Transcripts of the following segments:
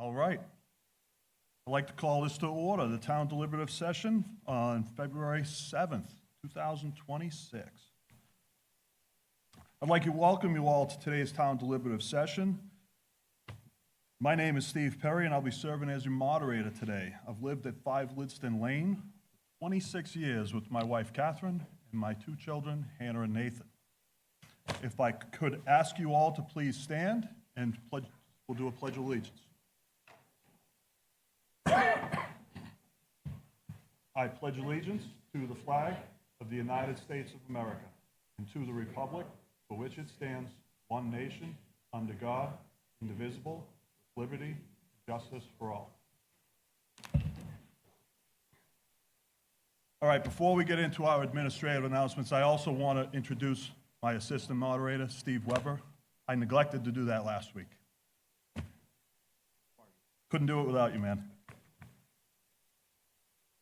All right. I'd like to call this to order, the town deliberative session on February 7th, 2026. I'd like to welcome you all to today's town deliberative session. My name is Steve Perry, and I'll be serving as your moderator today. I've lived at 5 Lidston Lane for 26 years with my wife, Catherine, and my 2 children, Hannah and Nathan. If I could ask you all to please stand and we'll do a pledge of allegiance. I pledge allegiance to the flag of the United States of America and to the republic for which it stands, one nation, under God, indivisible, with liberty and justice for all. All right, before we get into our administrative announcements, I also want to introduce my assistant moderator, Steve Weber. I neglected to do that last week. Couldn't do it without you, man.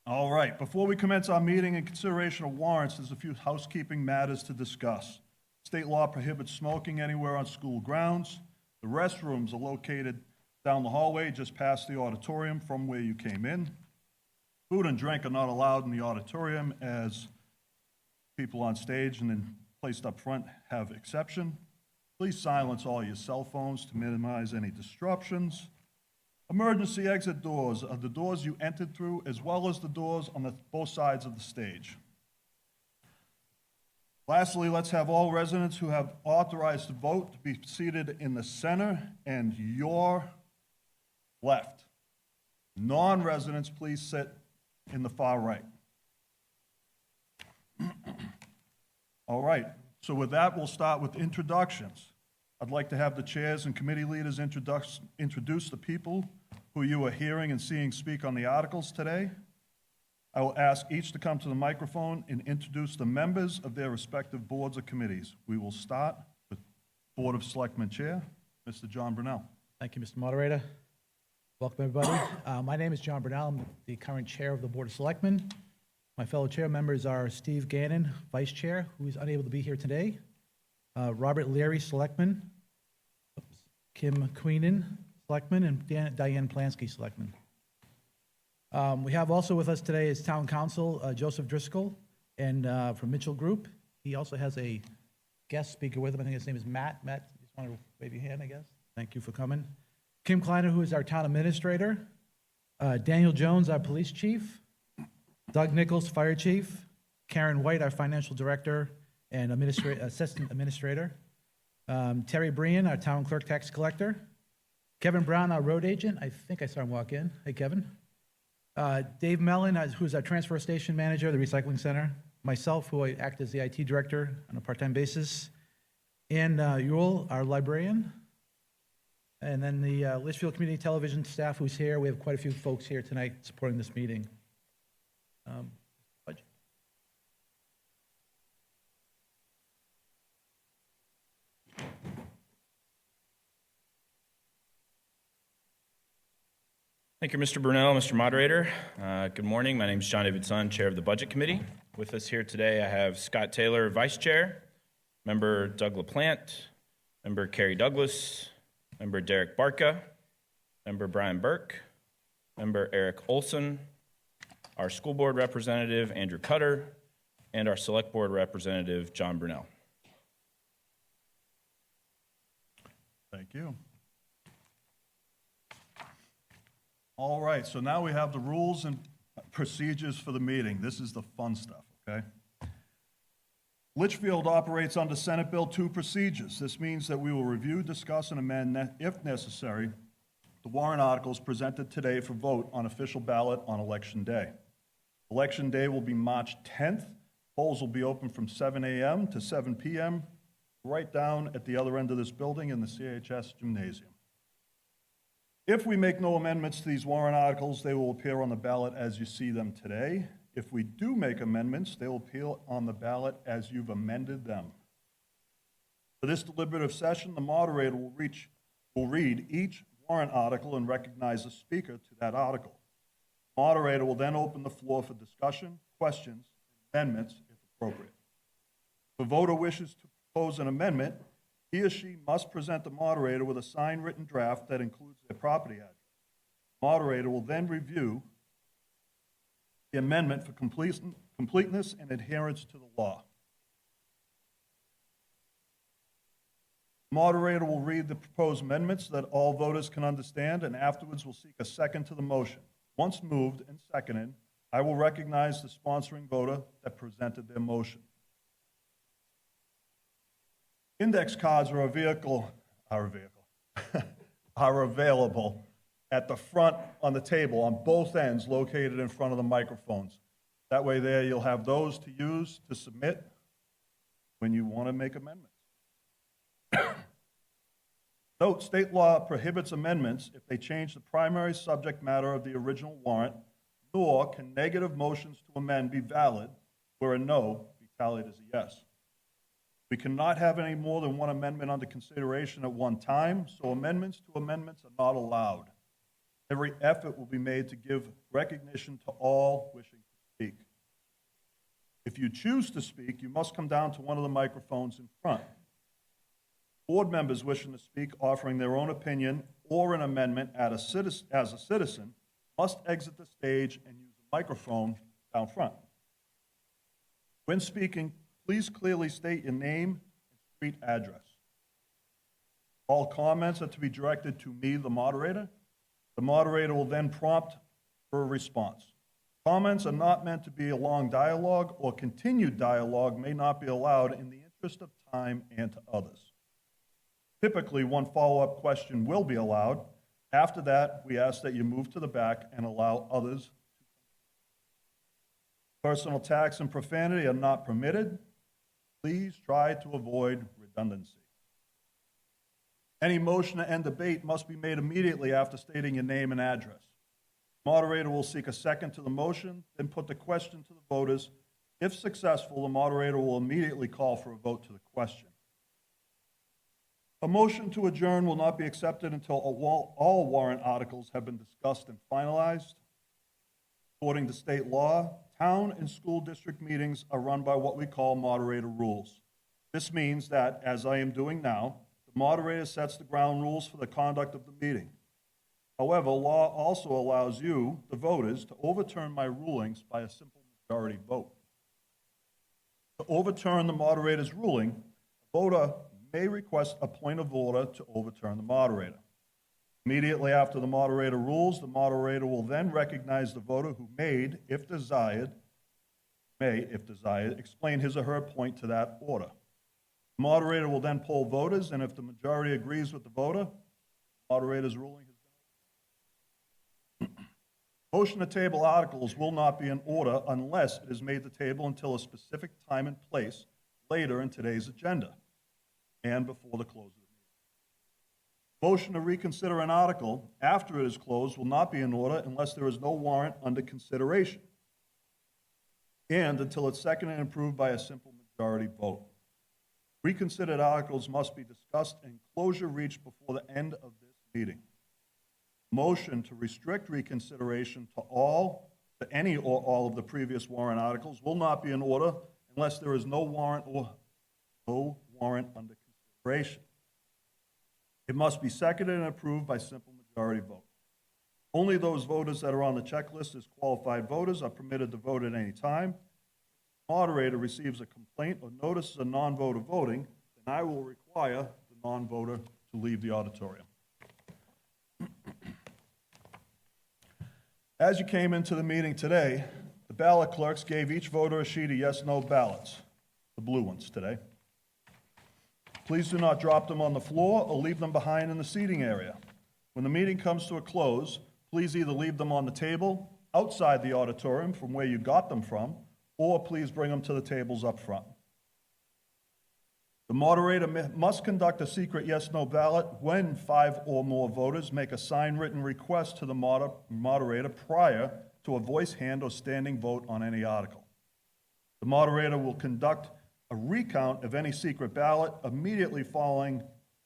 All right, before we commence our meeting in consideration of warrants, there's a few housekeeping matters to discuss. State law prohibits smoking anywhere on school grounds. The restrooms are located down the hallway just past the auditorium from where you came in. Food and drink are not allowed in the auditorium, as people on stage and then placed up front have exception. Please silence all your cell phones to minimize any disruptions. Emergency exit doors are the doors you entered through, as well as the doors on both sides of the stage. Lastly, let's have all residents who have authorized to vote to be seated in the center and your left. Non-residents, please sit in the far right. All right, so with that, we'll start with introductions. I'd like to have the chairs and committee leaders introduce the people who you are hearing and seeing speak on the articles today. I will ask each to come to the microphone and introduce the members of their respective boards or committees. We will start with Board of Selectmen Chair, Mr. John Brunel. Thank you, Mr. Moderator. Welcome, everybody. My name is John Brunel. I'm the current chair of the Board of Selectmen. My fellow chair members are Steve Gannon, Vice Chair, who is unable to be here today, Robert Leary, Selectman, Kim Queenan, Selectman, and Diane Plansky, Selectman. We have also with us today is Town Council Joseph Driscoll, and from Mitchell Group. He also has a guest speaker with him. I think his name is Matt. Matt, you just want to wave your hand, I guess? Thank you for coming. Kim Kleiner, who is our Town Administrator. Daniel Jones, our Police Chief. Doug Nichols, Fire Chief. Karen White, our Financial Director and Assistant Administrator. Terry Brian, our Town Clerk Tax Collector. Kevin Brown, our Road Agent. I think I saw him walk in. Hey, Kevin. Dave Mellon, who's our Transfer Station Manager of the Recycling Center. Myself, who I act as the IT Director on a part-time basis. And Yul, our Librarian. And then the Litchfield Community Television staff who's here. We have quite a few folks here tonight supporting this meeting. Thank you, Mr. Brunel, Mr. Moderator. Good morning. My name is John David Sun, Chair of the Budget Committee. With us here today, I have Scott Taylor, Vice Chair, Member Doug LaPlante, Member Carrie Douglas, Member Derek Barca, Member Brian Burke, Member Eric Olson, our School Board Representative, Andrew Cutter, and our Select Board Representative, John Brunel. Thank you. All right, so now we have the rules and procedures for the meeting. This is the fun stuff, okay? Litchfield operates under Senate Bill 2 procedures. This means that we will review, discuss, and amend, if necessary, the warrant articles presented today for vote on official ballot on Election Day. Election Day will be March 10th. Polls will be open from 7 a.m. to 7 p.m. right down at the other end of this building in the CHS Gymnasium. If we make no amendments to these warrant articles, they will appear on the ballot as you see them today. If we do make amendments, they will appear on the ballot as you've amended them. For this deliberative session, the moderator will read each warrant article and recognize the speaker to that article. The moderator will then open the floor for discussion, questions, and amendments if appropriate. If a voter wishes to propose an amendment, he or she must present the moderator with a signed written draft that includes their property address. Moderator will then review the amendment for completeness and adherence to the law. Moderator will read the proposed amendments so that all voters can understand, and afterwards will seek a second to the motion. Once moved and seconded, I will recognize the sponsoring voter that presented their motion. Index cards are are available at the front on the table on both ends, located in front of the microphones. That way there you'll have those to use to submit when you want to make amendments. Note, state law prohibits amendments if they change the primary subject matter of the original warrant, nor can negative motions to amend be valid where a no be tallied as a yes. We cannot have any more than one amendment under consideration at one time, so amendments to amendments are not allowed. Every effort will be made to give recognition to all wishing to speak. If you choose to speak, you must come down to one of the microphones in front. Board members wishing to speak, offering their own opinion or an amendment as a citizen, must exit the stage and use a microphone down front. When speaking, please clearly state your name and street address. All comments are to be directed to me, the moderator. The moderator will then prompt for a response. Comments are not meant to be a long dialogue, or continued dialogue may not be allowed in the interest of time and to others. Typically, one follow-up question will be allowed. After that, we ask that you move to the back and allow others. Personal attacks and profanity are not permitted. Please try to avoid redundancy. Any motion to end debate must be made immediately after stating your name and address. Moderator will seek a second to the motion, then put the question to the voters. If successful, the moderator will immediately call for a vote to the question. A motion to adjourn will not be accepted until all warrant articles have been discussed and finalized. According to state law, town and school district meetings are run by what we call moderator rules. This means that, as I am doing now, the moderator sets the ground rules for the conduct of the meeting. However, law also allows you, the voters, to overturn my rulings by a simple majority vote. To overturn the moderator's ruling, a voter may request a point of order to overturn the moderator. Immediately after the moderator rules, the moderator will then recognize the voter who may, if desired, explain his or her point to that order. The moderator will then poll voters, and if the majority agrees with the voter, the moderator's ruling has been. Motion to table articles will not be in order unless it is made to table until a specific time and place later in today's agenda and before the close of the meeting. Motion to reconsider an article after it is closed will not be in order unless there is no warrant under consideration and until it's seconded and approved by a simple majority vote. Reconsidered articles must be discussed and closure reached before the end of this meeting. Motion to restrict reconsideration to any or all of the previous warrant articles will not be in order unless there is no warrant under consideration. It must be seconded and approved by simple majority vote. Only those voters that are on the checklist as qualified voters are permitted to vote at any time. If the moderator receives a complaint or notices a non-voter voting, then I will require the non-voter to leave the auditorium. As you came into the meeting today, the ballot clerks gave each voter a sheet of yes/no ballots, the blue ones today. Please do not drop them on the floor or leave them behind in the seating area. When the meeting comes to a close, please either leave them on the table outside the auditorium from where you got them from, or please bring them to the tables up front. The moderator must conduct a secret yes/no ballot when 5 or more voters make a signed written request to the moderator prior to a voice, hand, or standing vote on any article. The moderator will conduct a recount of any secret ballot immediately following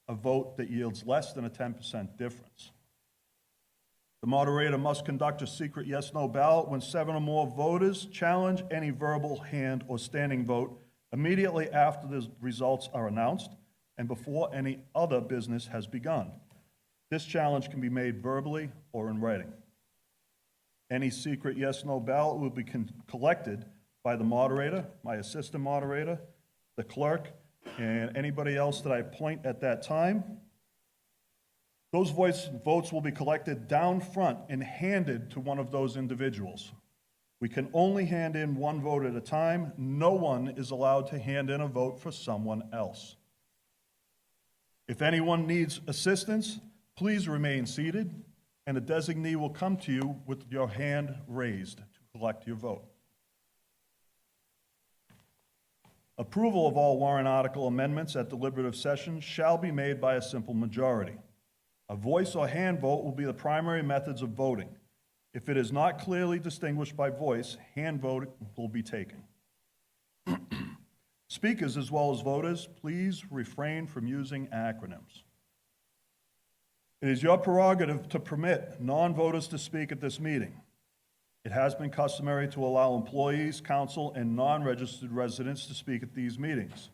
a vote that yields less than a 10% difference. The moderator must conduct a secret yes/no ballot when 7 or more voters challenge any verbal, hand, or standing vote immediately after the results are announced and before any other business has begun. This challenge can be made verbally or in writing. Any secret yes/no ballot will be collected by the moderator, my assistant moderator, the clerk, and anybody else that I appoint at that time. Those votes will be collected down front and handed to one of those individuals. We can only hand in one vote at a time. No one is allowed to hand in a vote for someone else. If anyone needs assistance, please remain seated, and a designee will come to you with your hand raised to collect your vote. Approval of all warrant article amendments at deliberative session shall be made by a simple majority. A voice or hand vote will be the primary methods of voting. If it is not clearly distinguished by voice, hand vote will be taken. Speakers as well as voters, please refrain from using acronyms. It is your prerogative to permit non-voters to speak at this meeting. It has been customary to allow employees, council, and non-registered residents to speak at these meetings.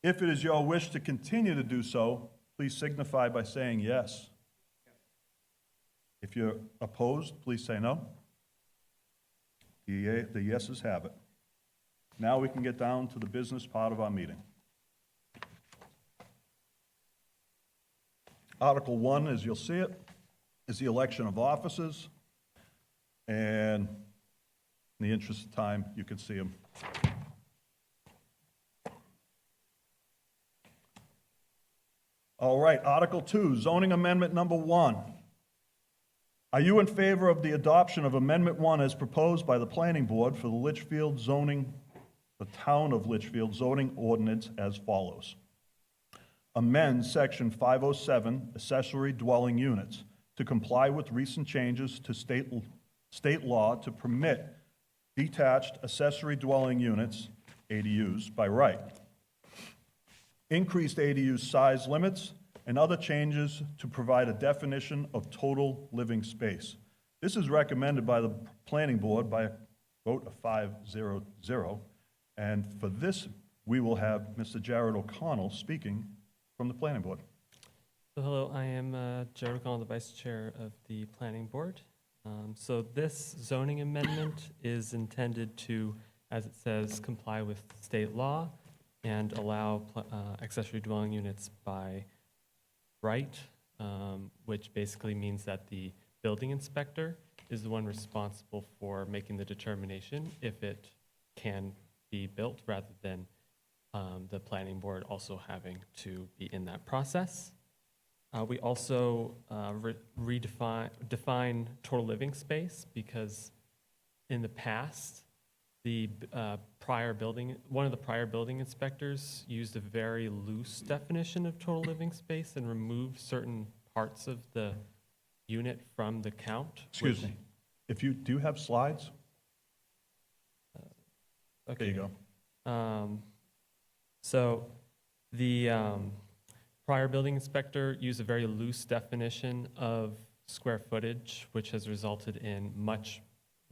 If it is your wish to continue to do so, please signify by saying yes. If you're opposed, please say no. The yeses have it. Now we can get down to the business part of our meeting. Article 1, as you'll see it, is the election of officers. And in the interest of time, you can see them. All right, Article 2, zoning amendment number 1. Are you in favor of the adoption of Amendment 1 as proposed by the Planning Board for the Litchfield zoning, the Town of Litchfield zoning ordinance as follows? Amend Section 507, accessory dwelling units, to comply with recent changes to state law to permit detached accessory dwelling units, ADUs, by right. Increased ADU size limits, and other changes to provide a definition of total living space. This is recommended by the Planning Board by a vote of 5-0-0. And for this, we will have Mr. Jared O'Connell speaking from the Planning Board. So hello, I am Jared O'Connell, the Vice Chair of the Planning Board. So this zoning amendment is intended to, as it says, comply with state law and allow accessory dwelling units by right, which basically means that the building inspector is the one responsible for making the determination if it can be built, rather than the planning board also having to be in that process. We also define total living space, because in the past, one of the prior building inspectors used a very loose definition of total living space and removed certain parts of the unit from the count. Excuse me. Do you have slides? Okay. There you go. So the prior building inspector used a very loose definition of square footage, which has resulted in much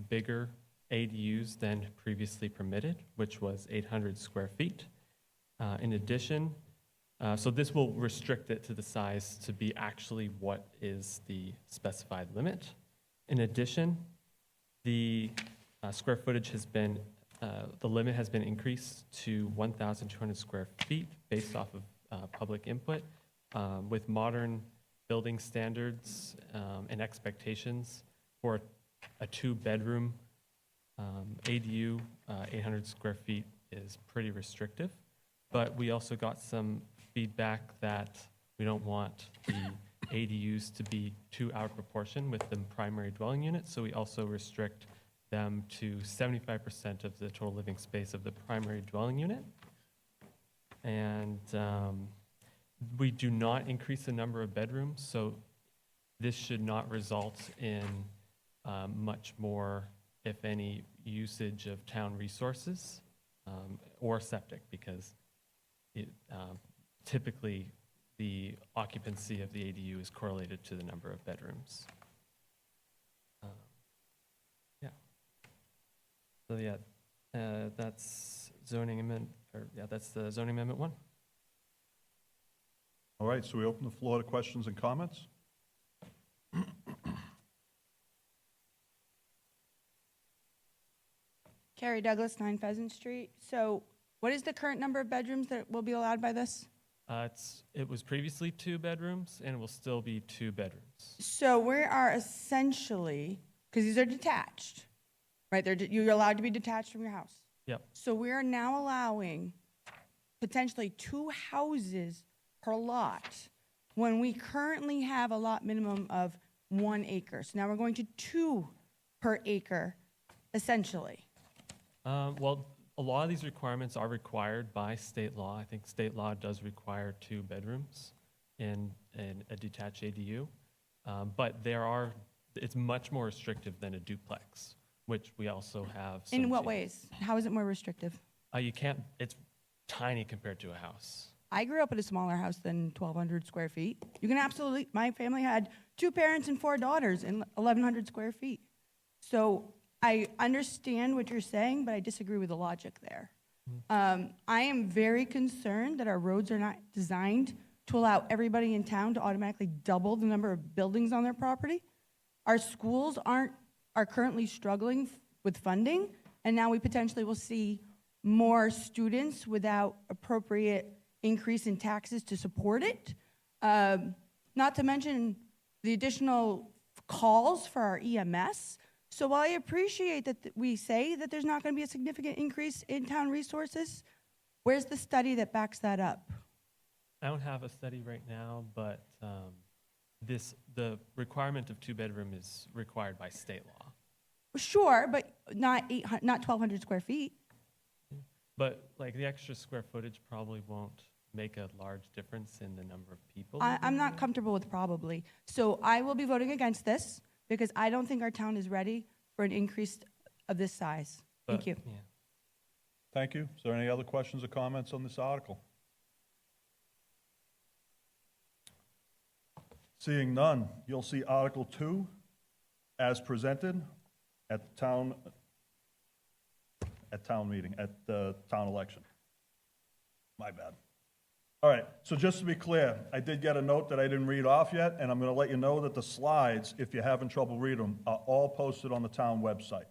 bigger ADUs than previously permitted, which was 800 square feet. In addition, so this will restrict it to the size to be actually what is the specified limit. In addition, the square footage has been, the limit has been increased to 1,200 square feet based off of public input, with modern building standards and expectations for a two-bedroom ADU, 800 square feet is pretty restrictive. But we also got some feedback that we don't want the ADUs to be too out of proportion with the primary dwelling unit, so we also restrict them to 75% of the total living space of the primary dwelling unit. And we do not increase the number of bedrooms, so this should not result in much more, if any, usage of town resources or septic, because typically the occupancy of the ADU is correlated to the number of bedrooms. So yeah, that's zoning amendment, that's the zoning amendment 1. All right, so we open the floor to questions and comments. Carrie Douglas, 9 Pheasant Street. So what is the current number of bedrooms that will be allowed by this? It was previously 2 bedrooms, and it will still be 2 bedrooms. So we are essentially, because these are detached, right? You're allowed to be detached from your house. Yep. So we are now allowing potentially 2 houses per lot when we currently have a lot minimum of 1 acre. So now we're going to 2 per acre, essentially. Well, a lot of these requirements are required by state law. I think state law does require 2 bedrooms in a detached ADU. But it's much more restrictive than a duplex, which we also have. In what ways? How is it more restrictive? It's tiny compared to a house. I grew up in a smaller house than 1,200 square feet. You can absolutely, my family had 2 parents and 4 daughters in 1,100 square feet. So I understand what you're saying, but I disagree with the logic there. I am very concerned that our roads are not designed to allow everybody in town to automatically double the number of buildings on their property. Our schools are currently struggling with funding, and now we potentially will see more students without appropriate increase in taxes to support it. Not to mention the additional calls for our EMS. So while I appreciate that we say that there's not going to be a significant increase in town resources, where's the study that backs that up? I don't have a study right now, but the requirement of 2 bedroom is required by state law. Sure, but not 1,200 square feet. But like the extra square footage probably won't make a large difference in the number of people. I'm not comfortable with probably. So I will be voting against this because I don't think our town is ready for an increase of this size. Thank you. Yeah. Thank you. Is there any other questions or comments on this article? Seeing none, you'll see Article 2 as presented at the town meeting, at the town election. My bad. All right, so just to be clear, I did get a note that I didn't read off yet, and I'm going to let you know that the slides, if you're having trouble reading them, are all posted on the town website.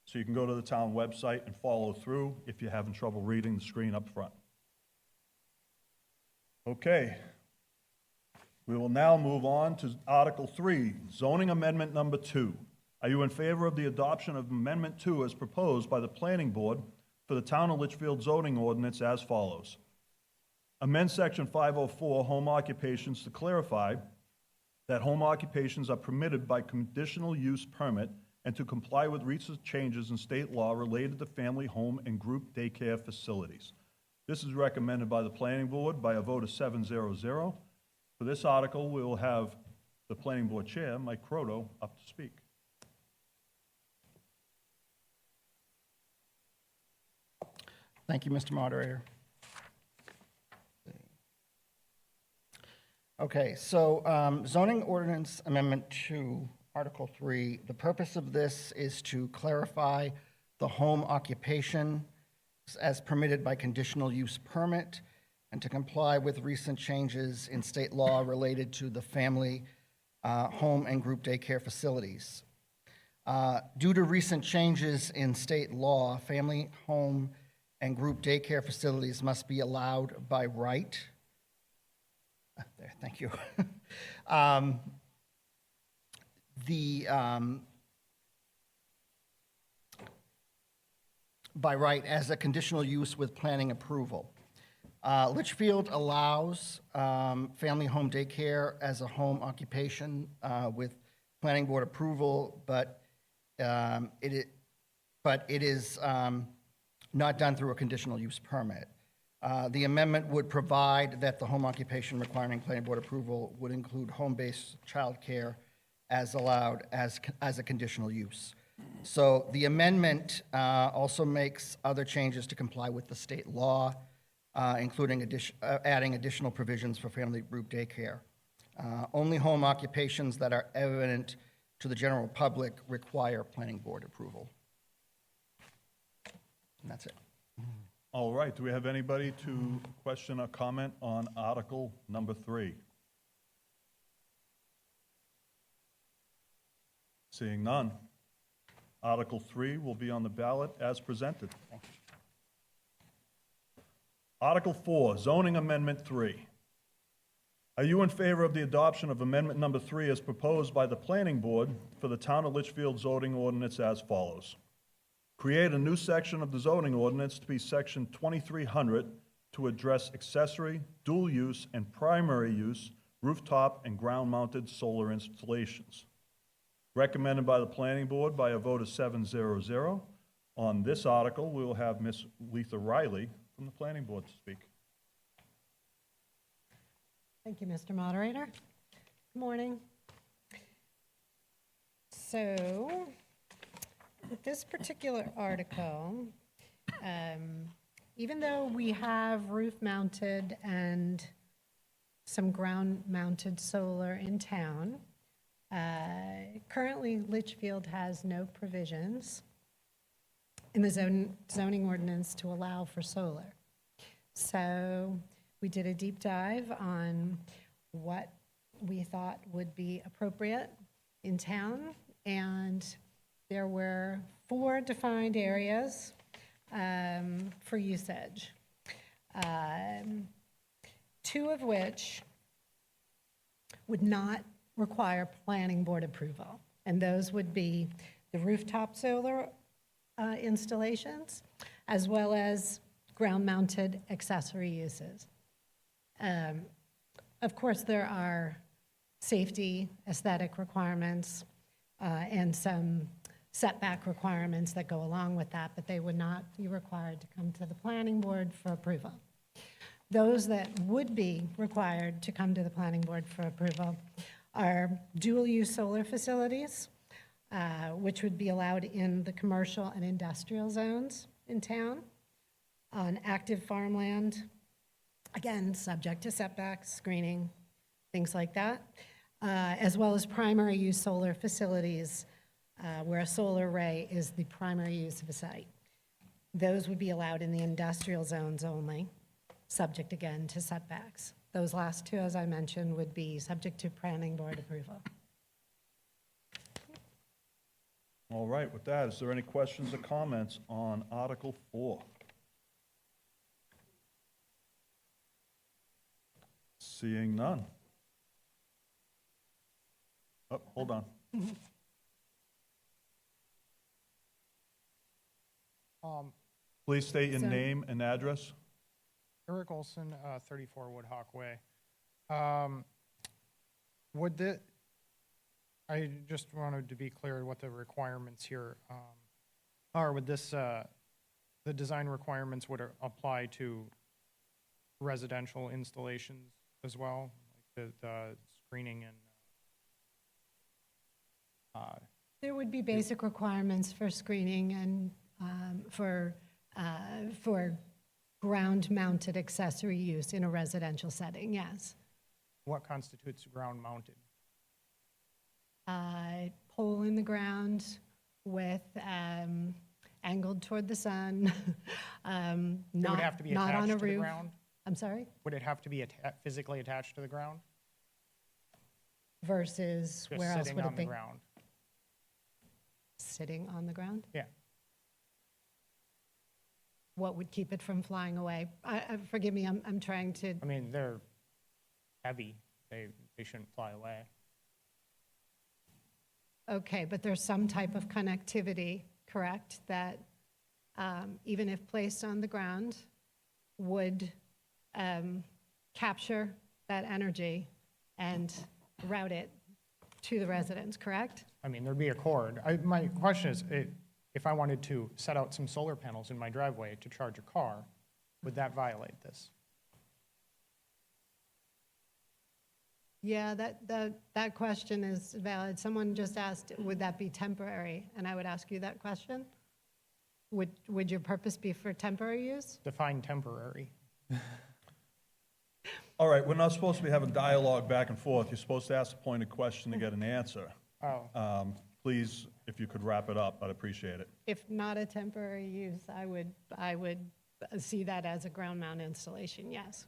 So you can go to the town website and follow through if you're having trouble reading the screen up front. Okay. We will now move on to Article 3, zoning amendment number 2. Are you in favor of the adoption of Amendment 2 as proposed by the Planning Board for the Town of Litchfield zoning ordinance as follows? Amend Section 504, home occupations, to clarify that home occupations are permitted by conditional use permit and to comply with recent changes in state law related to family, home, and group daycare facilities. This is recommended by the Planning Board by a vote of 7-0-0. For this article, we will have the Planning Board Chair, Mike Croto, up to speak. Thank you, Mr. Moderator. Okay, so zoning ordinance amendment 2, Article 3, the purpose of this is to clarify the home occupation as permitted by conditional use permit and to comply with recent changes in state law related to the family, home, and group daycare facilities. Due to recent changes in state law, family, home, and group daycare facilities must be allowed by right. There, thank you. By right as a conditional use with planning approval. Litchfield allows family home daycare as a home occupation with planning board approval, but it is not done through a conditional use permit. The amendment would provide that the home occupation requiring planning board approval would include home-based childcare as allowed as a conditional use. So the amendment also makes other changes to comply with the state law, including adding additional provisions for family group daycare. Only home occupations that are evident to the general public require planning board approval. And that's it. All right, do we have anybody to question or comment on Article number 3? Seeing none, Article 3 will be on the ballot as presented. Article 4, zoning amendment 3. Are you in favor of the adoption of amendment number 3 as proposed by the planning board for the town of Litchfield zoning ordinance as follows? Create a new section of the zoning ordinance to be section 2300 to address accessory, dual use, and primary use rooftop and ground-mounted solar installations. Recommended by the planning board by a vote of 7-0-0. On this article, we will have Ms. Letha Riley from the planning board to speak. Thank you, Mr. Moderator. Good morning. So, with this particular article, even though we have roof-mounted and some ground-mounted solar in town, currently Litchfield has no provisions in the zoning ordinance to allow for solar. So we did a deep dive on what we thought would be appropriate in town, and there were 4 defined areas for usage, 2 of which would not require planning board approval, and those would be the rooftop solar installations, as well as ground-mounted accessory uses. Of course, there are safety, aesthetic requirements, and some setback requirements that go along with that, but they would not be required to come to the planning board for approval. Those that would be required to come to the planning board for approval are dual-use solar facilities, which would be allowed in the commercial and industrial zones in town, on active farmland, again, subject to setbacks, screening, things like that, as well as primary use solar facilities where a solar array is the primary use of a site. Those would be allowed in the industrial zones only, subject again to setbacks. Those last 2, as I mentioned, would be subject to planning board approval. All right, with that, is there any questions or comments on Article 4? Seeing none. Oh, hold on. Please state your So- name and address. Eric Olson, 34 Woodhawk Way. I just wanted to be clear what the requirements here are. Would this, the design requirements would apply to residential installations as well, like the screening and There would be basic requirements for screening and for ground-mounted accessory use in a residential setting, yes. what constitutes ground-mounted? Pole in the ground with angled toward the sun, It would have to be not on a attached to the roof. ground? I'm sorry? Would it have to be physically attached to the ground? Versus Just where else sitting would on it the be? ground? Sitting on the ground? Yeah. What would keep it from flying away? Forgive me, I'm trying to, I mean, they're heavy. They shouldn't fly away. okay, but there's some type of connectivity, correct? That even if placed on the ground, would capture that energy and route it to the residents, correct? I mean, there'd be a cord. My question is, if I wanted to set out some solar panels in my driveway to charge a car, would that violate this? Yeah, that question is valid. Someone just asked, would that be temporary? And I would ask you that question. Would your purpose be for temporary use? Define temporary. All right, we're not supposed to be having dialogue back and forth. You're supposed to ask a pointed question to get an answer. Oh, Please, if you could wrap it up, I'd appreciate it. If not a temporary use, I would see that as a ground mount installation, yes.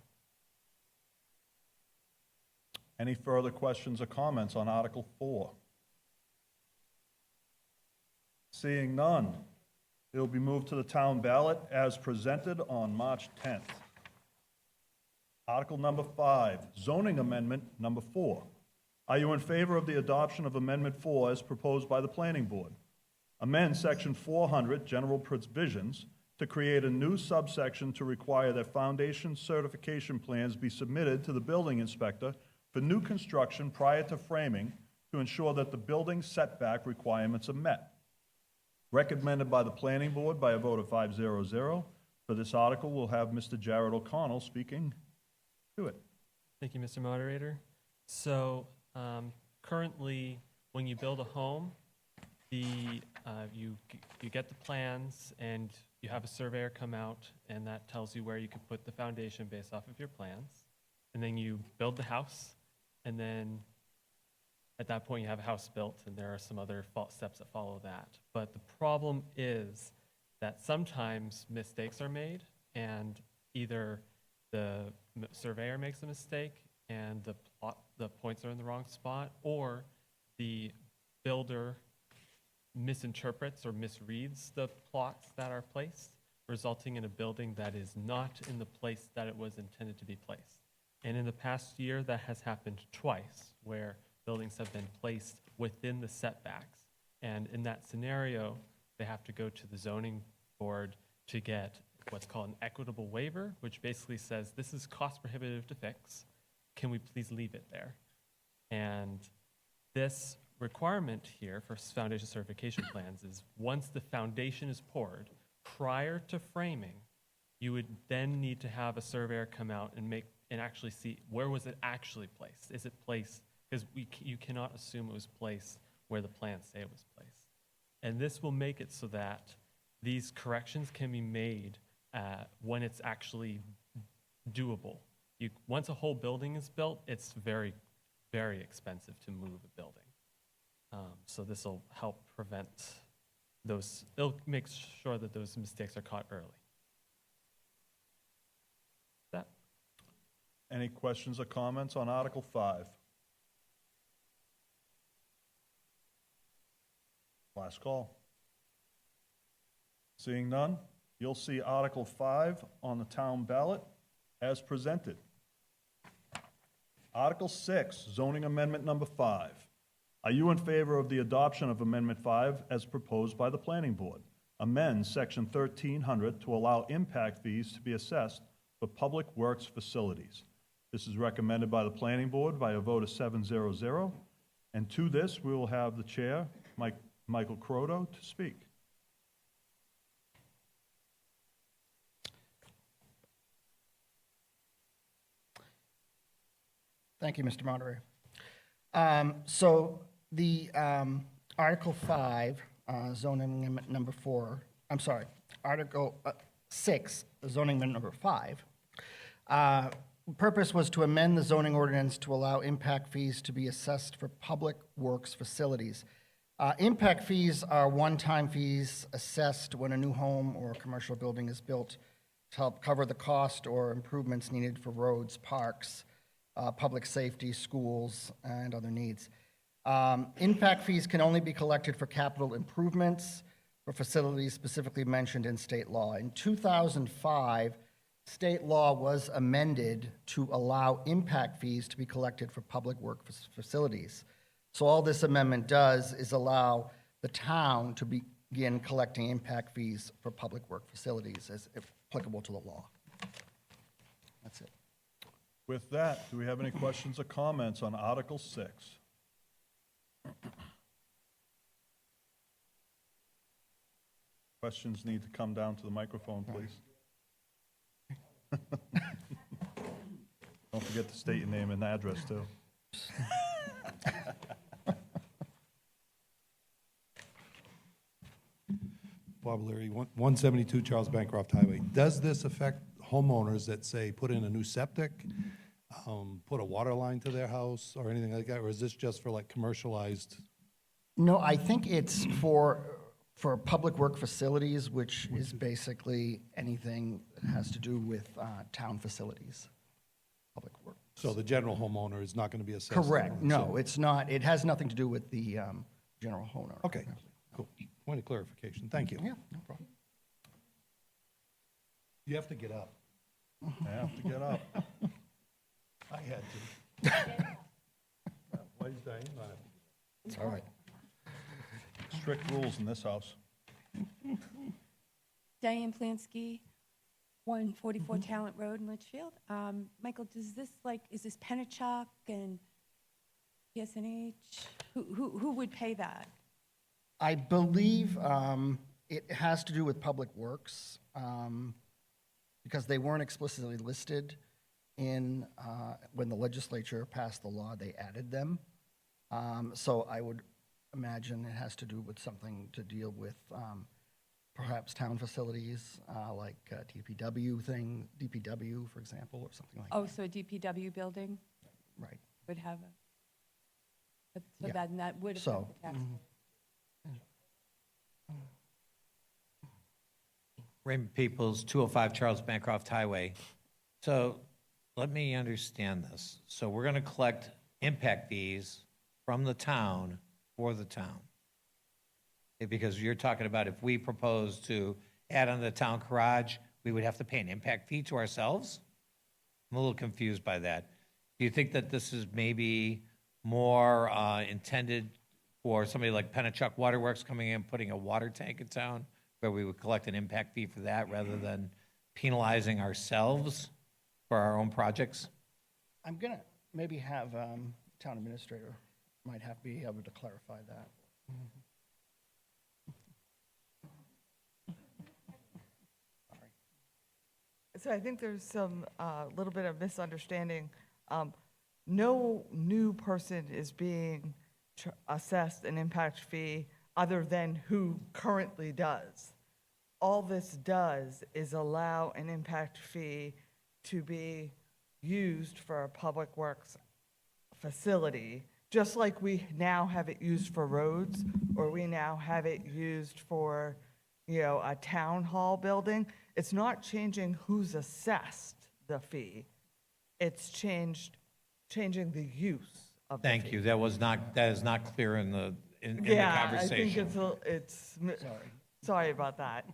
Any further questions or comments on Article 4? Seeing none, it will be moved to the town ballot as presented on March 10th. Article number 5, zoning amendment number 4. Are you in favor of the adoption of Amendment 4 as proposed by the Planning Board? Amend Section 400, General Provisions, to create a new subsection to require that foundation certification plans be submitted to the building inspector for new construction prior to framing to ensure that the building setback requirements are met. Recommended by the Planning Board by a vote of 5-0-0. For this article, we'll have Mr. Jared O'Connell speaking to it. Thank you, Mr. Moderator. So currently, when you build a home, you get the plans and you have a surveyor come out, and that tells you where you can put the foundation based off of your plans. And then you build the house, and then at that point you have a house built, and there are some other steps that follow that. But the problem is that sometimes mistakes are made, and either the surveyor makes a mistake and the points are in the wrong spot, or the builder misinterprets or misreads the plots that are placed, resulting in a building that is not in the place that it was intended to be placed. And in the past year, that has happened twice, where buildings have been placed within the setbacks. And in that scenario, they have to go to the zoning board to get what's called an equitable waiver, which basically says, this is cost prohibitive to fix. Can we please leave it there? And this requirement here for foundation certification plans is once the foundation is poured, prior to framing, you would then need to have a surveyor come out and actually see, where was it actually placed? Is it placed, because you cannot assume it was placed where the plans say it was placed. And this will make it so that these corrections can be made when it's actually doable. Once a whole building is built, it's very, very expensive to move a building. So this will help prevent those, it'll make sure that those mistakes are caught early. That. Any questions or comments on Article 5? Last call. Seeing none, you'll see Article 5 on the town ballot as presented. Article 6, zoning amendment number 5. Are you in favor of the adoption of Amendment 5 as proposed by the Planning Board? Amend Section 1300 to allow impact fees to be assessed for public works facilities. This is recommended by the Planning Board by a vote of 7-0-0. And to this, we will have the Chair, Michael Croto, to speak. Thank you, Mr. Moderator. So the Article 5, zoning amendment number 4, I'm sorry, Article 6, zoning amendment number 5, purpose was to amend the zoning ordinance to allow impact fees to be assessed for public works facilities. Impact fees are one-time fees assessed when a new home or commercial building is built to help cover the cost or improvements needed for roads, parks, public safety, schools, and other needs. Impact fees can only be collected for capital improvements for facilities specifically mentioned in state law. In 2005, state law was amended to allow impact fees to be collected for public work facilities. So all this amendment does is allow the town to begin collecting impact fees for public work facilities as applicable to the law. That's it. With that, do we have any questions or comments on Article 6? Questions need to come down to the microphone, please. Don't forget to state your name and address, too. Bob Leary, 172 Charles Bancroft Highway. Does this affect homeowners that, say, put in a new septic, put a water line to their house, or anything like that? Or is this just for, like, commercialized? No, I think it's for public work facilities, which is basically anything that has to do with town facilities, public work. So the general homeowner is not going to be assessed? Correct. No, So- it's not. It has nothing to do with the general homeowner. Okay, cool. Point of clarification, thank you. Yeah, no problem. You have to get up. I have to get up. I had to. Why is Diane not up? It's all right. Strict rules in this house. Diane Plansky, 144 Talent Road in Litchfield. Michael, does this is this Penachuk and PSNH? Who would pay that? I believe it has to do with Public Works, because they weren't explicitly listed in, when the legislature passed the law, they added them. So I would imagine it has to do with something to deal with perhaps town facilities, like DPW, for example, or something like that. Oh, so a DPW building Right. would have so Yeah. that would affect So, the tax. Raymond Peoples, 205 Charles Bancroft Highway. So let me understand this. So we're going to collect impact fees from the town for the town. Because you're talking about if we propose to add on the town garage, we would have to pay an impact fee to ourselves? I'm a little confused by that. Do you think that this is maybe more intended for somebody like Penachuk Waterworks coming in, putting a water tank in town, where we would collect an impact fee for that rather than penalizing ourselves for our own projects? I'm gonna maybe have town administrator might have be able to clarify that. So I think there's some little bit of misunderstanding. No new person is being assessed an impact fee other than who currently does. All this does is allow an impact fee to be used for a public works facility, just like we now have it used for roads, or we now have it used for, a town hall building. It's not changing who's assessed the fee. It's changing the use of the fee. Thank you. That is not clear in the Yeah, conversation. I think sorry about that.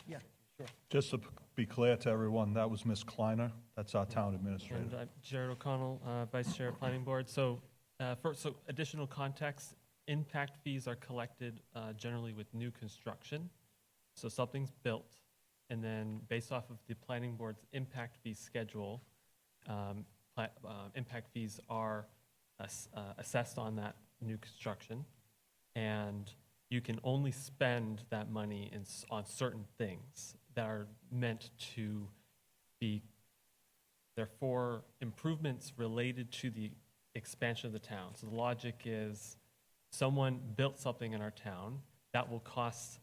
Yeah, sure. Just to be clear to everyone, that was Ms. Kleiner. That's our town administrator. And I'm Jared O'Connell, Vice Chair of Planning Board. So additional context, impact fees are collected generally with new construction. So something's built, and then based off of the Planning Board's impact fee schedule, impact fees are assessed on that new construction, and you can only spend that money on certain things that are meant to be, therefore, improvements related to the expansion of the town. So the logic is someone built something in our town that will cost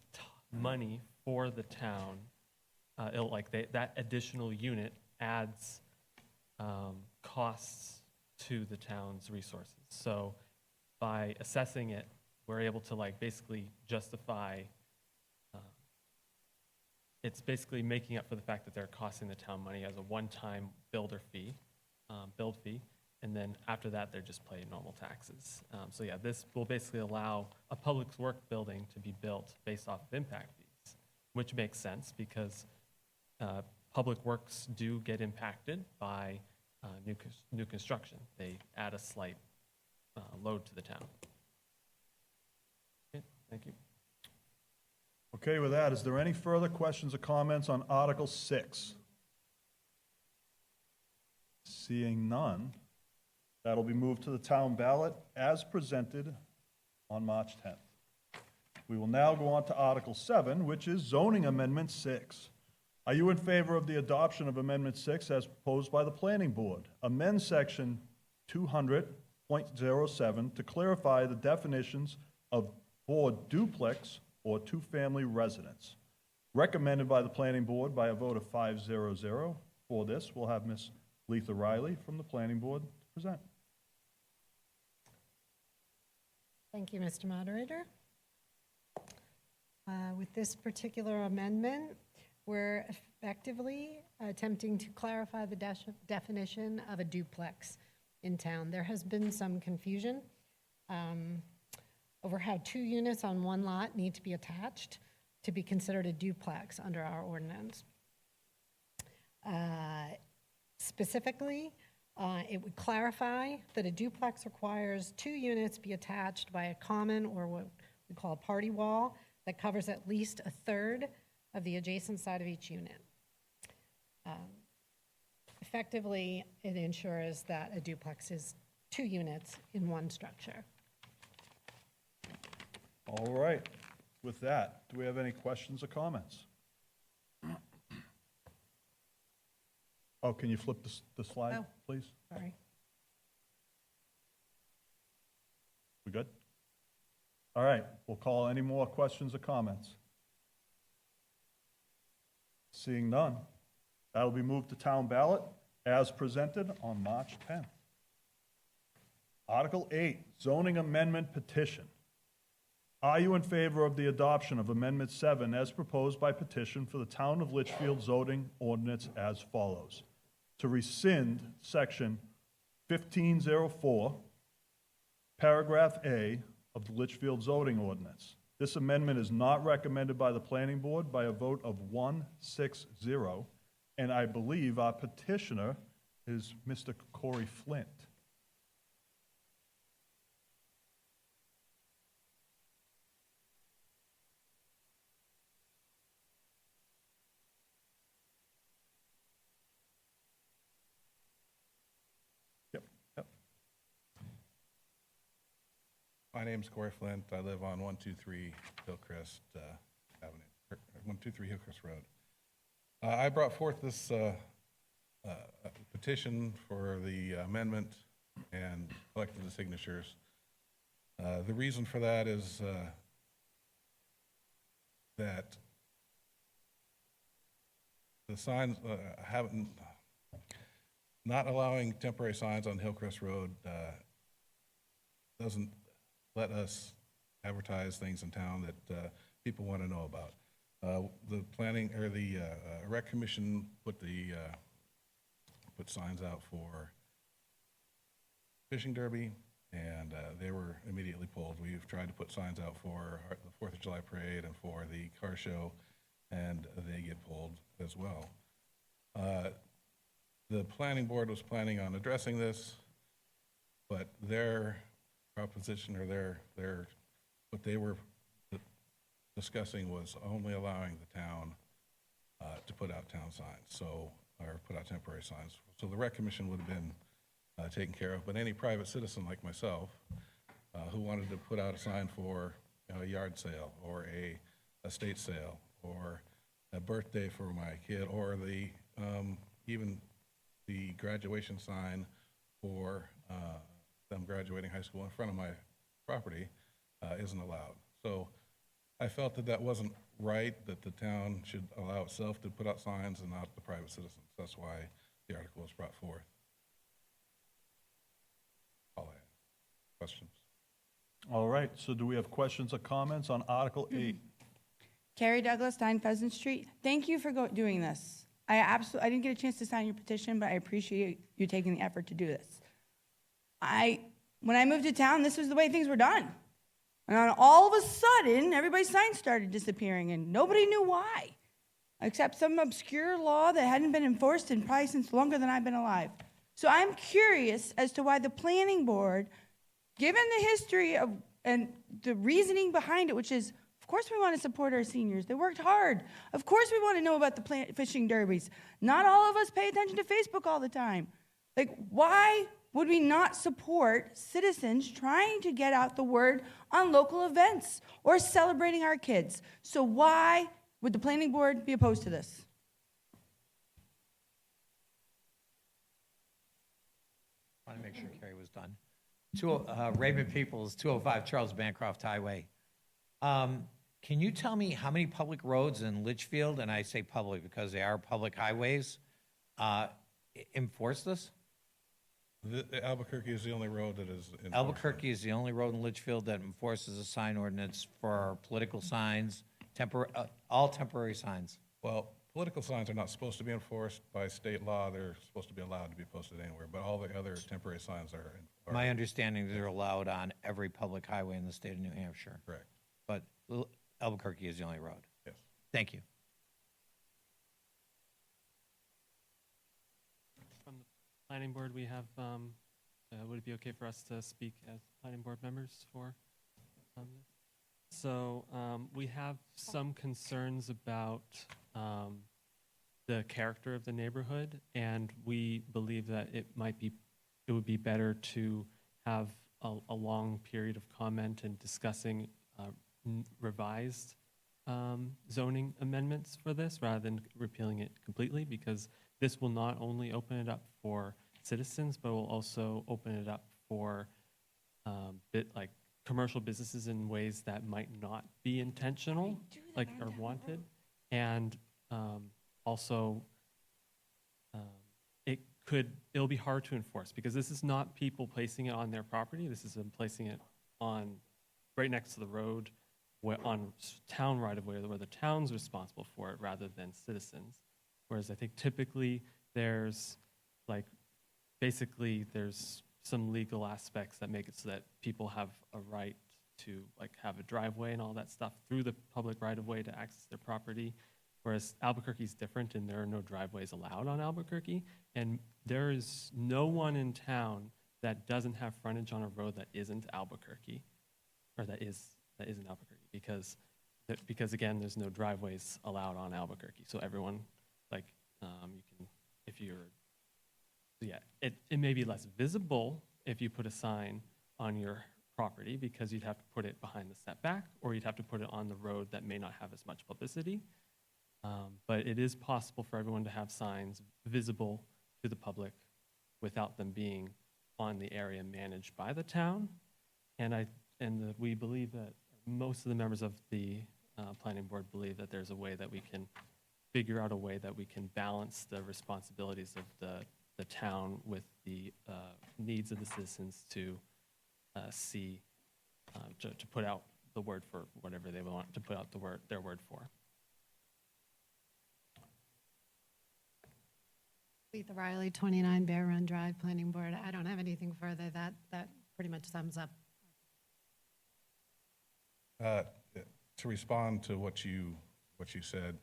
money for the town. That additional unit adds costs to the town's resources. So by assessing it, we're able to basically justify, it's basically making up for the fact that they're costing the town money as a one-time build fee, and then after that, they're just paying normal taxes. So yeah, this will basically allow a public work building to be built based off of impact fees, which makes sense because public works do get impacted by new construction. They add a slight load to the town. Okay, thank you. Okay, with that, is there any further questions or comments on Article 6? Seeing none, that'll be moved to the town ballot as presented on March 10th. We will now go on to Article 7, which is zoning amendment 6. Are you in favor of the adoption of Amendment 6 as proposed by the Planning Board? Amend Section 200.07 to clarify the definitions of for duplex or two-family residence. Recommended by the Planning Board by a vote of 5-0-0. For this, we'll have Ms. Letha Riley from the Planning Board to present. Thank you, Mr. Moderator. With this particular amendment, we're effectively attempting to clarify the definition of a duplex in town. There has been some confusion over how 2 units on one lot need to be attached to be considered a duplex under our ordinance. Specifically, it would clarify that a duplex requires 2 units be attached by a common, or what we call a party wall, that covers at least a third of the adjacent side of each unit. Effectively, it ensures that a duplex is 2 units in one structure. All right. With that, do we have any questions or comments? Oh, can you flip the slide, Oh. please? Sorry. We good? All right, we'll call any more questions or comments. Seeing none, that'll be moved to town ballot as presented on March 10th. Article 8, zoning amendment petition. Are you in favor of the adoption of Amendment 7 as proposed by petition for the Town of Litchfield zoning ordinance as follows? To rescind Section 1504, Paragraph A of the Litchfield zoning ordinance. This amendment is not recommended by the planning board by a vote of 1-6-0, and I believe our petitioner is Mr. Corey Flint. Yep. My name's Corey Flint. I live on 123 Hillcrest Avenue, 123 Hillcrest Road. I brought forth this petition for the amendment and collected the signatures. The reason for that is that the signs not allowing temporary signs on Hillcrest Road doesn't let us advertise things in town that people want to know about. The planning, or the rec commission put signs out for fishing derby, and they were immediately pulled. We've tried to put signs out for the 4th of July parade and for the car show, and they get pulled as well. The planning board was planning on addressing this, but their proposition, or what they were discussing, was only allowing the town to put out town signs, or put out temporary signs. So the rec commission would have been taken care of, but any private citizen like myself who wanted to put out a sign for a yard sale, or a estate sale, or a birthday for my kid, or the even the graduation sign for them graduating high school in front of my property isn't allowed. So I felt that that wasn't right, that the town should allow itself to put out signs and not the private citizens. That's why the article was brought forth. All I have. Questions? All right, so do we have questions or comments on Article 8? Carrie Douglas, 9 Pheasant Street. Thank you for doing this. I didn't get a chance to sign your petition, but I appreciate you taking the effort to do this. When I moved to town, this was the way things were done. And then all of a sudden, everybody's signs started disappearing, and nobody knew why, except some obscure law that hadn't been enforced in probably since longer than I've been alive. So I'm curious as to why the planning board, given the history of and the reasoning behind it, which is, of course we want to support our seniors. They worked hard. Of course we want to know about the fishing derbies. Not all of us pay attention to Facebook all the time. Like, why would we not support citizens trying to get out the word on local events or celebrating our kids? So why would the planning board be opposed to this? I want to make sure Carrie was done. Raymond Peoples, 205 Charles Bancroft Highway. Can you tell me how many public roads in Litchfield, and I say public because they are public highways, enforce this? Albuquerque is the only road that is enforced. Albuquerque is the only road in Litchfield that enforces a sign ordinance for political signs, all temporary signs. Well, political signs are not supposed to be enforced by state law. They're supposed to be allowed to be posted anywhere, but all the other temporary signs are My understanding, they're allowed on every public highway in the state of New Hampshire, correct. but Albuquerque is the only road. Yes. Thank you. From the planning board, we have, would it be okay for us to speak as planning board members for this? So we have some concerns about the character of the neighborhood, and we believe that it would be better to have a long period of comment and discussing revised zoning amendments for this rather than repealing it completely, because this will not only open it up for citizens, but will also open it up for commercial businesses in ways that might not be intentional, or wanted. And also, it'll be hard to enforce, because this is not people placing it on their property. This is them placing it on, right next to the road, on town right-of-way, where the town's responsible for it rather than citizens. Whereas I think typically there's there's some legal aspects that make it so that people have a right to have a driveway and all that stuff through the public right-of-way to access their property. Whereas Albuquerque's different, and there are no driveways allowed on Albuquerque. And there is no one in town that doesn't have frontage on a road that isn't Albuquerque, or that isn't Albuquerque, because again, there's no driveways allowed on Albuquerque. So everyone, you can, if you're, yeah, it may be less visible if you put a sign on your property, because you'd have to put it behind the setback, or you'd have to put it on the road that may not have as much publicity. But it is possible for everyone to have signs visible to the public without them being on the area managed by the town. And we believe that most of the members of the planning board believe that there's a way that we can figure out a way that we can balance the responsibilities of the town with the needs of the citizens to to put out the word for whatever they want to put out their word for. Letha Riley, 29 Bear Run Drive, Planning Board. I don't have anything further. That pretty much sums up. To respond to what you said,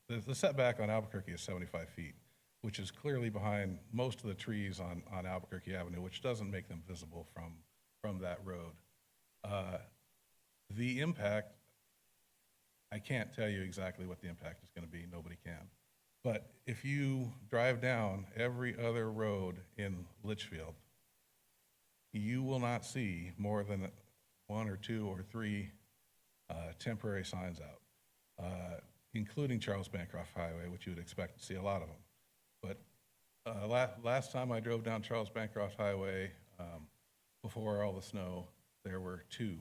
the setback on Albuquerque is 75 feet, which is clearly behind most of the trees on Albuquerque Avenue, which doesn't make them visible from that road. The impact, I can't tell you exactly what the impact is going to be. Nobody can. But if you drive down every other road in Litchfield, you will not see more than 1 or 2 or 3 temporary signs out, including Charles Bancroft Highway, which you would expect to see a lot of them. But last time I drove down Charles Bancroft Highway, before all the snow, there were 2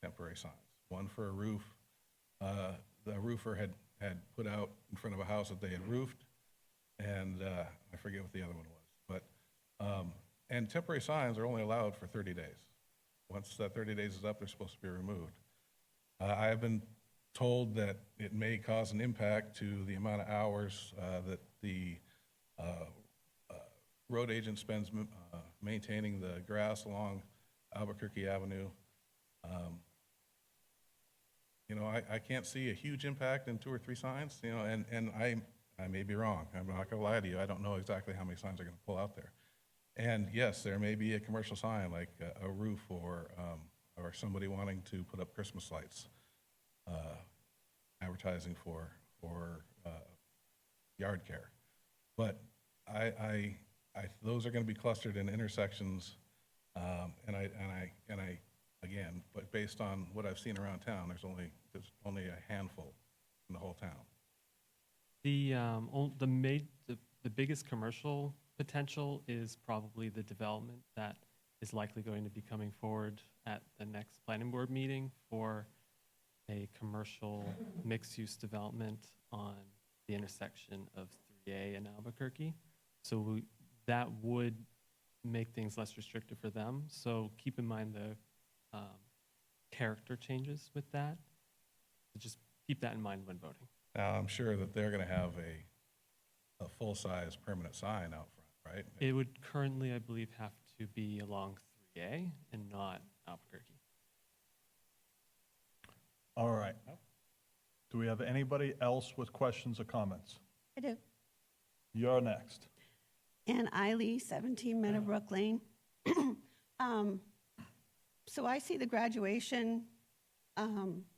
temporary signs. One for a roof. The roofer had put out in front of a house that they had roofed, and I forget what the other one was. But and temporary signs are only allowed for 30 days. Once that 30 days is up, they're supposed to be removed. I have been told that it may cause an impact to the amount of hours that the road agent spends maintaining the grass along Albuquerque Avenue. I can't see a huge impact in 2 or 3 signs, and I may be wrong. I'm not gonna lie to you. I don't know exactly how many signs are gonna pull out there. And yes, there may be a commercial sign like a roof or somebody wanting to put up Christmas lights, advertising for yard care. But those are gonna be clustered in intersections, again, but based on what I've seen around town, there's only a handful in the whole town. The biggest commercial potential is probably the development that is likely going to be coming forward at the next planning board meeting for a commercial mixed-use development on the intersection of 3A and Albuquerque. So that would make things less restrictive for them. So keep in mind the character changes with that. So just keep that in mind when voting. Now, I'm sure that they're going to have a full-size permanent sign out front, right? It would currently, I believe, have to be along 3A and not Albuquerque. All right. Do we have anybody else with questions or comments? I do. You're next. And Lee, 17 Meadowbrook Lane. So I see the graduation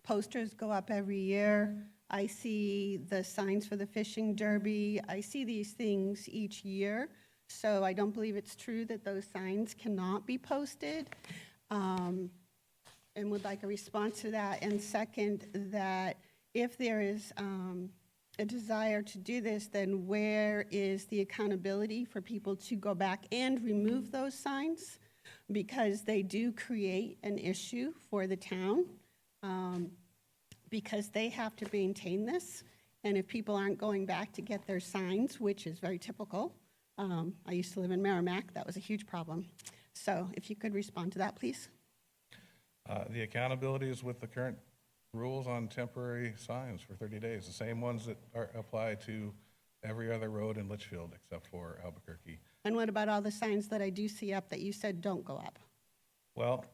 posters go up every year. I see the signs for the fishing derby. I see these things each year. So I don't believe it's true that those signs cannot be posted. And would like a response to that. And second, that if there is a desire to do this, then where is the accountability for people to go back and remove those signs? Because they do create an issue for the town, because they have to maintain this. And if people aren't going back to get their signs, which is very typical, I used to live in Merrimack, that was a huge problem. So if you could respond to that, please. The accountability is with the current rules on temporary signs for 30 days, the same ones that apply to every other road in Litchfield except for Albuquerque. And what about all the signs that I do see up that you said don't go up? Well,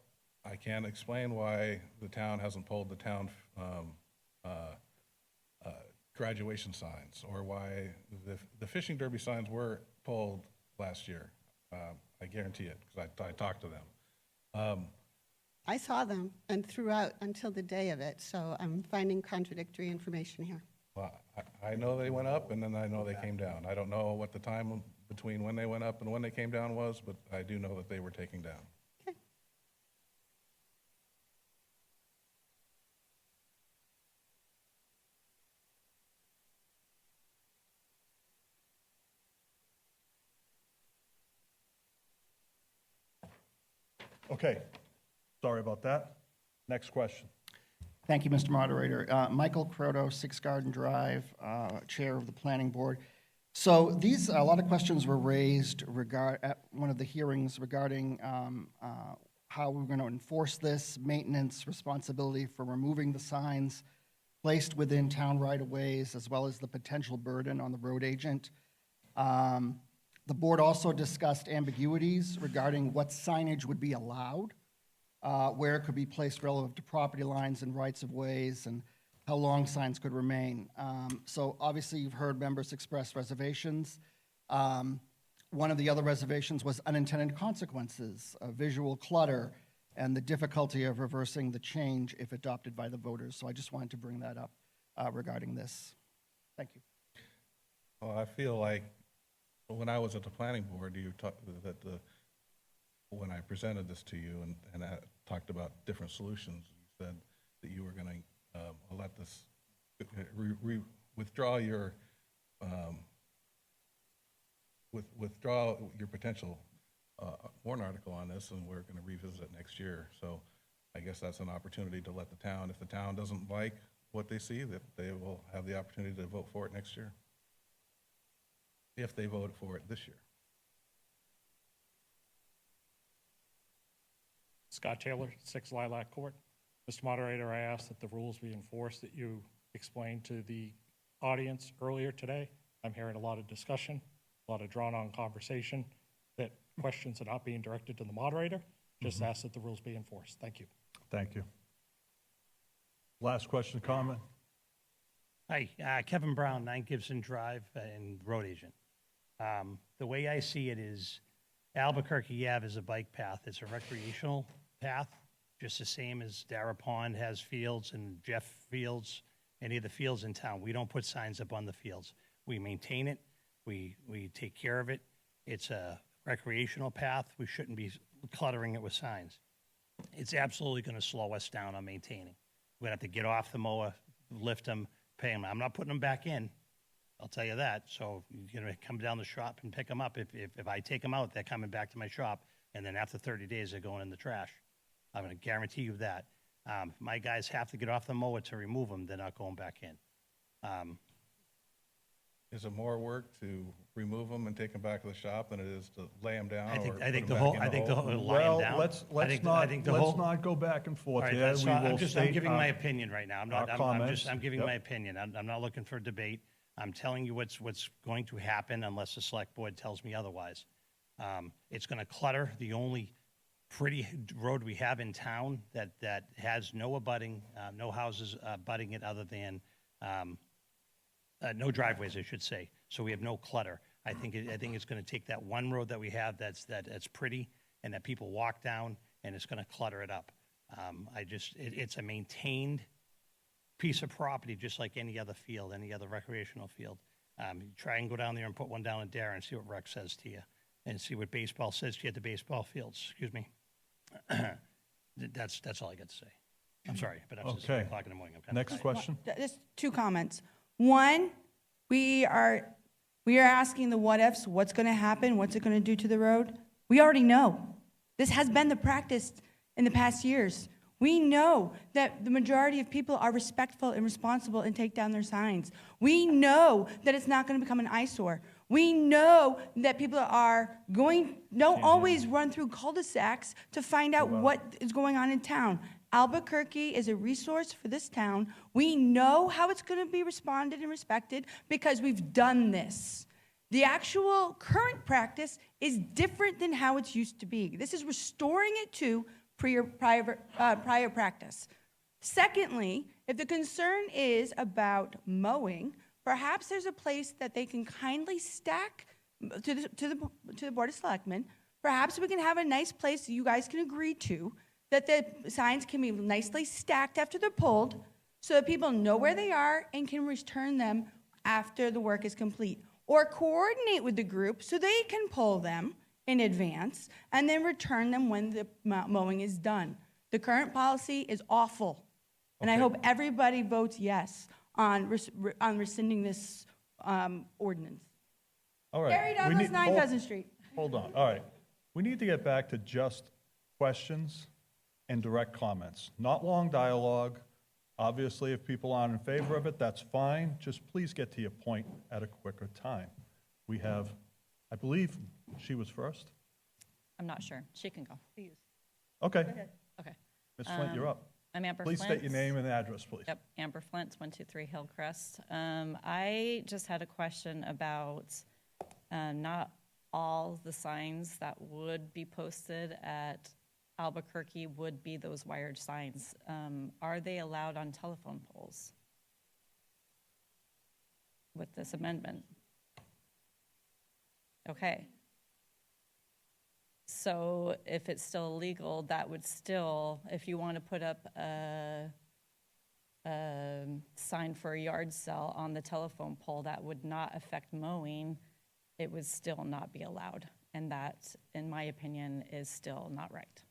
I can't explain why the town hasn't pulled the town graduation signs, or why the fishing derby signs were pulled last year. I guarantee it, because I talked to them. I saw them and throughout until the day of it, so I'm finding contradictory information here. Well, I know they went up, and then I know they came down. I don't know what the time between when they went up and when they came down was, but I do know that they were taken down. Okay. Okay, sorry about that. Next question. Thank you, Mr. Moderator. Michael Croto, 6 Garden Drive, Chair of the Planning Board. So a lot of questions were raised at one of the hearings regarding how we're going to enforce this, maintenance, responsibility for removing the signs placed within town right-of-ways, as well as the potential burden on the road agent. The board also discussed ambiguities regarding what signage would be allowed, where it could be placed relative to property lines and rights-of-ways, and how long signs could remain. So obviously, you've heard members express reservations. One of the other reservations was unintended consequences, visual clutter, and the difficulty of reversing the change if adopted by the voters. So I just wanted to bring that up regarding this. Thank you. Well, I feel like when I was at the planning board, you talked that when I presented this to you and I talked about different solutions, you said that you were going to let this withdraw your withdraw your potential warrant article on this, and we're going to revisit it next year. So I guess that's an opportunity to let the town, if the town doesn't like what they see, that they will have the opportunity to vote for it next year, if they vote for it this year. Scott Taylor, 6 Lilac Court. Mr. Moderator, I ask that the rules be enforced that you explained to the audience earlier today. I'm hearing a lot of discussion, a lot of drawn-on conversation, that questions are not being directed to the moderator. Just ask that the rules be enforced. Thank you. Thank you. Last question, comment? Hi, Kevin Brown, 9 Gibson Drive, and road agent. The way I see it is Albuquerque Ave is a bike path. It's a recreational path, just the same as Dara Pond has fields and Jeff Fields, any of the fields in town. We don't put signs up on the fields. We maintain it. We take care of it. It's a recreational path. We shouldn't be cluttering it with signs. It's absolutely going to slow us down on maintaining. We're going to have to get off the mower, lift them, pay them. I'm not putting them back in. I'll tell you that. So you're going to come down the shop and pick them up. If I take them out, they're coming back to my shop, and then after 30 days, they're going in the trash. I'm going to guarantee you that. My guys have to get off the mower to remove them. They're not going back in. Is it more work to remove them and take them back to the shop than it is to lay them down? I think, or I put think 'em the back whole, in I think the hole? whole, lie 'em Well, down. let's I think not, the let's whole- not go back and All forth right, here. that's We fine. will I'm state giving our- my opinion right now. our comments. I'm giving Yep. my opinion. I'm not looking for debate. I'm telling you what's going to happen unless the select board tells me otherwise. It's gonna clutter the only pretty road we have in town that has no abutting, no houses abutting it other than, no driveways, I should say. So we have no clutter. I think it's gonna take that one road that we have that's pretty and that people walk down, and it's gonna clutter it up. It's a maintained piece of property, just like any other field, any other recreational field. You try and go down there and put one down in Darren and see what rec says to you, and see what baseball says to you at the baseball fields, excuse me. That's all I got to say. I'm sorry, but it's 3 Okay. o'clock in the morning. I'm kinda Next tired. question. Just two comments. One, we are asking the what ifs, what's going to happen, what's it going to do to the road? We already know. This has been the practice in the past years. We know that the majority of people are respectful and responsible and take down their signs. We know that it's not going to become an eyesore. We know that people don't always run through cul-de-sacs to find out what is going on in town. Albuquerque is a resource for this town. We know how it's going to be responded and respected because we've done this. The actual current practice is different than how it's used to be. This is restoring it to prior practice. Secondly, if the concern is about mowing, perhaps there's a place that they can kindly stack to the Board of Selectmen. Perhaps we can have a nice place you guys can agree to, that the signs can be nicely stacked after they're pulled, so that people know where they are and can return them after the work is complete. Or coordinate with the group so they can pull them in advance and then return them when the mowing is done. The current policy is awful, and I Okay. hope everybody votes yes on rescinding this ordinance. All right. Gary we Douglas, need- 9 hold- Pheasant Street. Hold on, all right. We need to get back to just questions and direct comments, not long dialogue. Obviously, if people aren't in favor of it, that's fine. Just please get to your point at a quicker time. We have, I believe she was first? I'm not sure. She can go. Okay. Okay. Ms. Flint, you're up. I'm Amber Please state your Flint. name and address, please. Yep, Amber Flint, 123 Hillcrest. I just had a question about not all the signs that would be posted at Albuquerque would be those wired signs. Are they allowed on telephone poles with this amendment? Okay. So if it's still illegal, that would still, if you want to put up a sign for a yard sale on the telephone pole, that would not affect mowing, it would still not be allowed. And that, in my opinion, is still not right.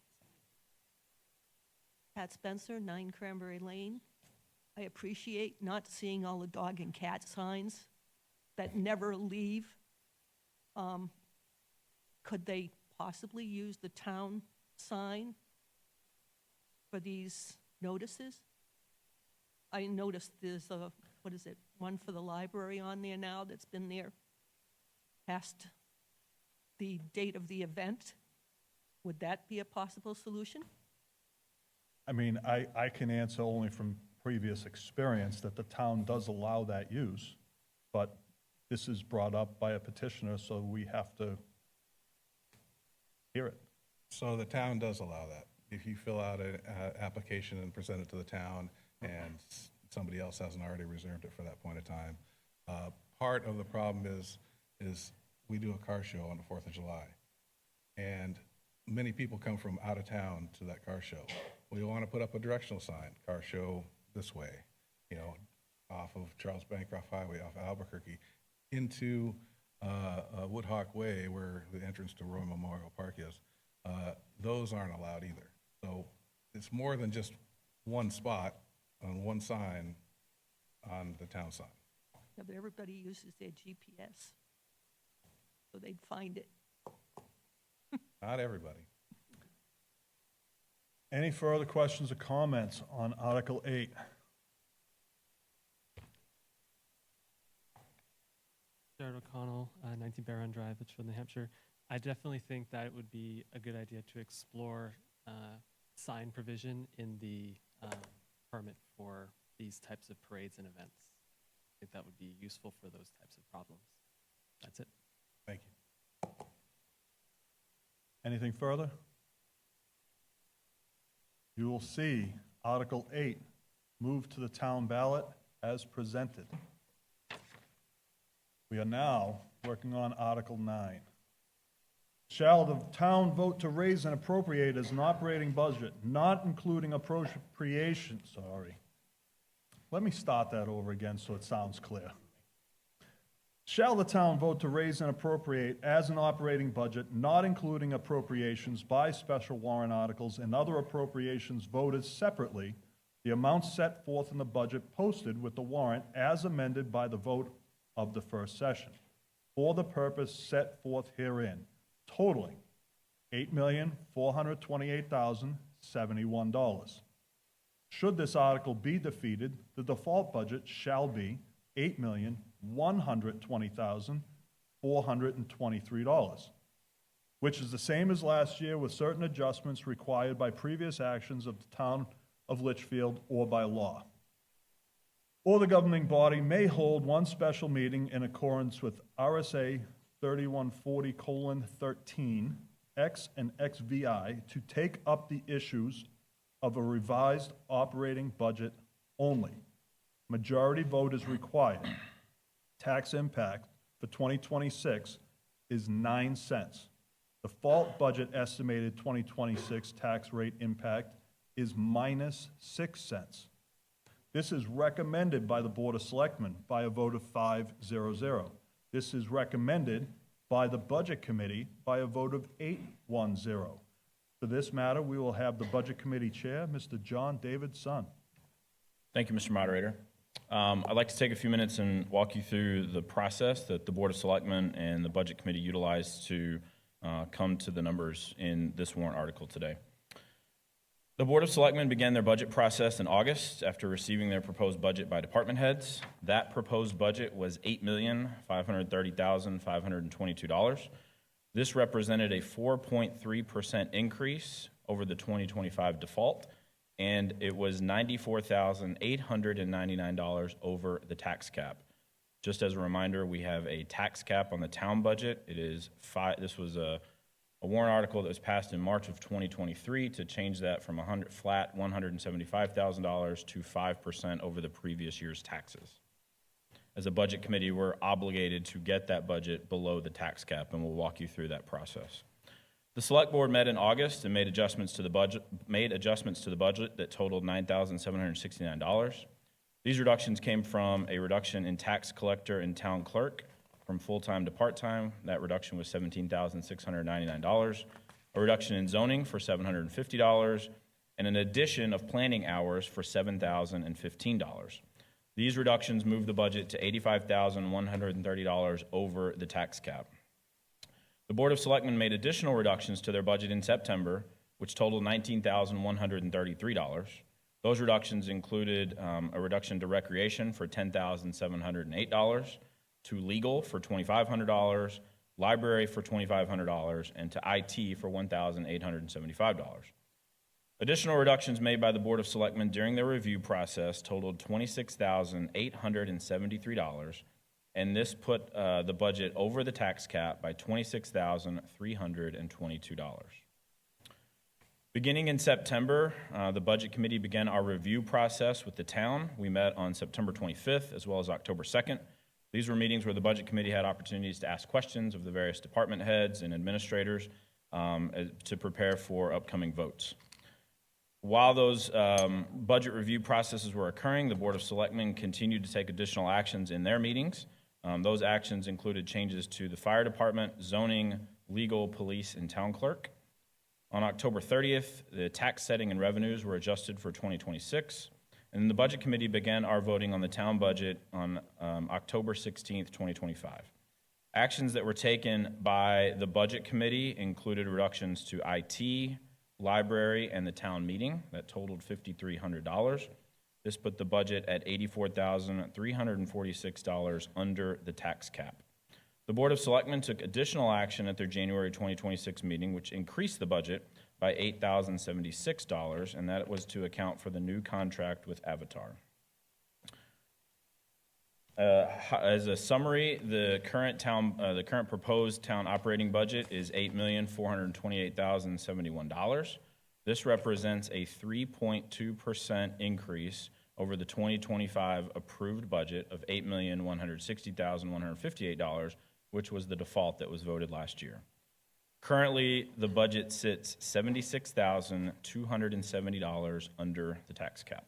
Pat Spencer, 9 Cranberry Lane. I appreciate not seeing all the dog and cat signs that never leave. Could they possibly use the town sign for these notices? I noticed there's a, one for the library on there now that's been there past the date of the event. Would that be a possible solution? I mean, I can answer only from previous experience that the town does allow that use, but this is brought up by a petitioner, so we have to hear it. So the town does allow that. If you fill out an application and present it to the town, and somebody else hasn't already reserved it for that point of time. Part of the problem is we do a car show on the 4th of July, and many people come from out of town to that car show. We want to put up a directional sign, car show this way, off of Charles Bancroft Highway, off Albuquerque, into Woodhawk Way, where the entrance to Roy Memorial Park is. Those aren't allowed either. So it's more than just one spot on one sign on the town sign. Yeah, but everybody uses their GPS, so they'd find it. Not everybody. Any further questions or comments on Article 8? O'Connell, 19 Bear Run Drive, Litchfield, New Hampshire. I definitely think that it would be a good idea to explore sign provision in the permit for these types of parades and events. I think that would be useful for those types of problems. That's it. Thank you. Anything further? You will see Article 8 move to the town ballot as presented. We are now working on Article 9. Shall the town vote to raise and appropriate as an operating budget, not including appropriation, Let me start that over again so it sounds clear. Shall the town vote to raise and appropriate as an operating budget, not including appropriations by special warrant articles and other appropriations voted separately, the amounts set forth in the budget posted with the warrant as amended by the vote of the first session, for the purpose set forth herein, totaling $8,428,071. Should this article be defeated, the default budget shall be $8,120,423, which is the same as last year with certain adjustments required by previous actions of the town of Litchfield or by law. Or the governing body may hold one special meeting in accordance with RSA 3140:13, X and XVI, to take up the issues of a revised operating budget only. Majority vote is required. Tax impact for 2026 is 9 cents. Default budget estimated 2026 tax rate impact is -6 cents. This is recommended by the Board of Selectmen by a vote of 5-0-0. This is recommended by the Budget Committee by a vote of 8-1-0. For this matter, we will have the Budget Committee Chair, Mr. John David Sun. Thank you, Mr. Moderator. I'd like to take a few minutes and walk you through the process that the Board of Selectmen and the Budget Committee utilized to come to the numbers in this warrant article today. The Board of Selectmen began their budget process in August after receiving their proposed budget by department heads. That proposed budget was $8,530,522. This represented a 4.3% increase over the 2025 default, and it was $94,899 over the tax cap. Just as a reminder, we have a tax cap on the town budget. This was a warrant article that was passed in March of 2023 to change that from flat $175,000 to 5% over the previous year's taxes. As a budget committee, we're obligated to get that budget below the tax cap, and we'll walk you through that process. The Select Board met in August and made adjustments to the budget that totaled $9,769. These reductions came from a reduction in tax collector and town clerk from full-time to part-time. That reduction was $17,699. A reduction in zoning for $750, and an addition of planning hours for $7,015. These reductions moved the budget to $85,130 over the tax cap. The Board of Selectmen made additional reductions to their budget in September, which totaled $19,133. Those reductions included a reduction to recreation for $10,708, to legal for $2,500, library for $2,500, and to IT for $1,875. Additional reductions made by the Board of Selectmen during their review process totaled $26,873, and this put the budget over the tax cap by $26,322. Beginning in September, the Budget Committee began our review process with the town. We met on September 25th as well as October 2nd. These were meetings where the Budget Committee had opportunities to ask questions of the various department heads and administrators to prepare for upcoming votes. While those budget review processes were occurring, the Board of Selectmen continued to take additional actions in their meetings. Those actions included changes to the fire department, zoning, legal, police, and town clerk. On October 30th, the tax setting and revenues were adjusted for 2026, and the Budget Committee began our voting on the town budget on October 16th, 2025. Actions that were taken by the Budget Committee included reductions to IT, library, and the town meeting that totaled $5,300. This put the budget at $84,346 under the tax cap. The Board of Selectmen took additional action at their January 2026 meeting, which increased the budget by $8,076, and that was to account for the new contract with Avatar. As a summary, the current proposed town operating budget is $8,428,071. This represents a 3.2% increase over the 2025 approved budget of $8,160,158, which was the default that was voted last year. Currently, the budget sits $76,270 under the tax cap.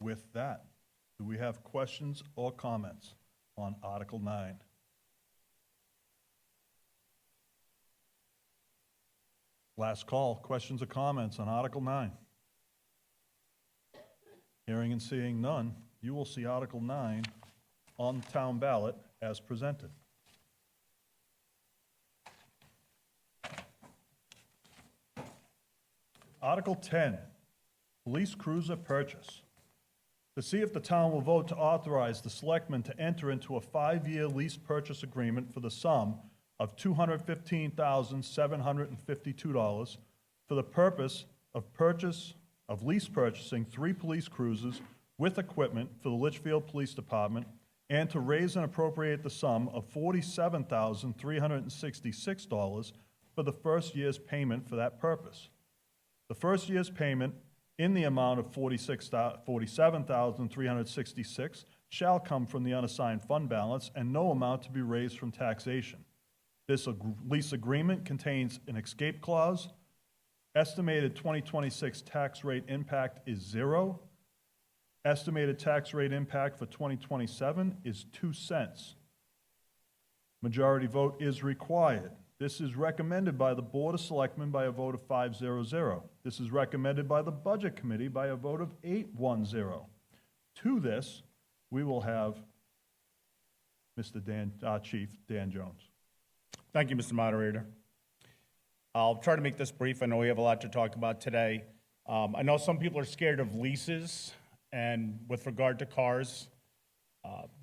With that, do we have questions or comments on Article 9? Last call, questions or comments on Article 9? Hearing and seeing none, you will see Article 9 on the town ballot as presented. Article 10, police cruiser purchase. To see if the town will vote to authorize the selectmen to enter into a 5-year lease purchase agreement for the sum of $215,752 for the purpose of lease purchasing 3 police cruisers with equipment for the Litchfield Police Department, and to raise and appropriate the sum of $47,366 for the first year's payment for that purpose. The first year's payment in the amount of $47,366 shall come from the unassigned fund balance, and no amount to be raised from taxation. This lease agreement contains an escape clause. Estimated 2026 tax rate impact is 0. Estimated tax rate impact for 2027 is 2 cents. Majority vote is required. This is recommended by the Board of Selectmen by a vote of 5-0-0. This is recommended by the Budget Committee by a vote of 8-1-0. To this, we will have Chief Dan Jones. Thank you, Mr. Moderator. I'll try to make this brief. I know we have a lot to talk about today. I know some people are scared of leases, and with regard to cars,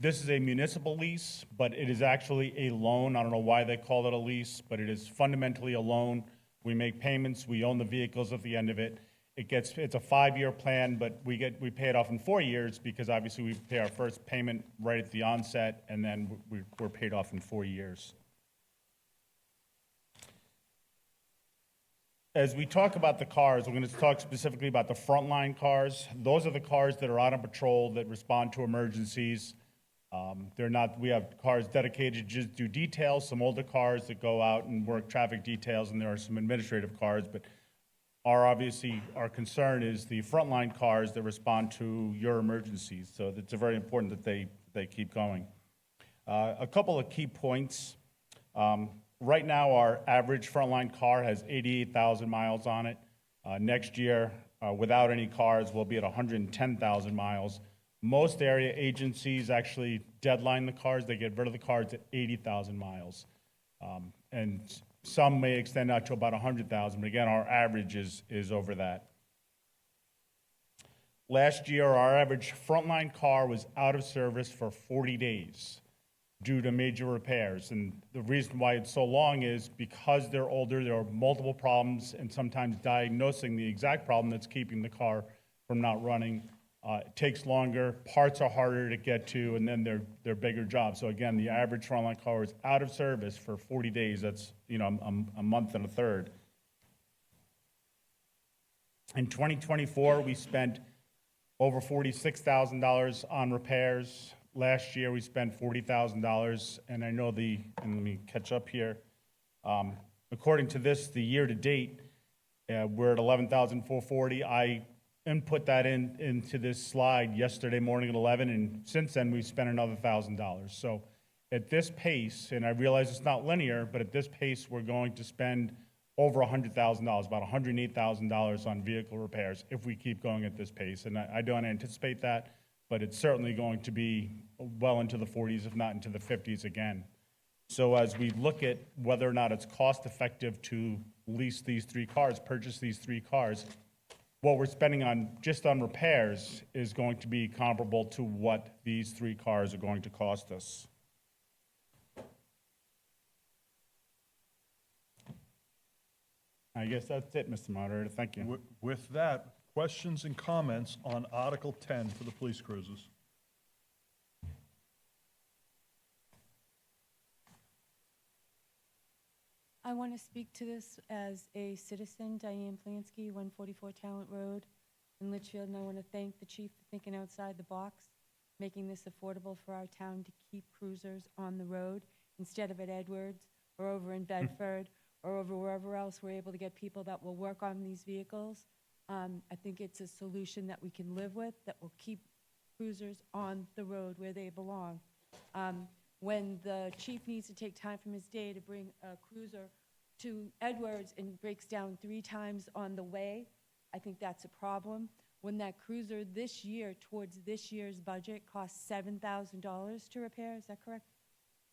this is a municipal lease, but it is actually a loan. I don't know why they call it a lease, but it is fundamentally a loan. We make payments, we own the vehicles at the end of it. It's a 5-year plan, but we pay it off in 4 years because obviously we pay our first payment right at the onset, and then we're paid off in 4 years. As we talk about the cars, we're going to talk specifically about the frontline cars. Those are the cars that are out on patrol that respond to emergencies. We have cars dedicated to just do details, some older cars that go out and work traffic details, and there are some administrative cars, but our concern is the frontline cars that respond to your emergencies. So it's very important that they keep going. A couple of key points. Right now, our average frontline car has 88,000 miles on it. Next year, without any cars, we'll be at 110,000 miles. Most area agencies actually deadline the cars. They get rid of the cars at 80,000 miles. And some may extend out to about 100,000, but again, our average is over that. Last year, our average frontline car was out of service for 40 days. Due to major repairs. And the reason why it's so long is because they're older, there are multiple problems, and sometimes diagnosing the exact problem that's keeping the car from not running takes longer, parts are harder to get to, and then they're bigger jobs. So again, the average frontline car is out of service for 40 days. That's a month and a third. In 2024, we spent over $46,000 on repairs. Last year, we spent $40,000, and I know and let me catch up here. According to this, the year-to-date, we're at $11,440. I input that into this slide yesterday morning at 11, and since then, we've spent another $1,000. So at this pace, and I realize it's not linear, but at this pace, we're going to spend over $100,000, about $108,000 on vehicle repairs if we keep going at this pace, and I don't anticipate that, but it's certainly going to be well into the 40s, if not into the 50s again. So as we look at whether or not it's cost effective to lease these 3 cars, purchase these 3 cars, what we're spending on, just on repairs, is going to be comparable to what these 3 cars are going to cost us. I guess that's it, Mr. Moderator. Thank you. With that, questions and comments on Article 10 for the police cruisers? I want to speak to this as a citizen, Diane Plansky, 144 Talent Road in Litchfield, and I want to thank the chief for thinking outside the box, making this affordable for our town to keep cruisers on the road instead of at Edwards or over in Bedford or over wherever else we're able to get people that will work on these vehicles. I think it's a solution that we can live with, that will keep cruisers on the road where they belong. When the chief needs to take time from his day to bring a cruiser to Edwards and breaks down 3 times on the way, I think that's a problem. When that cruiser this year, towards this year's budget, costs $7,000 to repair, is that correct?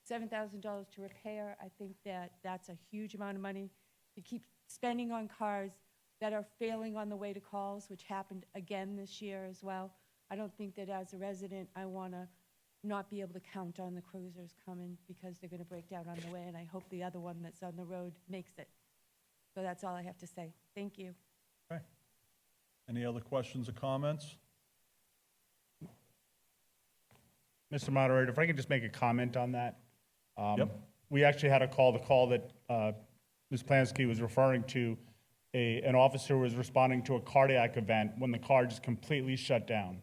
$7,000 to repair, I think that that's a huge amount of money to keep spending on cars that are failing on the way to calls, which happened again this year as well. I don't think that as a resident, I want to not be able to count on the cruisers coming because they're going to break down on the way, and I hope the other one that's on the road makes it. So that's all I have to say. Thank you. Okay. Any other questions or comments? Mr. Moderator, if I could just make a comment on that. Yep. We actually had the call that Ms. Plansky was referring to. An officer was responding to a cardiac event when the car just completely shut down.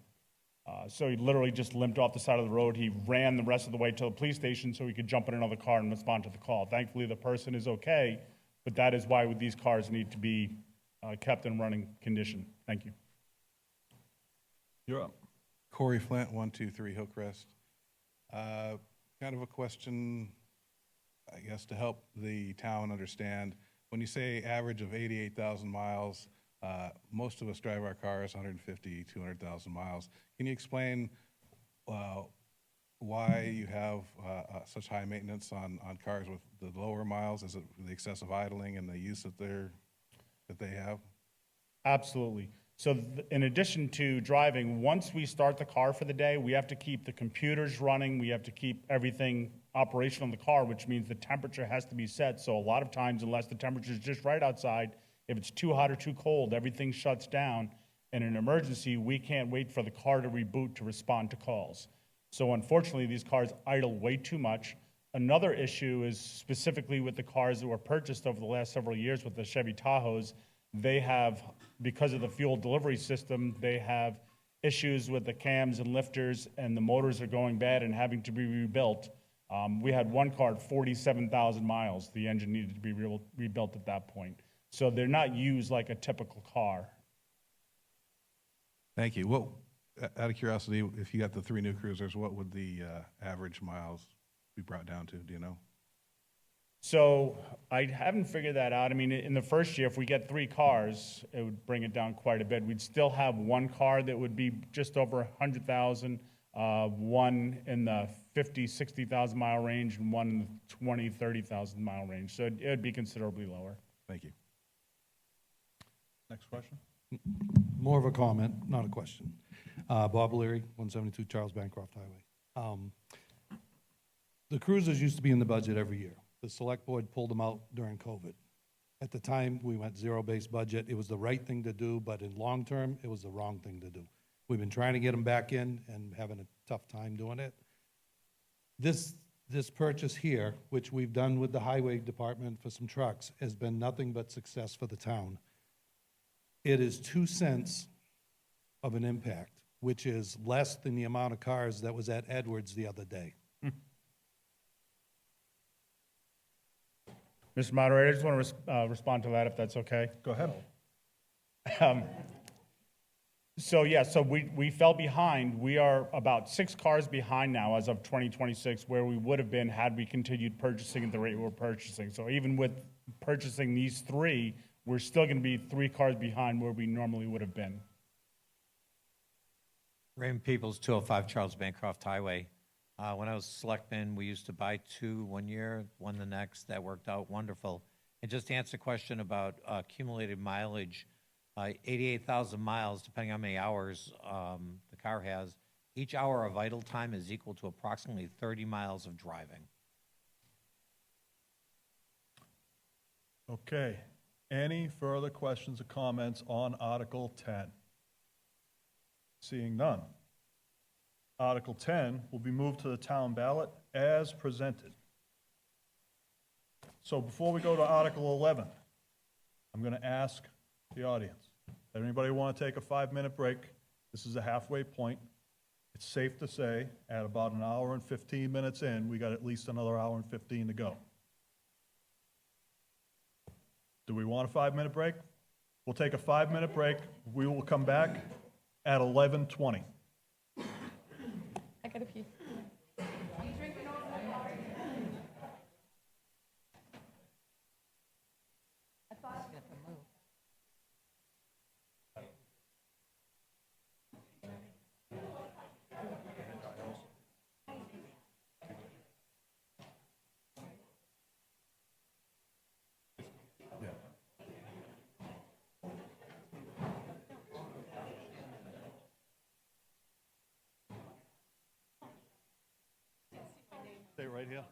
So he literally just limped off the side of the road. He ran the rest of the way to the police station so he could jump in another car and respond to the call. Thankfully, the person is okay, but that is why these cars need to be kept in running condition. Thank you. You're up. Corey Flint, 123 Hillcrest. Kind of a question, I guess, to help the town understand. When you say average of 88,000 miles, most of us drive our cars 150, 200,000 miles. Can you explain why you have such high maintenance on cars with the lower miles? Is it the excessive idling and the use that they have? Absolutely. So in addition to driving, once we start the car for the day, we have to keep the computers running. We have to keep everything operational in the car, which means the temperature has to be set. So a lot of times, unless the temperature is just right outside, if it's too hot or too cold, everything shuts down. In an emergency, we can't wait for the car to reboot to respond to calls. So unfortunately, these cars idle way too much. Another issue is specifically with the cars that were purchased over the last several years with the Chevy Tahoes. They have, because of the fuel delivery system, they have issues with the cams and lifters, and the motors are going bad and having to be rebuilt. We had one car at 47,000 miles. The engine needed to be rebuilt at that point. So they're not used like a typical car. Thank you. What, out of curiosity, if you got the 3 new cruisers, what would the average miles be brought down to? Do you know? So I haven't figured that out. I mean, in the first year, if we get 3 cars, it would bring it down quite a bit. We'd still have one car that would be just over 100,000, one in the 50, 60,000 mile range, and one in the 20, 30,000 mile range. So it would be considerably lower. Thank you. Next question. More of a comment, not a question. Bob Leary, 172 Charles Bancroft Highway. The cruisers used to be in the budget every year. The select board pulled them out during COVID. At the time, we went zero-based budget. It was the right thing to do, but in long term, it was the wrong thing to do. We've been trying to get them back in and having a tough time doing it. This purchase here, which we've done with the highway department for some trucks, has been nothing but success for the town. It is 2 cents of an impact, which is less than the amount of cars that was at Edwards the other day. Mr. Moderator, I just want to respond to that, if that's okay. Go ahead. So we fell behind. We are about 6 cars behind now as of 2026, where we would have been had we continued purchasing at the rate we're purchasing. So even with purchasing these 3, we're still going to be 3 cars behind where we normally would have been. Raymond Peoples, 205 Charles Bancroft Highway. When I was selectman, we used to buy 2 one year, 1 the next. That worked out wonderful. And just to answer the question about accumulated mileage, 88,000 miles, depending on how many hours the car has, each hour of idle time is equal to approximately 30 miles of driving. Okay. Any further questions or comments on Article 10? Seeing none. Article 10 will be moved to the town ballot as presented. So before we go to Article 11, I'm going to ask the audience, anybody want to take a 5-minute break? This is a halfway point. It's safe to say, at about an hour and 15 minutes in, we got at least another hour and 15 to go. Do we want a 5-minute break? We'll take a 5-minute break. We will come back at 11:20. I got a pee. Stay right here.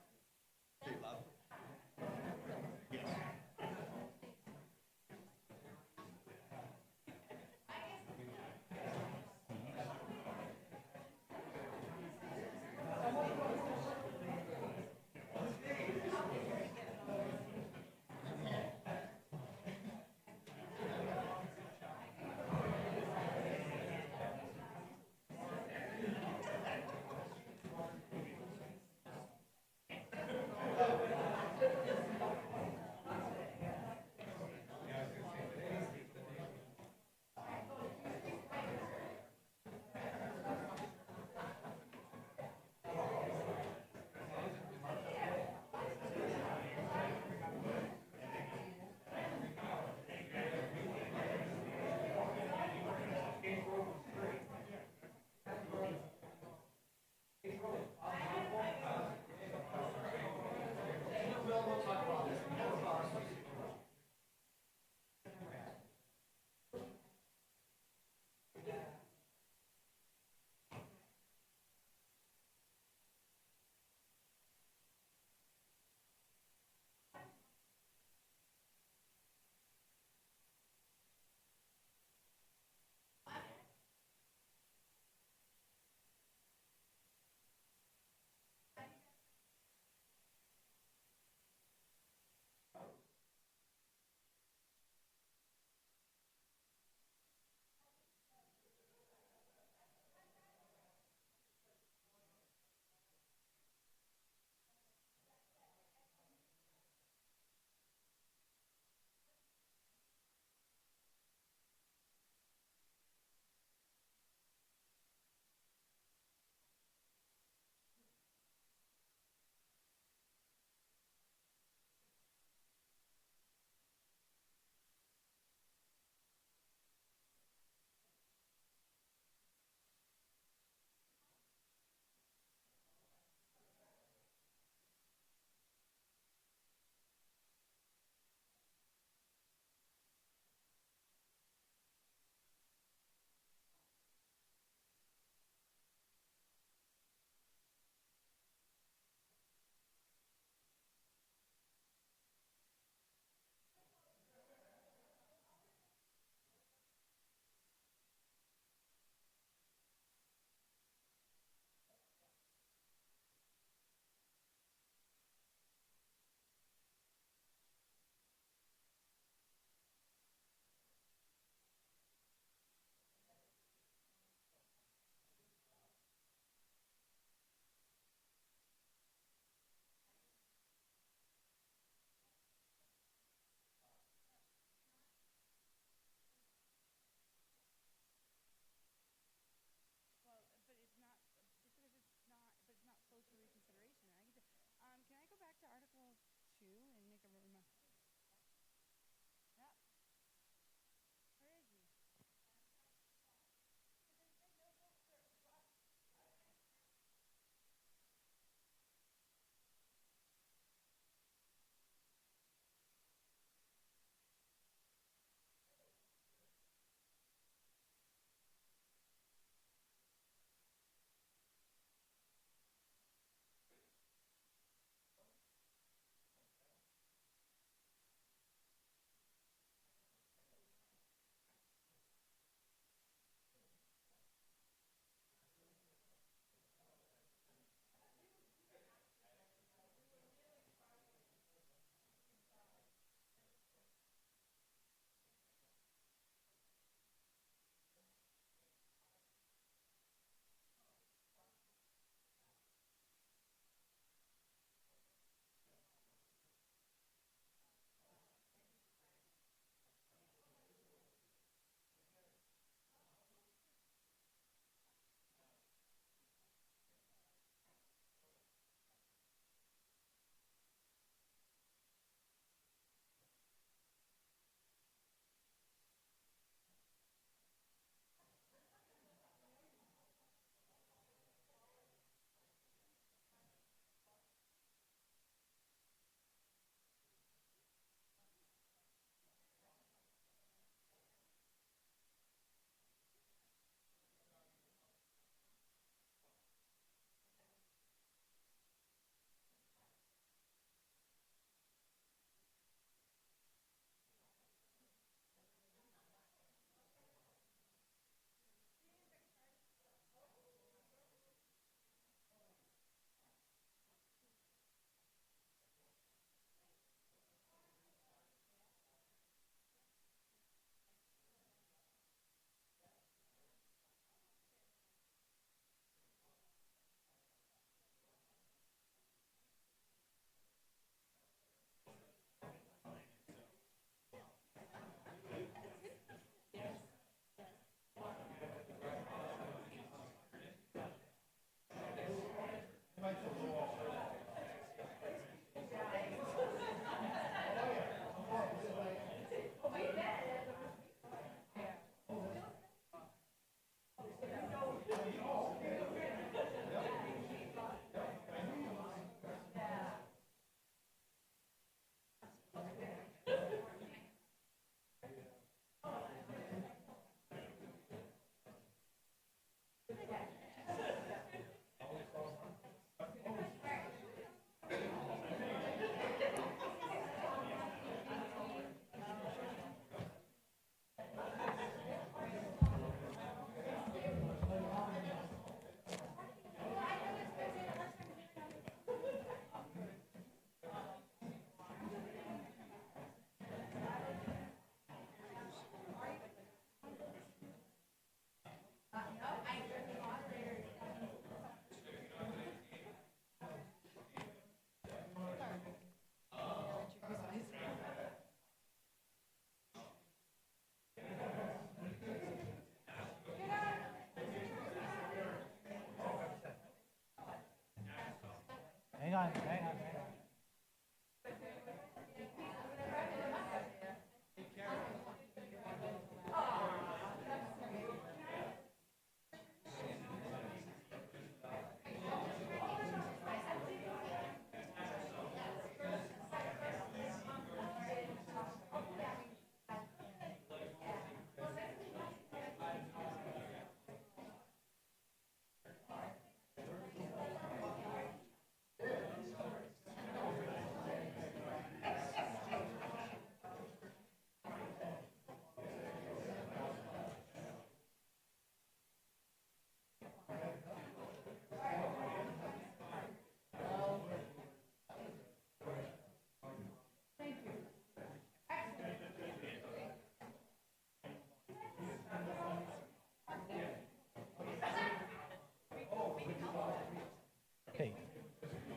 Okay.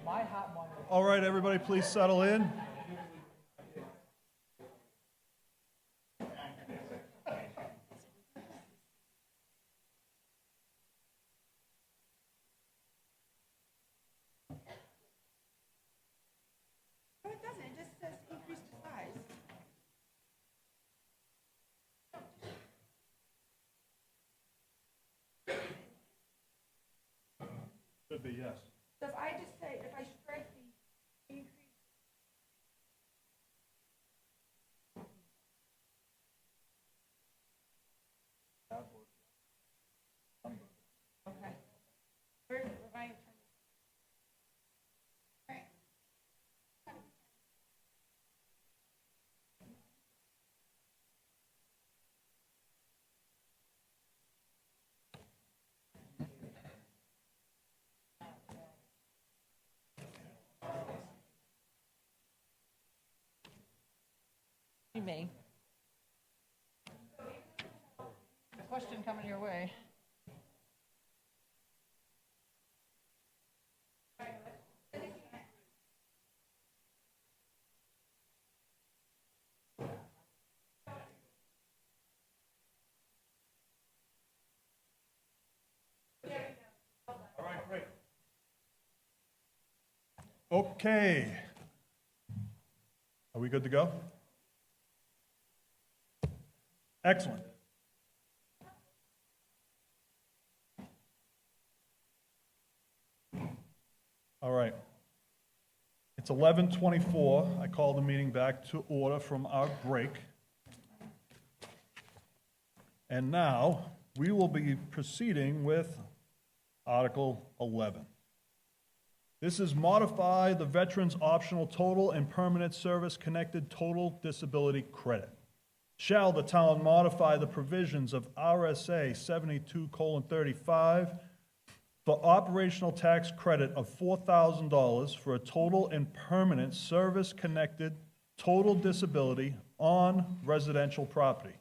My hot one. All right, everybody, please settle in. No, it doesn't. It just says increase the size. Should be, yes. So if I just say, if I strike the increase. Okay. Where is it? Remind me. Right. You may. Question coming your way. All right, great. Okay. Are we good to go? Excellent. All right. It's 11:24. I call the meeting back to order from our break. And now, we will be proceeding with Article 11. This is modify the Veterans Optional Total and Permanent Service-Connected Total Disability Credit. Shall the town modify the provisions of RSA 72:35 for operational tax credit of $4,000 for a total and permanent service-connected total disability on residential property?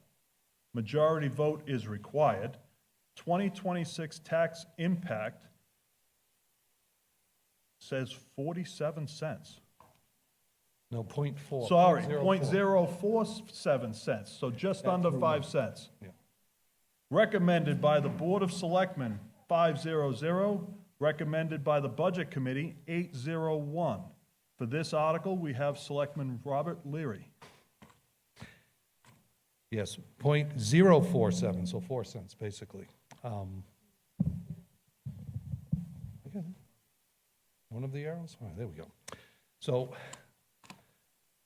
Majority vote is required. 2026 tax impact says 47 cents. No, 0.4. Sorry, 0.04. 0.047 cents, so just under 5 cents. Yeah. Recommended by the Board of Selectmen, 500. Recommended by the Budget Committee, 801. For this article, we have Selectman Robert Leary. Yes, 0.047, so 4 cents, basically. One of the arrows? All right, there we go. So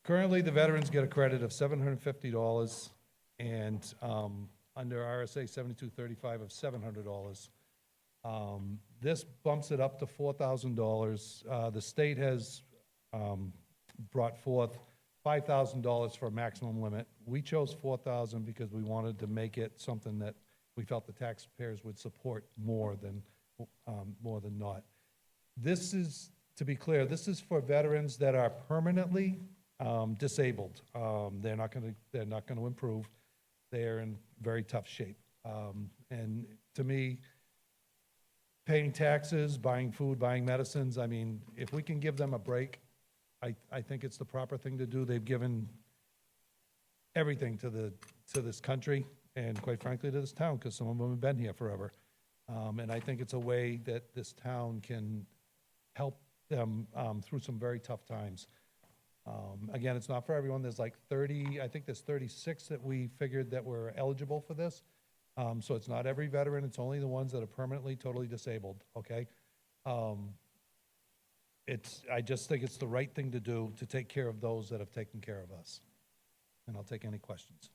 currently, the veterans get a credit of $750, and under RSA 7235 of $700. This bumps it up to $4,000. The state has brought forth $5,000 for a maximum limit. We chose $4,000 because we wanted to make it something that we felt the taxpayers would support more than not. This is, to be clear, this is for veterans that are permanently disabled. They're not going to improve. They're in very tough shape. And to me, paying taxes, buying food, buying medicines, I mean, if we can give them a break, I think it's the proper thing to do. They've given everything to this country and, quite frankly, to this town, because some of them have been here forever. And I think it's a way that this town can help them through some very tough times. Again, it's not for everyone. There's like 30, I think there's 36 that we figured that were eligible for this. So it's not every veteran, it's only the ones that are permanently, totally disabled, okay? I just think it's the right thing to do to take care of those that have taken care of us. And I'll take any questions.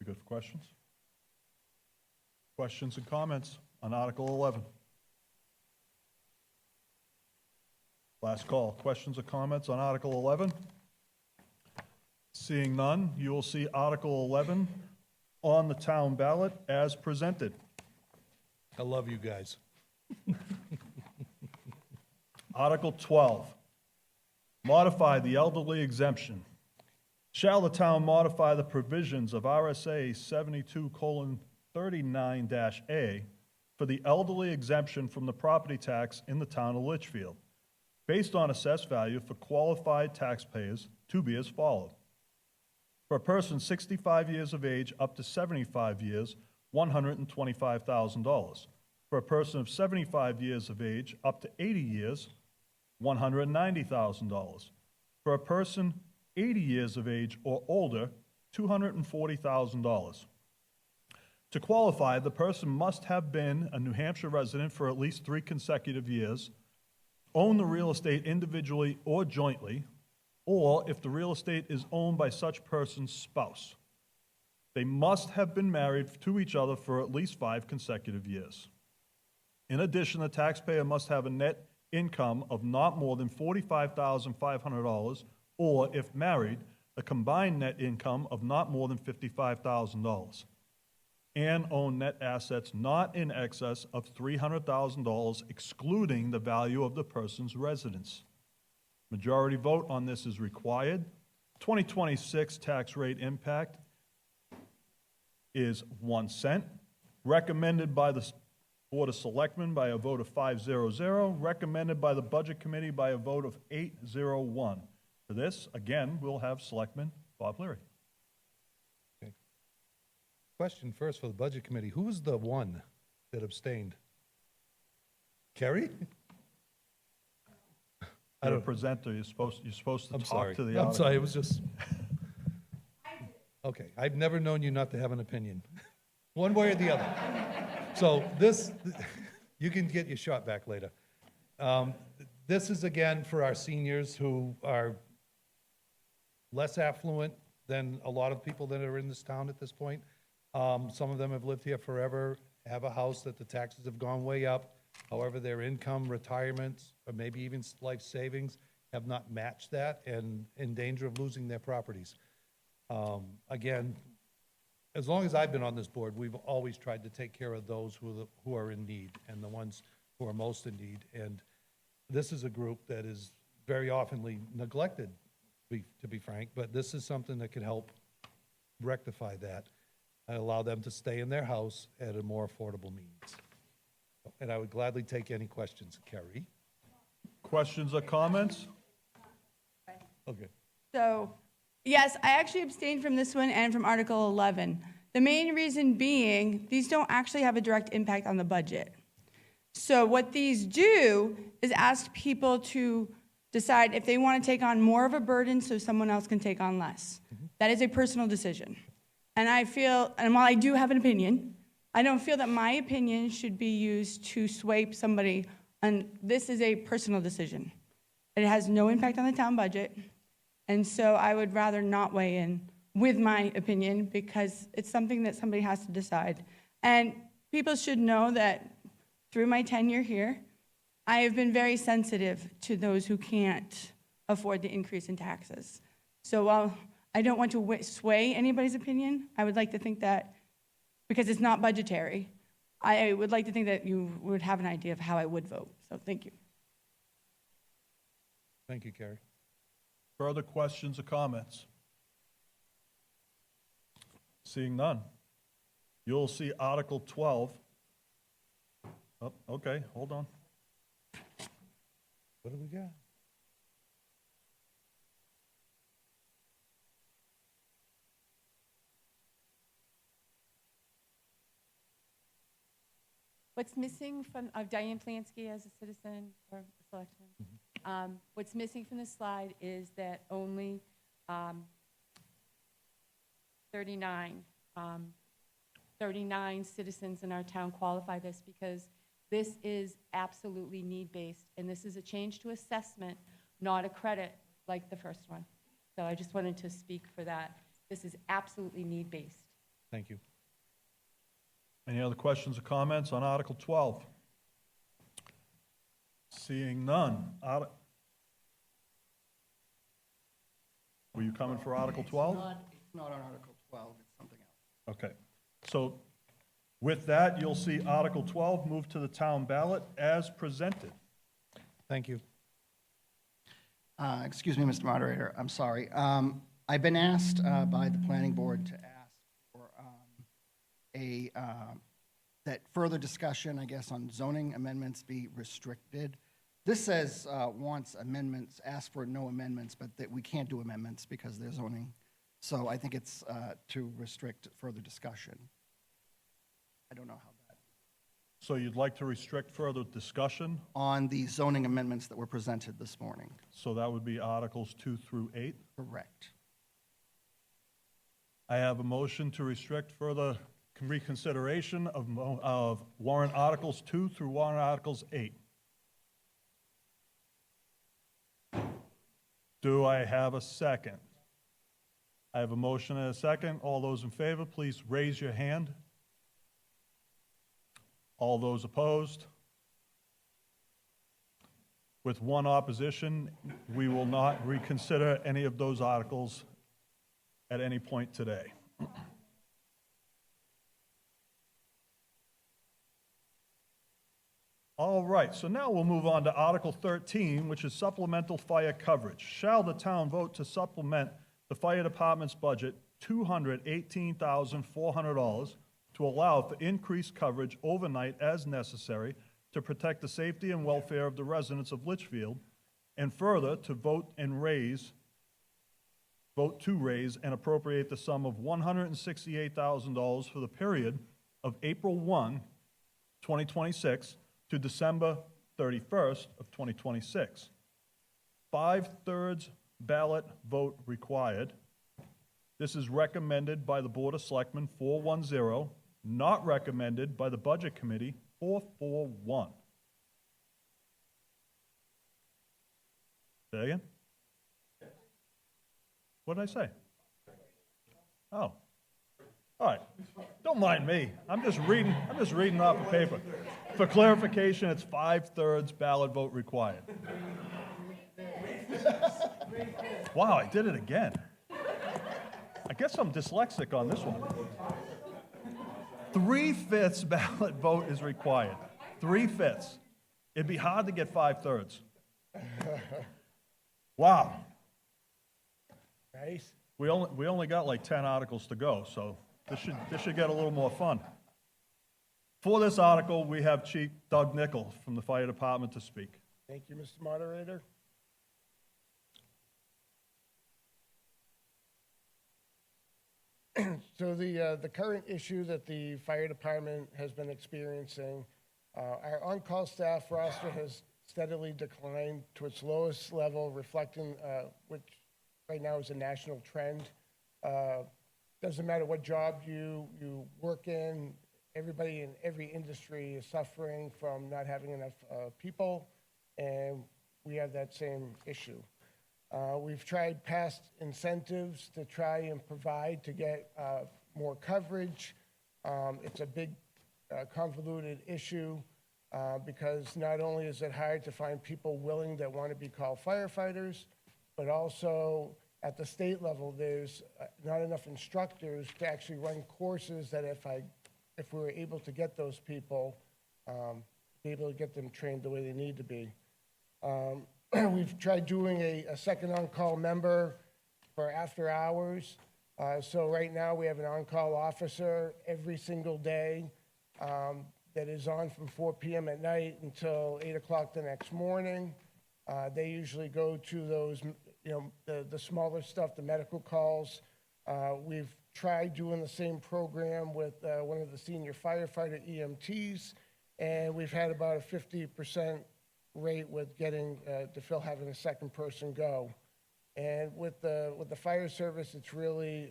We good for questions? Questions and comments on Article 11? Last call. Questions or comments on Article 11? Seeing none, you will see Article 11 on the town ballot as presented. I love you guys. Article 12, modify the elderly exemption. Shall the town modify the provisions of RSA 72:39-A for the elderly exemption from the property tax in the town of Litchfield, based on assessed value for qualified taxpayers to be as followed. For a person 65 years of age up to 75 years, $125,000. For a person of 75 years of age up to 80 years, $190,000. For a person 80 years of age or older, $240,000. To qualify, the person must have been a New Hampshire resident for at least 3 consecutive years, own the real estate individually or jointly, or if the real estate is owned by such person's spouse. They must have been married to each other for at least 5 consecutive years. In addition, the taxpayer must have a net income of not more than $45,500, or if married, a combined net income of not more than $55,000, and own net assets not in excess of $300,000, excluding the value of the person's residence. Majority vote on this is required. 2026 tax rate impact is 1 cent. Recommended by the Board of Selectmen by a vote of 5-0-0. Recommended by the Budget Committee by a vote of 8-0-1. For this, again, we'll have Selectman Bob Leary. Question first for the Budget Committee. Who was the one that abstained? Kerry? You're a presenter, you're supposed to I'm talk sorry. to the I'm audience. sorry, it was just... Okay, I've never known you not to have an opinion, one way or the other. So this, you can get your shot back later. This is again for our seniors who are less affluent than a lot of people that are in this town at this point. Some of them have lived here forever, have a house that the taxes have gone way up. However, their income, retirements, or maybe even life savings have not matched that and in danger of losing their properties. Again, as long as I've been on this board, we've always tried to take care of those who are in need and the ones who are most in need. And this is a group that is very oftenly neglected, to be frank, but this is something that could help rectify that and allow them to stay in their house at a more affordable means. And I would gladly take any questions. Kerry? Questions or comments? Okay. So, yes, I actually abstained from this one and from Article 11. The main reason being, these don't actually have a direct impact on the budget. So what these do is ask people to decide if they want to take on more of a burden so someone else can take on less. That is a personal decision. And I feel, and while I do have an opinion, I don't feel that my opinion should be used to sway somebody, and this is a personal decision. It has no impact on the town budget, and so I would rather not weigh in with my opinion because it's something that somebody has to decide. And people should know that through my tenure here, I have been very sensitive to those who can't afford the increase in taxes. So while I don't want to sway anybody's opinion, I would like to think that, because it's not budgetary, I would like to think that you would have an idea of how I would vote. So thank you. Thank you, Kerry. Further questions or comments? Seeing none. You'll see Article 12. Oh, okay, hold on. What do we got? What's missing from, Diane Plansky as a citizen or a selectman? What's missing from the slide is that only 39 citizens in our town qualify this, because this is absolutely need-based, and this is a change to assessment, not a credit like the first one. So I just wanted to speak for that. This is absolutely need-based. Thank you. Any other questions or comments on Article 12? Seeing none. Were you coming for Article 12? It's not on Article 12, it's something else. Okay. So with that, you'll see Article 12 move to the town ballot as presented. Thank you. Excuse me, Mr. Moderator, I'm sorry. I've been asked by the planning board to ask for that further discussion, I guess, on zoning amendments be restricted. This says wants amendments, ask for no amendments, but that we can't do amendments because they're zoning. So I think it's to restrict further discussion. I don't know how that. So you'd like to restrict further discussion? On the zoning amendments that were presented this morning. So that would be Articles 2 through 8? Correct. I have a motion to restrict further reconsideration of warrant Articles 2 through warrant Articles 8. Do I have a second? I have a motion and a second. All those in favor, please raise your hand. All those opposed? With one opposition, we will not reconsider any of those articles at any point today. All right, so now we'll move on to Article 13, which is supplemental fire coverage. Shall the town vote to supplement the fire department's budget $218,400 to allow for increased coverage overnight as necessary to protect the safety and welfare of the residents of Litchfield, and further to vote to raise and appropriate the sum of $168,000 for the period of April 1, 2026 to December 31st of 2026. 5/3 ballot vote required. This is recommended by the Board of Selectmen 410, not recommended by the Budget Committee 441. Say again? What did I say? Oh. All right. Don't mind me. I'm just reading off the paper. For clarification, it's 5/3 ballot vote required. Wow, I did it again. I guess I'm dyslexic on this one. 3/5 ballot vote is required. 3/5. It'd be hard to get 5/3. Wow. Nice. We only got like 10 articles to go, so this should get a little more fun. For this article, we have Chief Doug Nickel from the Fire Department to speak. Thank you, Mr. Moderator. So the current issue that the fire department has been experiencing, our on-call staff roster has steadily declined to its lowest level, reflecting which right now is a national trend. Doesn't matter what job you work in, everybody in every industry is suffering from not having enough people, and we have that same issue. We've tried past incentives to try and provide to get more coverage. It's a big convoluted issue because not only is it hard to find people willing that want to be called firefighters, but also at the state level, there's not enough instructors to actually run courses that if we were able to get those people, be able to get them trained the way they need to be. We've tried doing a second on-call member for after hours. So right now we have an on-call officer every single day that is on from 4 p.m. at night until 8 o'clock the next morning. They usually go to those, the smaller stuff, the medical calls. We've tried doing the same program with one of the senior firefighter EMTs, and we've had about a 50% rate with getting, to fill having a second person go. And with the fire service, it's really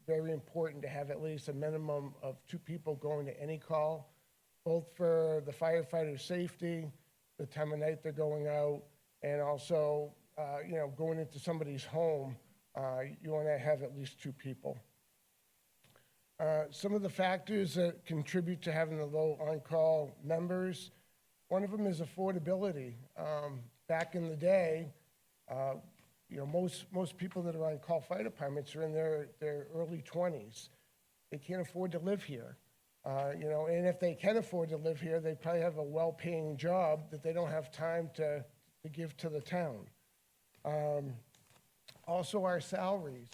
very important to have at least a minimum of 2 people going to any call, both for the firefighter's safety, the time of night they're going out, and also, going into somebody's home, you want to have at least 2 people. Some of the factors that contribute to having the low on-call members, one of them is affordability. Back in the day, most people that are on call fire departments are in their early 20s. They can't afford to live here. And if they can afford to live here, they probably have a well-paying job that they don't have time to give to the town. Also, our salaries.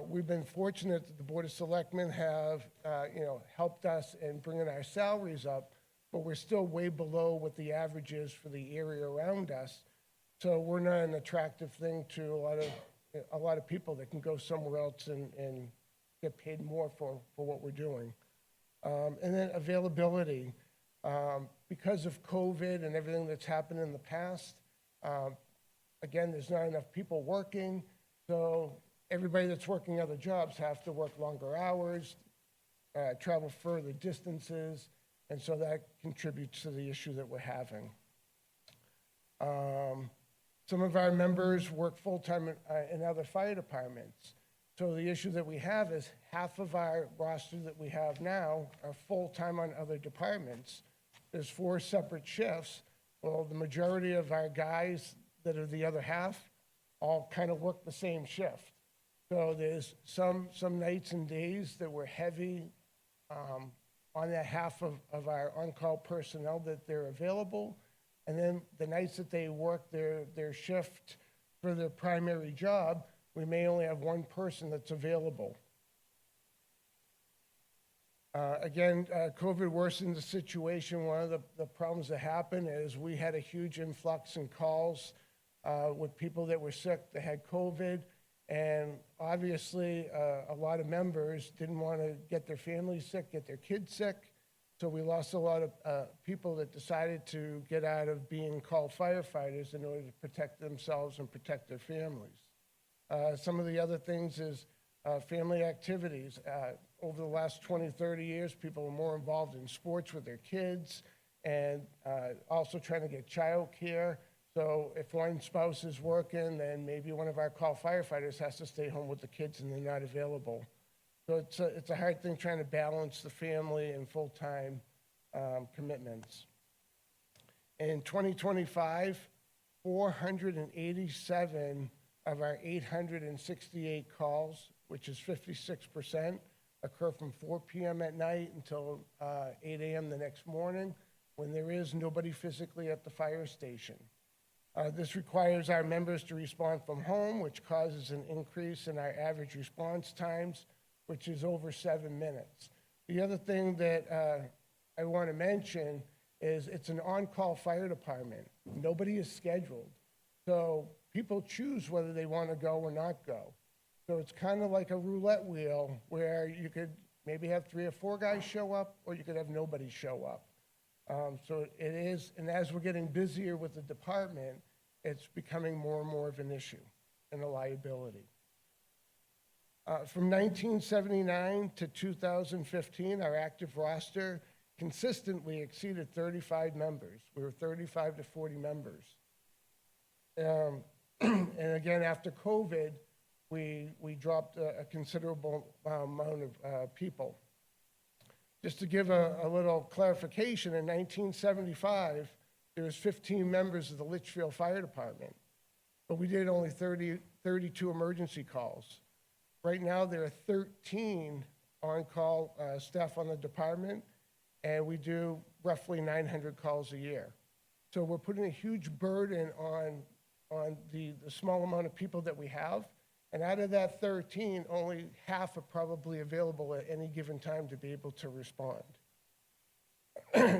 We've been fortunate that the Board of Selectmen have, helped us in bringing our salaries up, but we're still way below what the average is for the area around us. So we're not an attractive thing to a lot of people that can go somewhere else and get paid more for what we're doing. And then availability. Because of COVID and everything that's happened in the past, again, there's not enough people working, so everybody that's working other jobs have to work longer hours, travel further distances, and so that contributes to the issue that we're having. Some of our members work full-time in other fire departments. So the issue that we have is half of our roster that we have now are full-time on other departments. There's 4 separate shifts. Well, the majority of our guys that are the other half all kind of work the same shift. So there's some nights and days that we're heavy on that half of our on-call personnel that they're available. And then the nights that they work their shift for their primary job, we may only have 1 person that's available. Again, COVID worsened the situation. One of the problems that happened is we had a huge influx in calls with people that were sick that had COVID. And obviously, a lot of members didn't want to get their families sick, get their kids sick. So we lost a lot of people that decided to get out of being called firefighters in order to protect themselves and protect their families. Some of the other things is family activities. Over the last 20, 30 years, people are more involved in sports with their kids and also trying to get childcare. So if one spouse is working, then maybe one of our call firefighters has to stay home with the kids and they're not available. So it's a hard thing trying to balance the family and full-time commitments. In 2025, 487 of our 868 calls, which is 56%, occur from 4 p.m. at night until 8 a.m. the next morning when there is nobody physically at the fire station. This requires our members to respond from home, which causes an increase in our average response times, which is over 7 minutes. The other thing that I want to mention is it's an on-call fire department. Nobody is scheduled. So people choose whether they want to go or not go. So it's kind of like a roulette wheel where you could maybe have 3 or 4 guys show up, or you could have nobody show up. So it is, and as we're getting busier with the department, it's becoming more and more of an issue and a liability. From 1979 to 2015, our active roster consistently exceeded 35 members. We were 35 to 40 members. And again, after COVID, we dropped a considerable amount of people. Just to give a little clarification, in 1975, there was 15 members of the Litchfield Fire Department, but we did only 32 emergency calls. Right now, there are 13 on-call staff on the department, and we do roughly 900 calls a year. So we're putting a huge burden on the small amount of people that we have. And out of that 13, only half are probably available at any given time to be able to respond.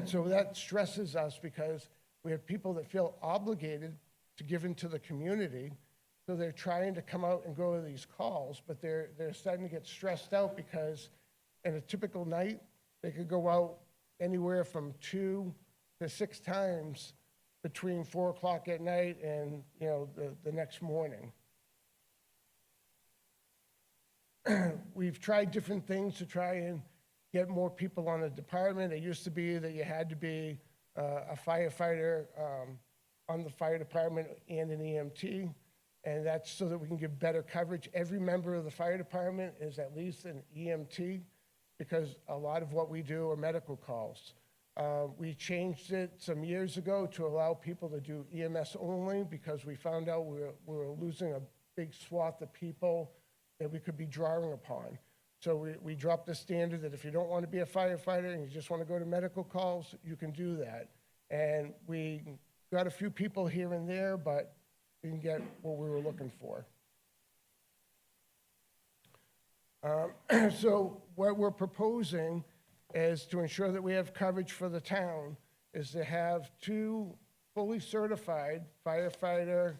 So that stresses us because we have people that feel obligated to give into the community. So they're trying to come out and go to these calls, but they're starting to get stressed out because in a typical night, they could go out anywhere from 2 to 6 times between 4 o'clock at night and, you know, the next morning. We've tried different things to try and get more people on the department. It used to be that you had to be a firefighter on the fire department and an EMT, and that's so that we can give better coverage. Every member of the fire department is at least an EMT, because a lot of what we do are medical calls. We changed it some years ago to allow people to do EMS only, because we found out we were losing a big swath of people that we could be drawing upon. So we dropped the standard that if you don't want to be a firefighter and you just want to go to medical calls, you can do that. And we got a few people here and there, but we didn't get what we were looking for. So what we're proposing is to ensure that we have coverage for the town, is to have 2 fully certified firefighter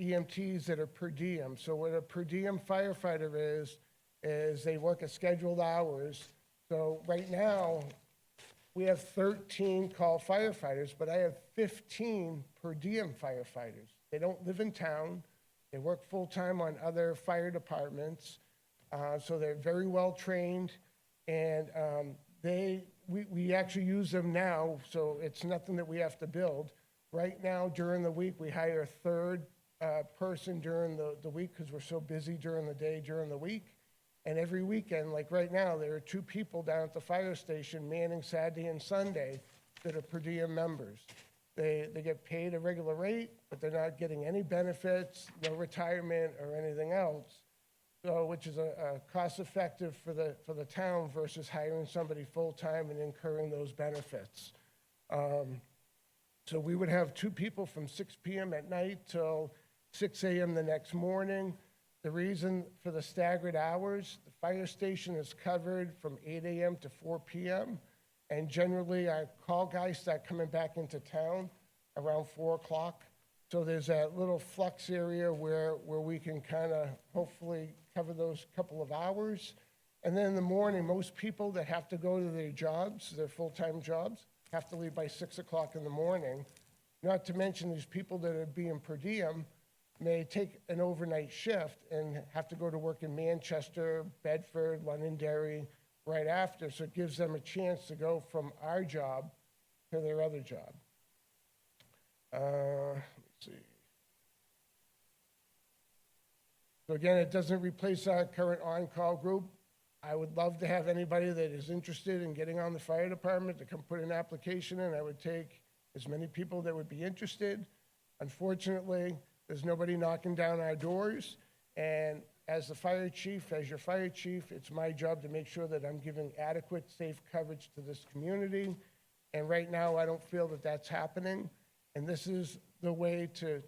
EMTs that are per diem. So what a per diem firefighter is they work at scheduled hours. So right now, we have 13 call firefighters, but I have 15 per diem firefighters. They don't live in town. They work full-time on other fire departments. So they're very well trained, and we actually use them now, so it's nothing that we have to build. Right now, during the week, we hire a third person during the week, because we're so busy during the day, during the week. And every weekend, like right now, there are 2 people down at the fire station manning Saturday and Sunday that are per diem members. They get paid a regular rate, but they're not getting any benefits, no retirement or anything else. So, which is a cost-effective for the town versus hiring somebody full-time and incurring those benefits. So we would have 2 people from 6 p.m. at night till 6 a.m. the next morning. The reason for the staggered hours, the fire station is covered from 8 a.m. to 4 p.m. And generally, our call guys start coming back into town around 4 o'clock. So there's that little flux area where we can kind of hopefully cover those couple of hours. And then in the morning, most people that have to go to their jobs, their full-time jobs, have to leave by 6 o'clock in the morning. Not to mention these people that are being per diem may take an overnight shift and have to go to work in Manchester, Bedford, Londonderry right after. So it gives them a chance to go from our job to their other job. Let's see. So again, it doesn't replace our current on-call group. I would love to have anybody that is interested in getting on the fire department to come put an application in. I would take as many people that would be interested. Unfortunately, there's nobody knocking down our doors. And as the fire chief, as your fire chief, it's my job to make sure that I'm giving adequate, safe coverage to this community. And right now, I don't feel that that's happening. And this is the way to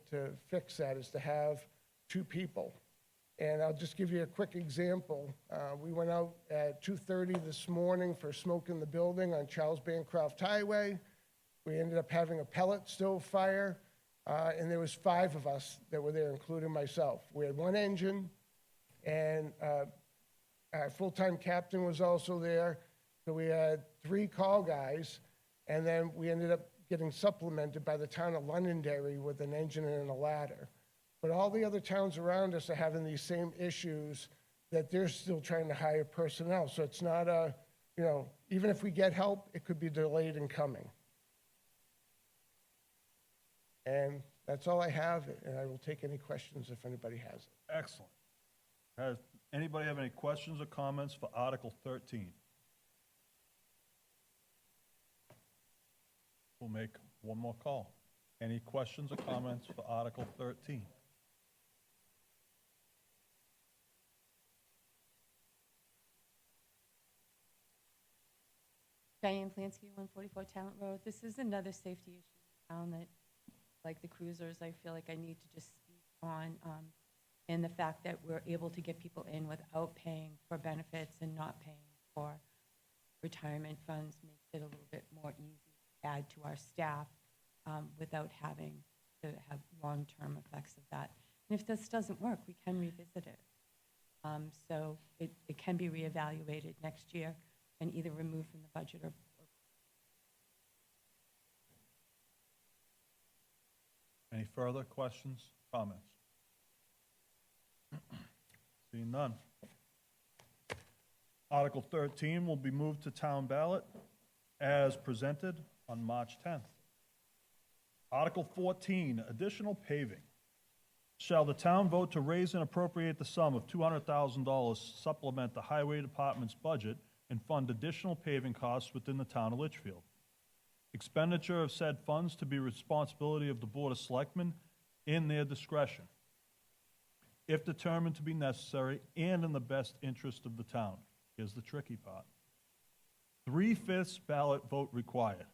fix that, is to have 2 people. And I'll just give you a quick example. We went out at 2:30 this morning for smoke in the building on Charles Bancroft Highway. We ended up having a pellet stove fire, and there was 5 of us that were there, including myself. We had 1 engine, and our full-time captain was also there. So we had 3 call guys, and then we ended up getting supplemented by the town of Londonderry with an engine and a ladder. But all the other towns around us are having these same issues, that they're still trying to hire personnel. So it's not a, you know, even if we get help, it could be delayed in coming. And that's all I have, and I will take any questions if anybody has it. Excellent. Has anybody have any questions or comments for Article 13? We'll make one more call. Any questions or comments for Article 13? Diane Flansky, 144 Talent Road. This is another safety issue in town that, like the cruisers, I feel like I need to just speak on. And the fact that we're able to get people in without paying for benefits and not paying for retirement funds makes it a little bit more easy to add to our staff without having to have long-term effects of that. And if this doesn't work, we can revisit it. So it can be reevaluated next year and either removed from the budget or Any further questions, comments? Seeing none. Article 13 will be moved to town ballot as presented on March 10th. Article 14, additional paving. Shall the town vote to raise and appropriate the sum of $200,000 supplement the highway department's budget and fund additional paving costs within the town of Litchfield? Expenditure of said funds to be responsibility of the Board of Selectmen in their discretion, if determined to be necessary and in the best interest of the town. Here's the tricky part. 3/5 ballot vote required.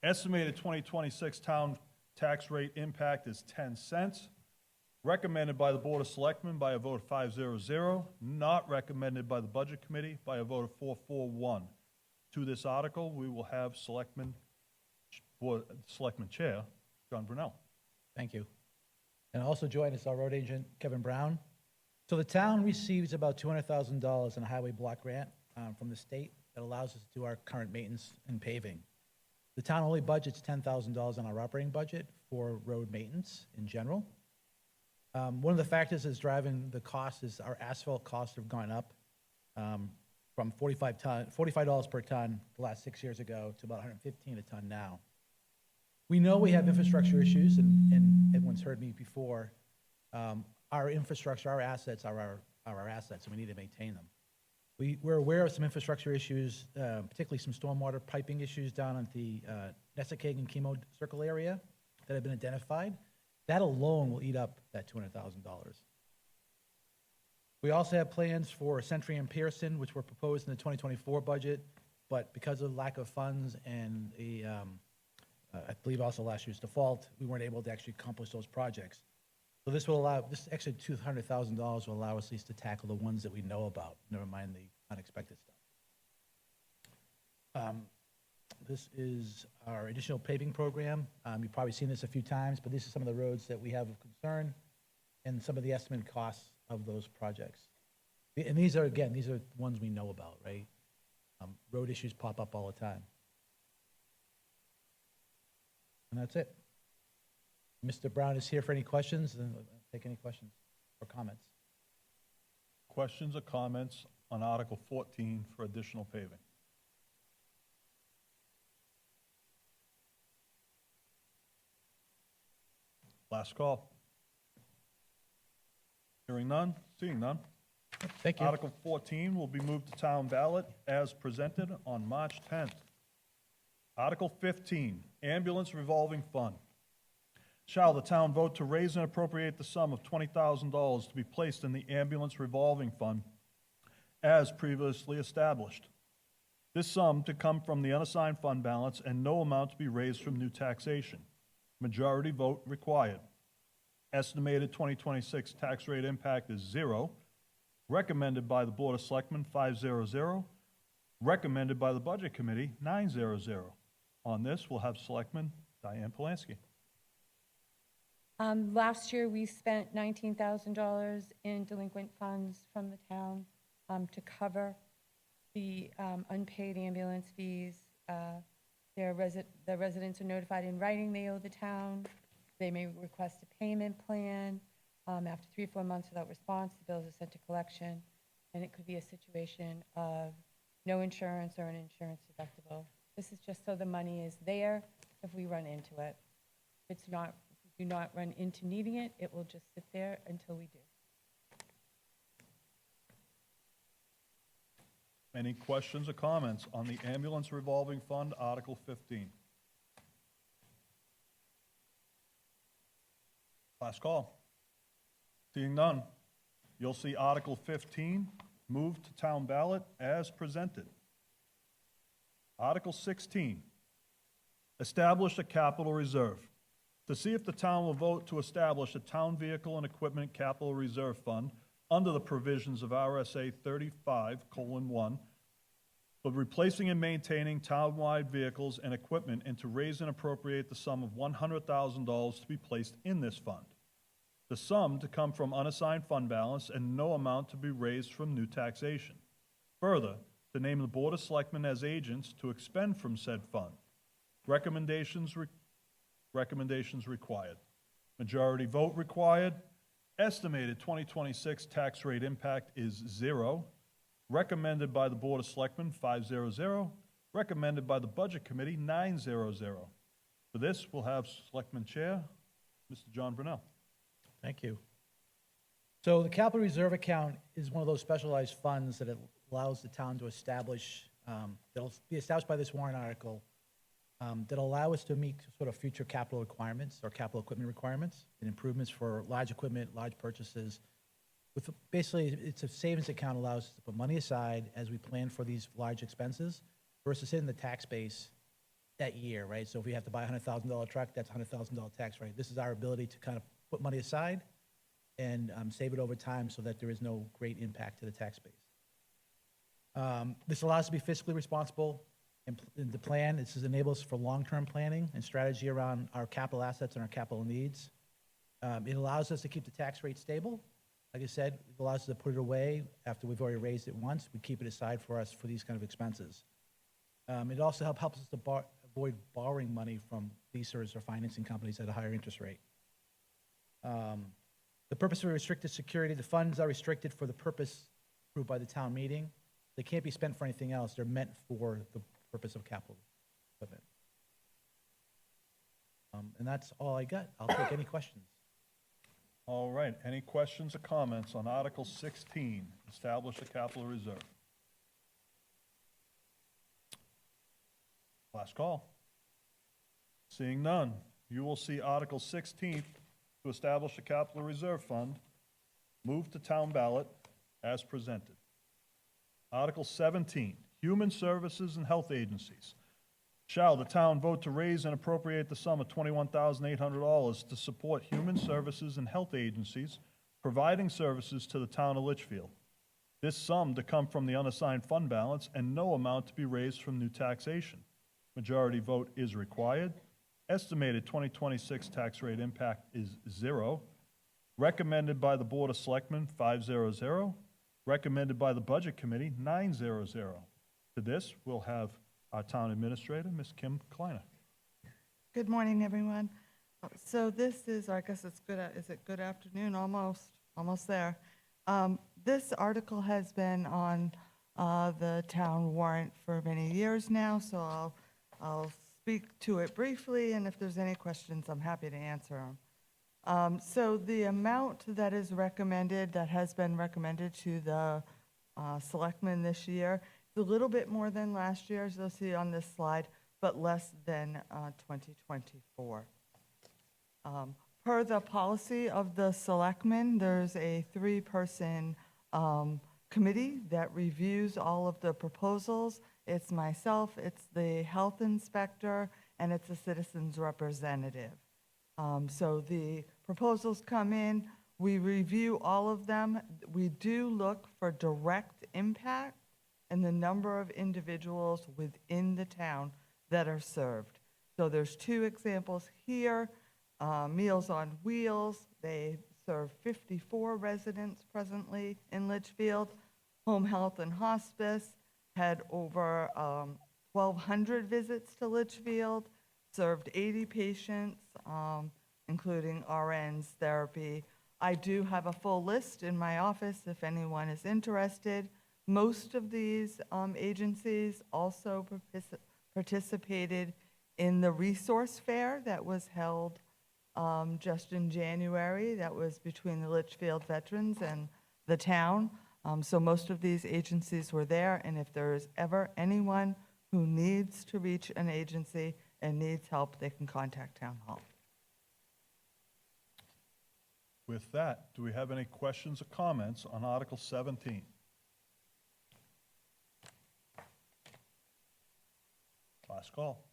Estimated 2026 town tax rate impact is 10 cents. Recommended by the Board of Selectmen by a vote of 5-0-0. Not recommended by the Budget Committee by a vote of 4-4-1. To this article, we will have Selectman Chair, John Brunel. Thank you. And also join us, our road agent, Kevin Brown. So the town receives about $200,000 in a highway block grant from the state that allows us to do our current maintenance and paving. The town only budgets $10,000 in our operating budget for road maintenance in general. One of the factors that's driving the cost is our asphalt costs have gone up from $45 per ton the last 6 years ago to about $115 a ton now. We know we have infrastructure issues, and everyone's heard me before. Our infrastructure, our assets are our assets, and we need to maintain them. We're aware of some infrastructure issues, particularly some stormwater piping issues down at the Nessakeag and Chemo Circle area that have been identified. That alone will eat up that $200,000. We also have plans for Century and Pearson, which were proposed in the 2024 budget, but because of lack of funds and I believe also last year's default, we weren't able to actually accomplish those projects. So this extra $200,000 will allow us at least to tackle the ones that we know about, never mind the unexpected stuff. This is our additional paving program. You've probably seen this a few times, but these are some of the roads that we have of concern and some of the estimated costs of those projects. And these are ones we know about, right? Road issues pop up all the time. And that's it. Mr. Brown is here for any questions, and take any questions or comments. Questions or comments on Article 14 for additional paving? Last call. Hearing none, seeing none. Thank you. Article 14 will be moved to town ballot as presented on March 10th. Article 15, ambulance revolving fund. Shall the town vote to raise and appropriate the sum of $20,000 to be placed in the ambulance revolving fund as previously established? This sum to come from the unassigned fund balance and no amount to be raised from new taxation. Majority vote required. Estimated 2026 tax rate impact is 0. Recommended by the Board of Selectmen, 5-0-0. Recommended by the Budget Committee, 9-0-0. On this, we'll have Selectman Diane Polanski. Last year, we spent $19,000 in delinquent funds from the town to cover the unpaid ambulance fees. The residents are notified in writing they owe the town. They may request a payment plan. After 3 or 4 months without response, the bills are sent to collection, and it could be a situation of no insurance or an insurance deductible. This is just so the money is there if we run into it. If it's not, if we do not run into needing it, it will just sit there until we do. Any questions or comments on the ambulance revolving fund, Article 15? Last call. Seeing none, you'll see Article 15 moved to town ballot as presented. Article 16, establish a capital reserve. To see if the town will vote to establish a town vehicle and equipment capital reserve fund under the provisions of RSA 35:1, for replacing and maintaining town-wide vehicles and equipment, and to raise and appropriate the sum of $100,000 to be placed in this fund. The sum to come from unassigned fund balance and no amount to be raised from new taxation. Further, to name the Board of Selectmen as agents to expend from said fund. Recommendations required. Majority vote required. Estimated 2026 tax rate impact is 0. Recommended by the Board of Selectmen, 500. Recommended by the Budget Committee, 900. For this, we'll have Selectman Chair, Mr. John Brunel. Thank you. So the capital reserve account is one of those specialized funds that allows the town to establish, that'll be established by this warrant article, that'll allow us to meet sort of future capital requirements or capital equipment requirements and improvements for large equipment, large purchases. With basically, it's a savings account, allows us to put money aside as we plan for these large expenses versus hitting the tax base that year, right? So if we have to buy a $100,000 truck, that's a $100,000 tax rate. This is our ability to kind of put money aside and save it over time so that there is no great impact to the tax base. This allows us to be fiscally responsible and the plan. This enables for long-term planning and strategy around our capital assets and our capital needs. It allows us to keep the tax rate stable. Like I said, it allows us to put it away after we've already raised it once. We keep it aside for us for these kind of expenses. It also helps us to avoid borrowing money from leasers or financing companies at a higher interest rate. The purpose of restricted security, the funds are restricted for the purpose approved by the town meeting. They can't be spent for anything else. They're meant for the purpose of capital equipment. And that's all I got. I'll take any questions. All right, any questions or comments on Article 16, establish a capital reserve? Last call. Seeing none, you will see Article 16 to establish a capital reserve fund move to town ballot as presented. Article 17, Human Services and Health Agencies. Shall the town vote to raise and appropriate the sum of $21,800 to support human services and health agencies providing services to the town of Litchfield? This sum to come from the unassigned fund balance and no amount to be raised from new taxation. Majority vote is required. Estimated 2026 tax rate impact is 0. Recommended by the Board of Selectmen, 500. Recommended by the Budget Committee, 900. To this, we'll have our Town Administrator, Ms. Kim Kleiner. Good morning, everyone. So this is, I guess it's good, is it good afternoon? Almost there. This article has been on the town warrant for many years now, so I'll speak to it briefly, and if there's any questions, I'm happy to answer them. So the amount that is recommended, that has been recommended to the selectmen this year, is a little bit more than last year, as you'll see on this slide, but less than 2024. Per the policy of the selectmen, there's a 3-person committee that reviews all of the proposals. It's myself, it's the health inspector, and it's a citizen's representative. So the proposals come in, we review all of them. We do look for direct impact and the number of individuals within the town that are served. So there's 2 examples here. Meals on Wheels, they serve 54 residents presently in Litchfield. Home Health and Hospice had over 1,200 visits to Litchfield, served 80 patients, including RNs, therapy. I do have a full list in my office if anyone is interested. Most of these agencies also participated in the resource fair that was held just in January. That was between the Litchfield veterans and the town. So most of these agencies were there, and if there is ever anyone who needs to reach an agency and needs help, they can contact Town Hall. With that, do we have any questions or comments on Article 17? Last call.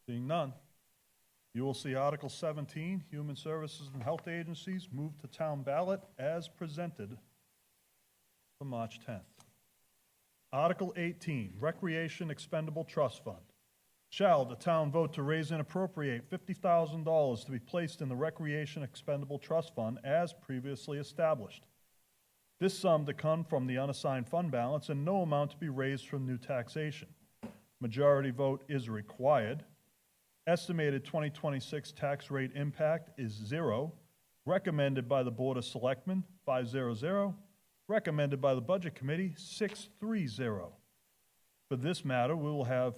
Seeing none, you will see Article 17, Human Services and Health Agencies, move to town ballot as presented for March 10th. Article 18, Recreation Expendable Trust Fund. Shall the town vote to raise and appropriate $50,000 to be placed in the Recreation Expendable Trust Fund as previously established? This sum to come from the unassigned fund balance and no amount to be raised from new taxation. Majority vote is required. Estimated 2026 tax rate impact is 0. Recommended by the Board of Selectmen, 500. Recommended by the Budget Committee, 630. For this matter, we will have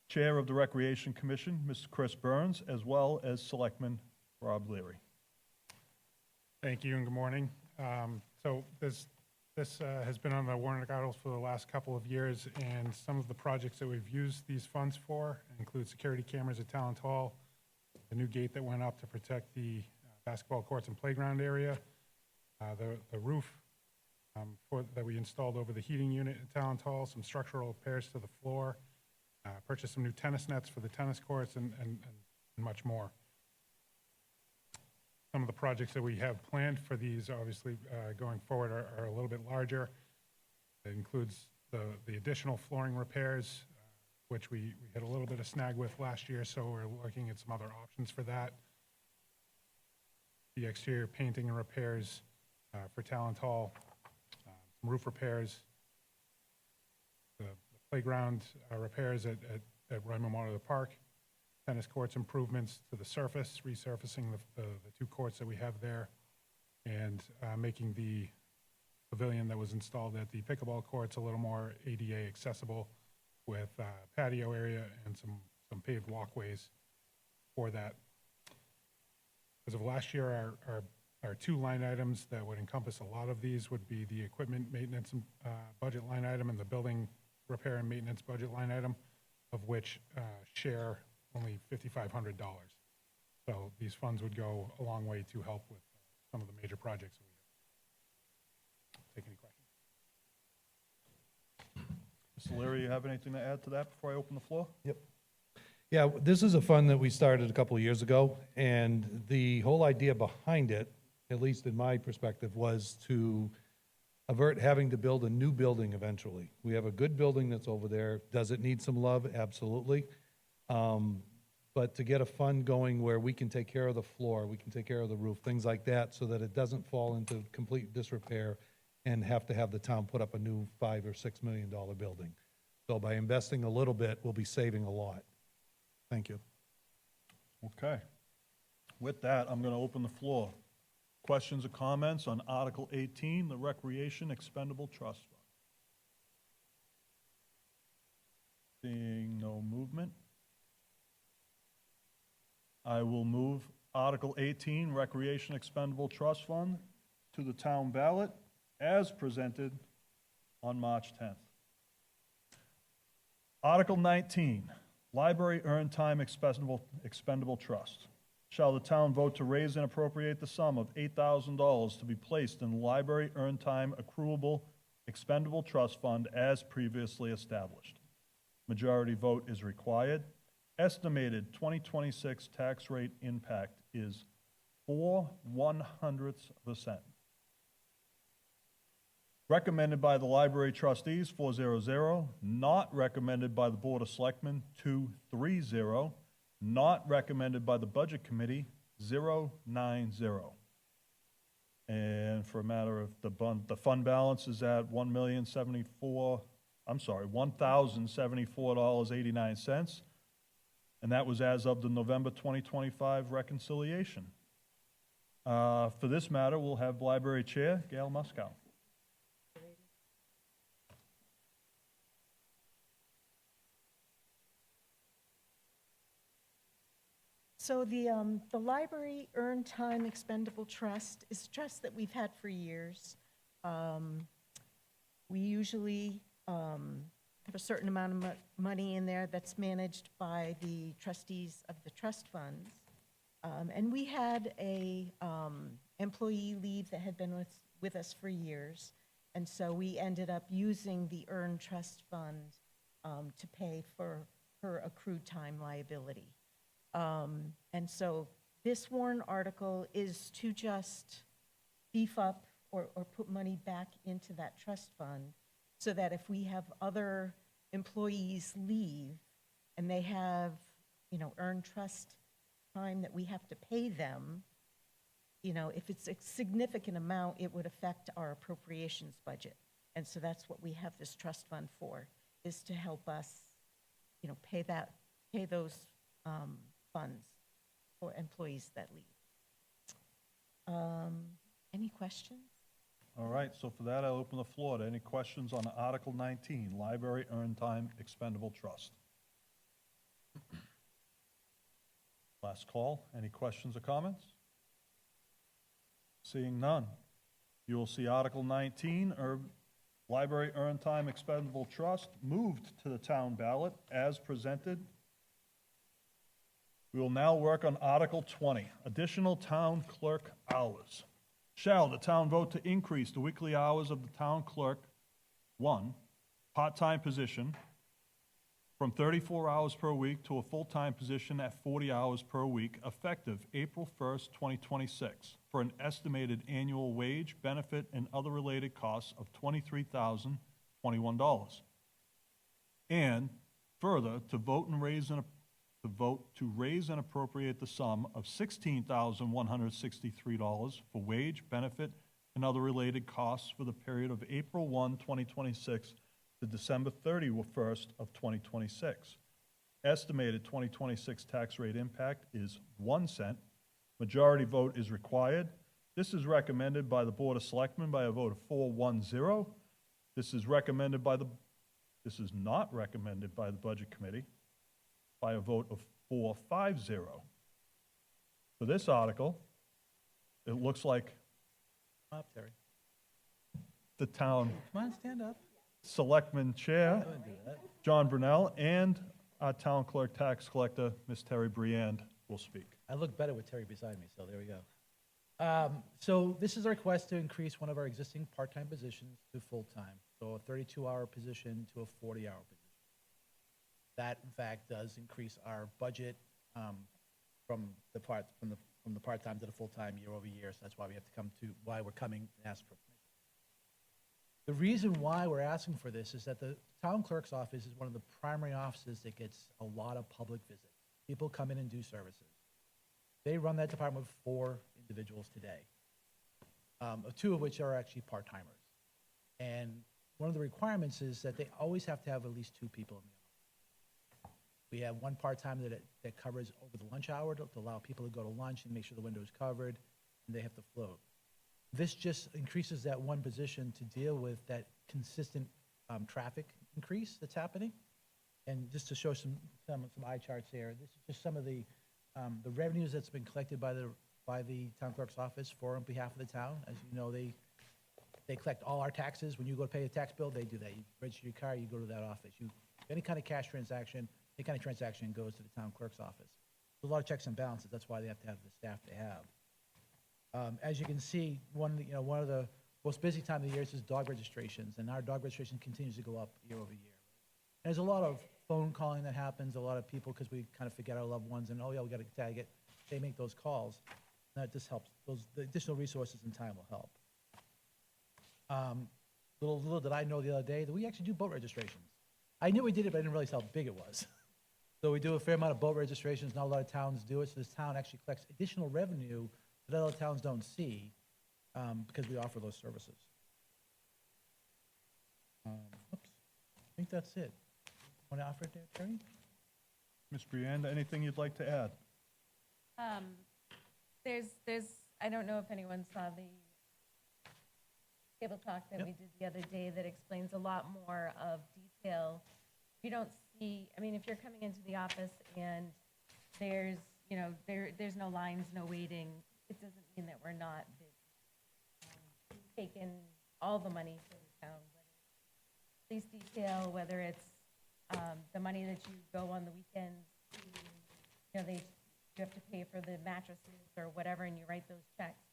Chair of the Recreation Commission, Mr. Chris Burns, as well as Selectman Rob Leary. Thank you and good morning. So this has been on the warrant articles for the last couple of years, and some of the projects that we've used these funds for include security cameras at Talent Hall, the new gate that went up to protect the basketball courts and playground area, the roof that we installed over the heating unit at Talent Hall, some structural repairs to the floor, purchased some new tennis nets for the tennis courts, and much more. Some of the projects that we have planned for these, obviously, going forward are a little bit larger. It includes the additional flooring repairs, which we had a little bit of snag with last year, so we're looking at some other options for that. The exterior painting and repairs for Talent Hall, some roof repairs, the playground repairs at Roy Memorial Park, tennis courts improvements to the surface, resurfacing the two courts that we have there, and making the pavilion that was installed at the pickleball courts a little more ADA accessible with patio area and some paved walkways for that. As of last year, our two line items that would encompass a lot of these would be the equipment maintenance budget line item and the building repair and maintenance budget line item, of which share only $5,500. So these funds would go a long way to help with some of the major projects that we have. Take any questions. Mr. Leary, you have anything to add to that before I open the floor? Yep. Yeah, this is a fund that we started a couple of years ago, and the whole idea behind it, at least in my perspective, was to avert having to build a new building eventually. We have a good building that's over there. Does it need some love? Absolutely. But to get a fund going where we can take care of the floor, we can take care of the roof, things like that, so that it doesn't fall into complete disrepair and have to have the town put up a new $5 or $6 million building. So by investing a little bit, we'll be saving a lot. Thank you. Okay. With that, I'm going to open the floor. Questions or comments on Article 18, the Recreation Expendable Trust Fund? Seeing no movement, I will move Article 18, Recreation Expendable Trust Fund, to the town ballot as presented on March 10th. Article 19, Library Earned Time Expendable Trust. Shall the town vote to raise and appropriate the sum of $8,000 to be placed in the Library Earned Time Accruable Expendable Trust Fund as previously established? Majority vote is required. Estimated 2026 tax rate impact is 0.04%. Recommended by the Library Trustees, 400. Not recommended by the Board of Selectmen, 230. Not recommended by the Budget Committee, 090. And for a matter of the fund balance is at $1,074.89. And that was as of the November 2025 reconciliation. For this matter, we'll have Library Chair Gail Muskow. So the Library Earned Time Expendable Trust is a trust that we've had for years. We usually have a certain amount of money in there that's managed by the trustees of the trust funds. And we had a employee leave that had been with us for years. And so we ended up using the Earned Trust Fund to pay for her accrued time liability. And so this warrant article is to just beef up or put money back into that trust fund so that if we have other employees leave and they have, earned trust time that we have to pay them, if it's a significant amount, it would affect our appropriations budget. And so that's what we have this trust fund for, is to help us, pay those funds for employees that leave. Any questions? All right, so for that, I'll open the floor to any questions on Article 19, Library Earned Time Expendable Trust. Last call. Any questions or comments? Seeing none. You will see Article 19, Library Earned Time Expendable Trust, moved to the town ballot as presented. We will now work on Article 20, Additional Town Clerk Hours. Shall the town vote to increase the weekly hours of the town clerk, one, part-time position, from 34 hours per week to a full-time position at 40 hours per week, effective April 1st, 2026, for an estimated annual wage, benefit, and other related costs of $23,021. And further, to vote to raise and appropriate the sum of $16,163 for wage, benefit, and other related costs for the period of April 1, 2026 to December 31st of 2026. Estimated 2026 tax rate impact is 1 cent. Majority vote is required. This is recommended by the Board of Selectmen by a vote of 4-1-0. This is not recommended by the Budget Committee by a vote of 4-5-0. For this article, it looks like Come up, Terry. the town Come on, stand up. Selectman Chair, Go ahead and do that. John Brunel, and our town clerk tax collector, Ms. Terry Briand, will speak. I look better with Terry beside me, so there we go. So this is a request to increase one of our existing part-time positions to full-time. So a 32-hour position to a 40-hour position. That, in fact, does increase our budget from the part-time to the full-time year over year. So that's why we're coming and ask for permission. The reason why we're asking for this is that the town clerk's office is one of the primary offices that gets a lot of public visits. People come in and do services. They run that department with 4 individuals today, 2 of which are actually part-timers. And one of the requirements is that they always have to have at least 2 people in the office. We have one part-timer that covers over the lunch hour to allow people to go to lunch and make sure the window is covered, and they have to float. This just increases that one position to deal with that consistent traffic increase that's happening. And just to show some eye charts here, this is just some of the revenues that's been collected by the town clerk's office on behalf of the town. As you know, they collect all our taxes. When you go to pay a tax bill, they do that. You register your car, you go to that office. Any kind of cash transaction, any kind of transaction goes to the town clerk's office. There's a lot of checks and balances. That's why they have to have the staff they have. As you can see, one of the most busy time of the year is dog registrations, and our dog registration continues to go up year over year. And there's a lot of phone calling that happens, a lot of people, because we kind of forget our loved ones, and oh yeah, we got to tag it. They make those calls. That just helps. The additional resources and time will help. Little did I know the other day that we actually do boat registrations. I knew we did it, but I didn't realize how big it was. So we do a fair amount of boat registrations. Not a lot of towns do it, so this town actually collects additional revenue that other towns don't see because we offer those services. Oops. I think that's it. Want to offer it there, Terry? Ms. Briand, anything you'd like to add? I don't know if anyone saw the table talk that we did the other day that explains a lot more of detail. You don't see, if you're coming into the office and there's no lines, no waiting, it doesn't mean that we're not busy. We've taken all the money for the town, whether it's police detail, whether it's the money that you go on the weekends, you have to pay for the mattresses or whatever, and you write those checks.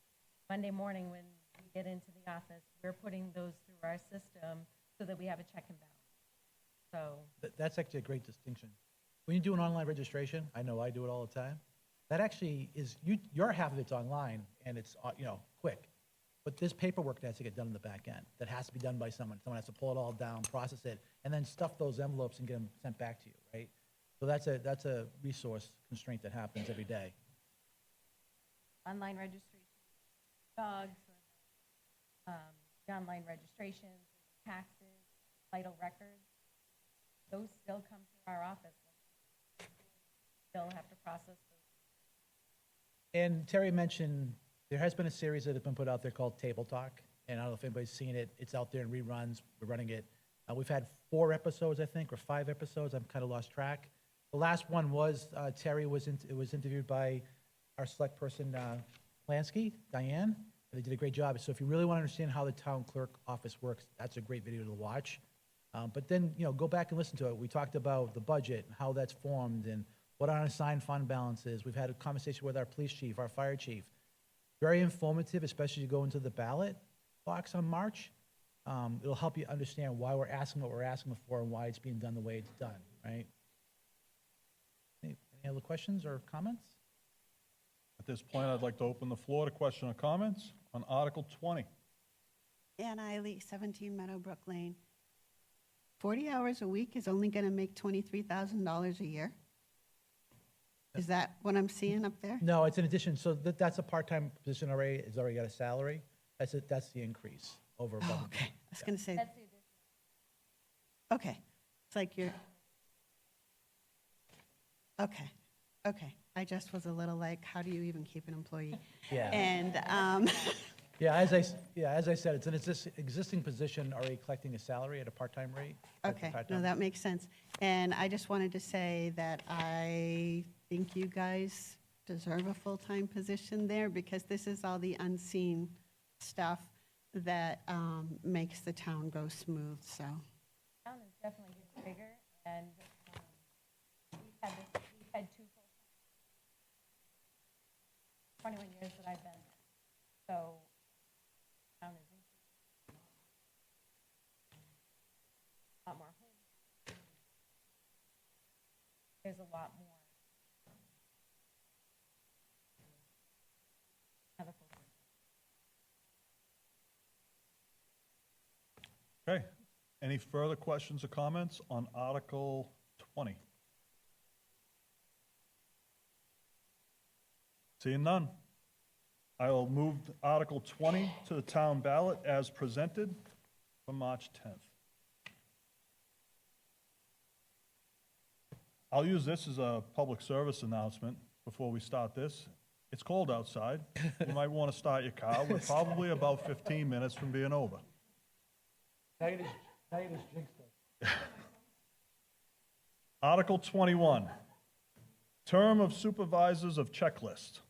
Monday morning when we get into the office, we're putting those through our system so that we have a check and balance. So That's actually a great distinction. When you do an online registration, I know I do it all the time, that actually is, your half of it's online and it's, quick. But there's paperwork that has to get done in the back end that has to be done by someone. Someone has to pull it all down, process it, and then stuff those envelopes and get them sent back to you, right? So that's a resource constraint that happens every day. online registration, dogs, the online registrations, taxes, vital records, those still come through our office. still have to process those. And Terry mentioned, there has been a series that has been put out there called Table Talk, and I don't know if anybody's seen it. It's out there in reruns. We're running it. We've had 4 episodes, I think, or 5 episodes. I've kind of lost track. The last one was, Terry was interviewed by our select person, Lansky, Diane. They did a great job. So if you really want to understand how the town clerk office works, that's a great video to watch. But then, go back and listen to it. We talked about the budget, and how that's formed, and what our unassigned fund balance is. We've had a conversation with our police chief, our fire chief. Very informative, especially as you go into the ballot box on March. It'll help you understand why we're asking what we're asking for and why it's being done the way it's done, right? Any other questions or comments? At this point, I'd like to open the floor to question or comments on Article 20. Ann Eiley, 17 Meadowbrook Lane. 40 hours a week is only going to make $23,000 a year? Is that what I'm seeing up there? No, it's in addition. So that's a part-time position already. It's already got a salary. That's it. That's the increase over above. Oh, okay. I was going to say, That's the addition. okay. It's like you're, okay. I just was a little like, how do you even keep an employee? Yeah. And, Yeah, as I said, it's an existing position already collecting a salary at a part-time rate. okay, no, that makes sense. And I just wanted to say that I think you guys deserve a full-time position there, because this is all the unseen stuff that makes the town go smooth, so. Town is definitely getting bigger, and we've had 2 full-time, 21 years that I've been there. So, town is increasing. A lot more homes. There's a lot more. Other folks. Okay. Any further questions or comments on Article 20? Seeing none, I will move Article 20 to the town ballot as presented for March 10th. I'll use this as a public service announcement before we start this. It's cold outside. You might want to start your car. We're probably about 15 minutes from being over. Now you just jinxed it. Article 21, term of supervisors of checklist.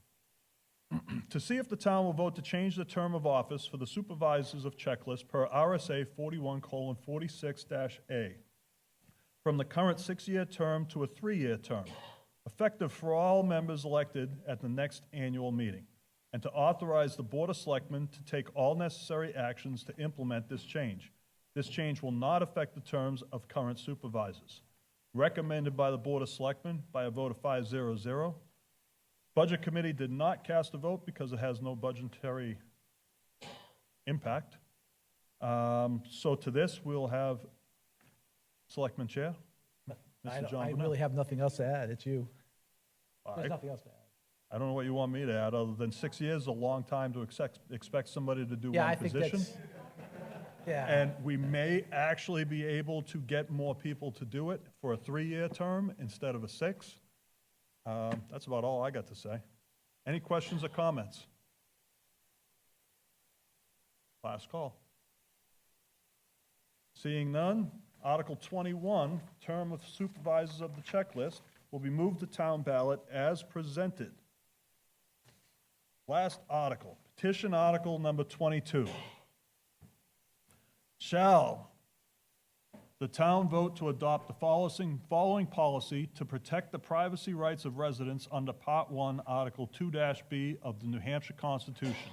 To see if the town will vote to change the term of office for the supervisors of checklist per RSA 41:46-A from the current 6-year term to a 3-year term, effective for all members elected at the next annual meeting, and to authorize the Board of Selectmen to take all necessary actions to implement this change. This change will not affect the terms of current supervisors. Recommended by the Board of Selectmen by a vote of 5-0-0. Budget Committee did not cast a vote because it has no budgetary impact. So to this, we'll have Selectman Chair, Mr. John I Burnell. really have nothing else to add. It's you. There's I nothing else to add. I don't know what you want me to add, other than 6 years is a long time to expect somebody to do Yeah, I one think position. that's, yeah. And we may actually be able to get more people to do it for a 3-year term instead of a 6. That's about all I got to say. Any questions or comments? Last call. Seeing none, Article 21, term of supervisors of the checklist, will be moved to town ballot as presented. Last article, petition article number 22. Shall the town vote to adopt the following policy to protect the privacy rights of residents under Part 1, Article 2-B of the New Hampshire Constitution,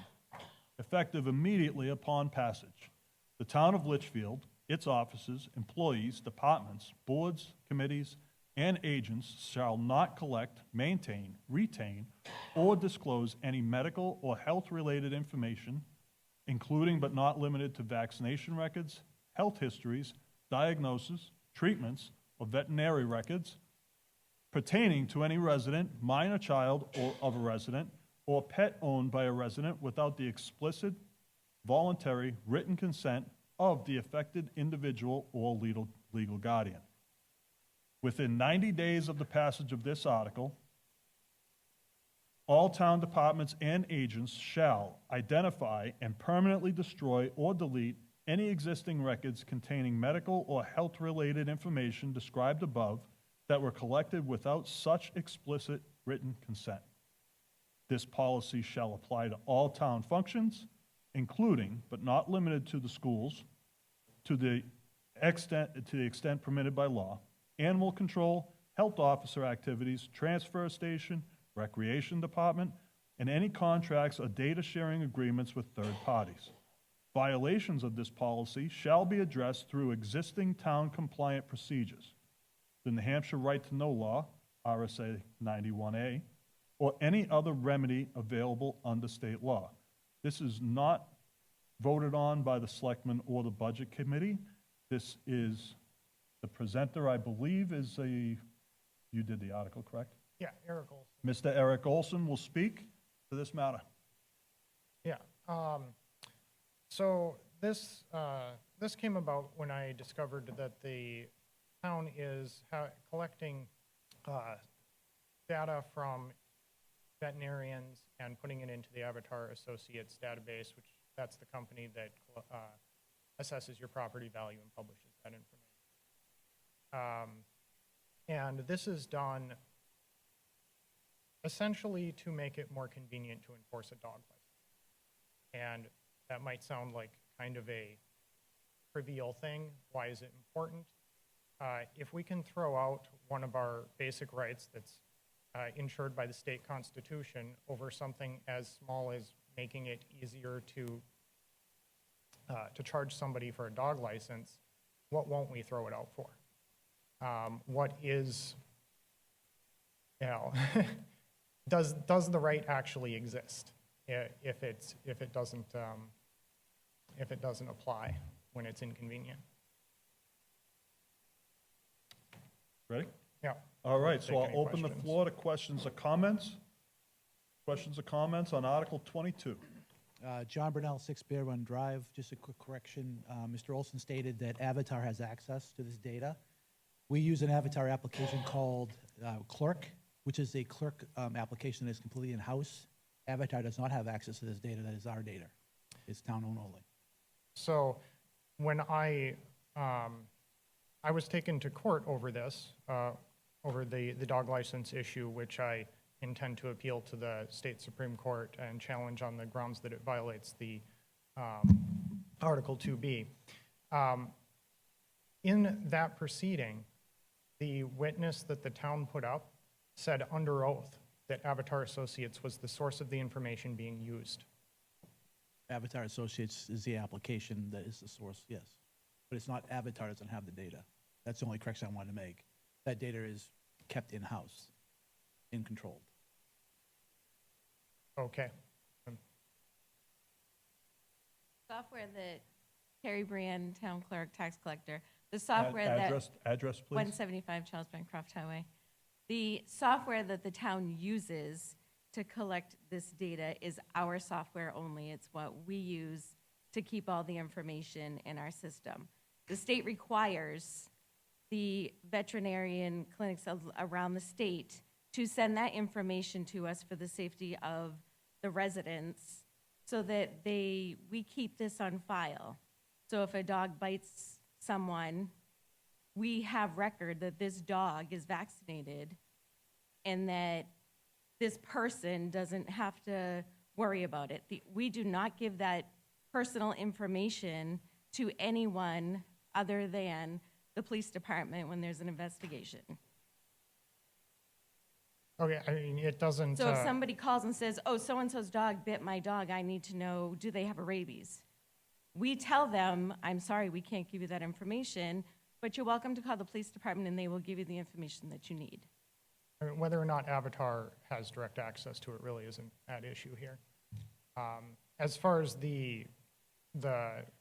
effective immediately upon passage. The town of Litchfield, its offices, employees, departments, boards, committees, and agents shall not collect, maintain, retain, or disclose any medical or health-related information, including but not limited to vaccination records, health histories, diagnosis, treatments, or veterinary records pertaining to any resident, minor child or of a resident, or pet owned by a resident without the explicit, voluntary, written consent of the affected individual or legal guardian. Within 90 days of the passage of this article, all town departments and agents shall identify and permanently destroy or delete any existing records containing medical or health-related information described above that were collected without such explicit written consent. This policy shall apply to all town functions, including, but not limited to, the schools, to the extent permitted by law, animal control, health officer activities, transfer station, recreation department, and any contracts or data sharing agreements with third parties. Violations of this policy shall be addressed through existing town compliant procedures, the New Hampshire Right to Know Law, RSA 91A, or any other remedy available under state law. This is not voted on by the selectmen or the budget committee. This is, the presenter, I believe, is you did the article, correct? Yeah, Eric Olson. Mr. Eric Olson will speak to this matter. Yeah. So this came about when I discovered that the town is collecting data from veterinarians and putting it into the Avatar Associates database, which that's the company that assesses your property value and publishes that information. And this is done essentially to make it more convenient to enforce a dog license. And that might sound like kind of a trivial thing. Why is it important? If we can throw out one of our basic rights that's ensured by the state constitution over something as small as making it easier to charge somebody for a dog license, what won't we throw it out for? What is, you know, does the right actually exist if it doesn't apply when it's inconvenient? Ready? Yeah. All right, so Take I'll any open the questions. floor to questions or comments. Questions or comments on Article 22? John Brunel, 6 Bear Run Drive. Just a quick correction. Mr. Olson stated that Avatar has access to this data. We use an Avatar application called Clerk, which is a clerk application that is completely in-house. Avatar does not have access to this data. That is our data. It's town-owned only. So when I was taken to court over this, over the dog license issue, which I intend to appeal to the state Supreme Court and challenge on the grounds that it violates the Article 2B. In that proceeding, the witness that the town put up said under oath that Avatar Associates was the source of the information being used. Avatar Associates is the application that is the source, yes. But it's not Avatar doesn't have the data. That's the only correction I wanted to make. That data is kept in-house, in control. Okay. Software that Terry Brand, town clerk, tax collector, the software that. Address, please. 175 Charles Bancroft Highway. The software that the town uses to collect this data is our software only. It's what we use to keep all the information in our system. The state requires the veterinarian clinics around the state to send that information to us for the safety of the residents so that we keep this on file. So if a dog bites someone, we have record that this dog is vaccinated and that this person doesn't have to worry about it. We do not give that personal information to anyone other than the police department when there's an investigation. Okay, I mean, it doesn't. So if somebody calls and says, oh, so-and-so's dog bit my dog, I need to know, do they have a rabies? We tell them, I'm sorry, we can't give you that information, but you're welcome to call the police department and they will give you the information that you need. I mean, whether or not Avatar has direct access to it really isn't at issue here. As far as the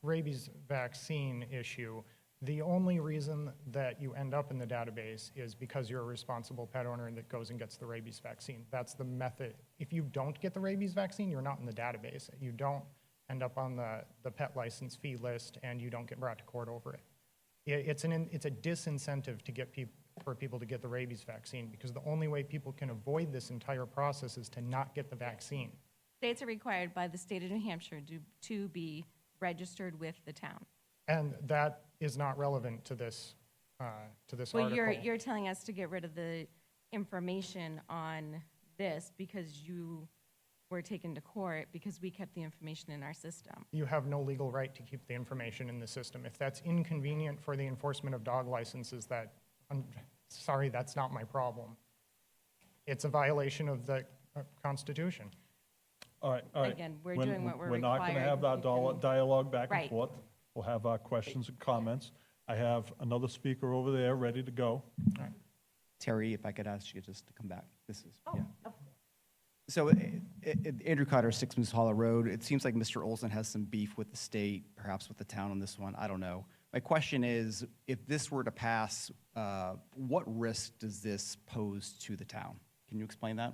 rabies vaccine issue, the only reason that you end up in the database is because you're a responsible pet owner that goes and gets the rabies vaccine. That's the method. If you don't get the rabies vaccine, you're not in the database. You don't end up on the pet license fee list and you don't get brought to court over it. It's a disincentive to get for people to get the rabies vaccine, because the only way people can avoid this entire process is to not get the vaccine. States are required by the state of New Hampshire to be registered with the town. And that is not relevant to this Well, article. you're telling us to get rid of the information on this because you were taken to court because we kept the information in our system. You have no legal right to keep the information in the system. If that's inconvenient for the enforcement of dog licenses, I'm sorry, that's not my problem. It's a violation of the Constitution. All right, all right. Again, we're doing what we're We're not going to required. have our dialogue back and Right. forth. We'll have our questions and comments. I have another speaker over there ready to go. Terry, if I could ask you just to come back. This is, Oh, yeah. of So Andrew Cotter, 6 Moose Hollow Road. It seems like Mr. Olson has some beef with the state, perhaps with the town on this one. I don't know. My question is, if this were to pass, what risk does this pose to the town? Can you explain that?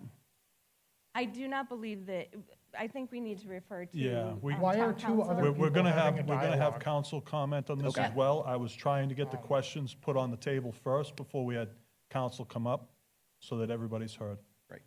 I do not believe that, I think we need to refer to. Yeah, Why are town two council. other We're going to having have, a we're going to have dialogue. council comment on this Okay. as well. I was trying to get the questions put on the table first before we had council come up so that everybody's heard. Great.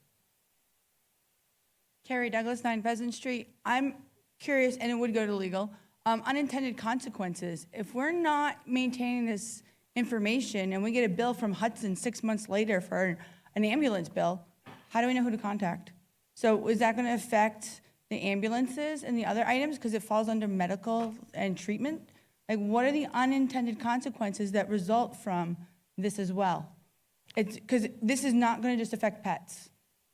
Carrie Douglas, 9 Pheasant Street. I'm curious, and it would go to legal, unintended consequences. If we're not maintaining this information and we get a bill from Hudson 6 months later for an ambulance bill, how do we know who to contact? So is that going to affect the ambulances and the other items because it falls under medical and treatment? Like, what are the unintended consequences that result from this as well? It's because this is not going to just affect pets.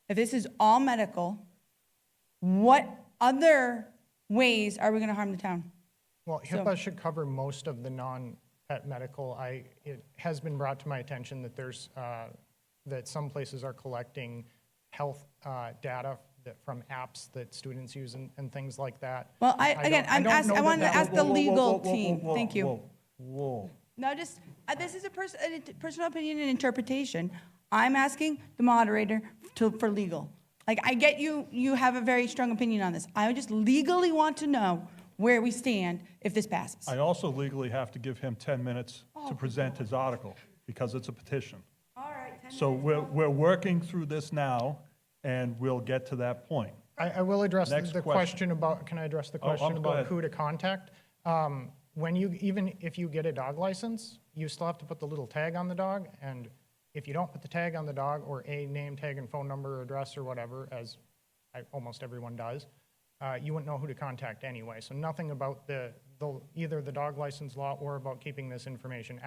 If this is all medical, what other ways are we going to harm the town? Well, So- HIPAA should cover most of the non-pet medical. It has been brought to my attention that that some places are collecting health data from apps that students use and things like that. Well, I don't know I that wanted to that ask would- the Whoa, whoa, whoa, legal whoa, whoa, team. whoa, Thank you. whoa, Whoa. No, just, this is a personal opinion and interpretation. I'm asking the moderator for legal. Like, I get you have a very strong opinion on this. I just legally want to know where we stand if this passes. I also legally have to give him 10 minutes to present his article because it's a petition. All right, 10 So we're working through this now, and we'll get to that point. I will address Next the question about, can I address the Oh, question go about ahead. who to contact? Even if you get a dog license, you still have to put the little tag on the dog, and if you don't put the tag on the dog, or a name tag and phone number or address or whatever, as almost everyone does, you wouldn't know who to contact anyway. So nothing about either the dog license law or about keeping this information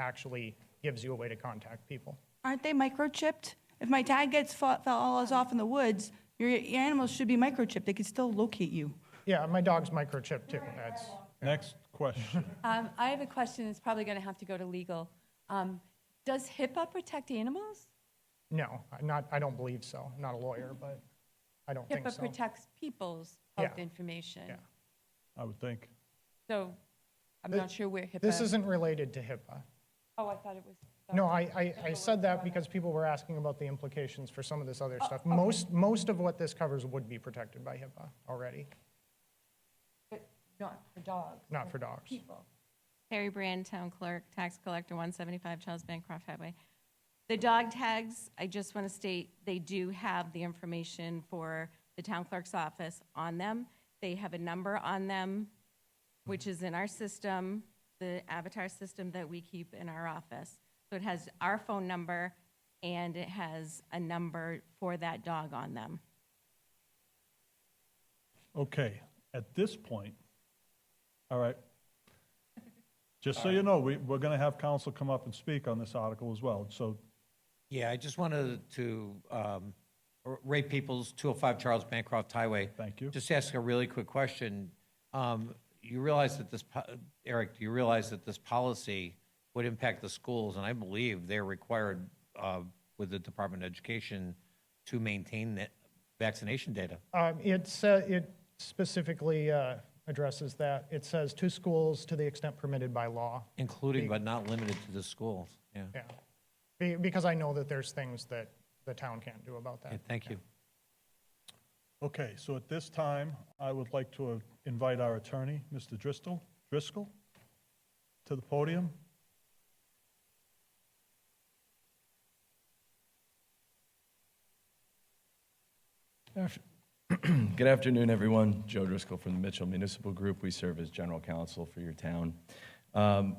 gives you a way to contact people. Aren't they microchipped? If my tag falls off in the woods, your animals should be microchipped. They could still locate you. Yeah, my dog's microchipped too. Next question. I have a question, it's probably going to have to go to legal. Does HIPAA protect animals? No, I don't believe so. I'm not a lawyer, but I don't think HIPAA so. protects people's health Yeah. information. Yeah. I would think. So I'm not sure where HIPAA. This isn't related to HIPAA. Oh, I thought it was. No, I said that because people were asking about the implications for some of this other stuff. Most of what this covers would be protected by HIPAA already, Not for dogs. not for dogs. People. Harry Brand, Town Clerk, Tax Collector, 175 Charles Bancroft Highway. The dog tags, I just want to state, they do have the information for the town clerk's office on them. They have a number on them, which is in our system, the Avatar system that we keep in our office. So it has our phone number, and it has a number for that dog on them. Okay, at this point, all right, just so you know, we're going to have council come up and speak on this article as well. So Yeah, I just wanted to, Ray Peoples, 205 Charles Bancroft Highway. Thank you. Just ask a really quick question. You realize that Eric, do you realize that this policy would impact the schools? And I believe they're required with the Department of Education to maintain the vaccination data. It specifically addresses that. It says to schools to the extent permitted by law. Including but not limited to the schools, yeah. Yeah. Because I know that there's things that the town can't do about that. Okay, thank you. Okay, so at this time, I would like to invite our attorney, Mr. Driscoll, to the podium. Good afternoon, everyone. Joe Driscoll from the Mitchell Municipal Group. We serve as general counsel for your town.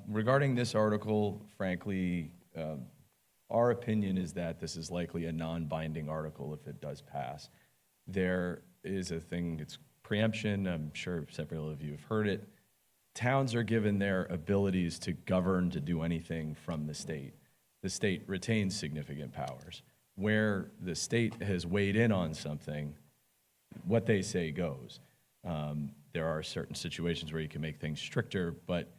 Regarding this article, frankly, our opinion is that this is likely a non-binding article if it does pass. There is a thing, it's preemption. I'm sure several of you have heard it. Towns are given their abilities to govern, to do anything from the state. The state retains significant powers. Where the state has weighed in on something, what they say goes. There are certain situations where you can make things stricter, but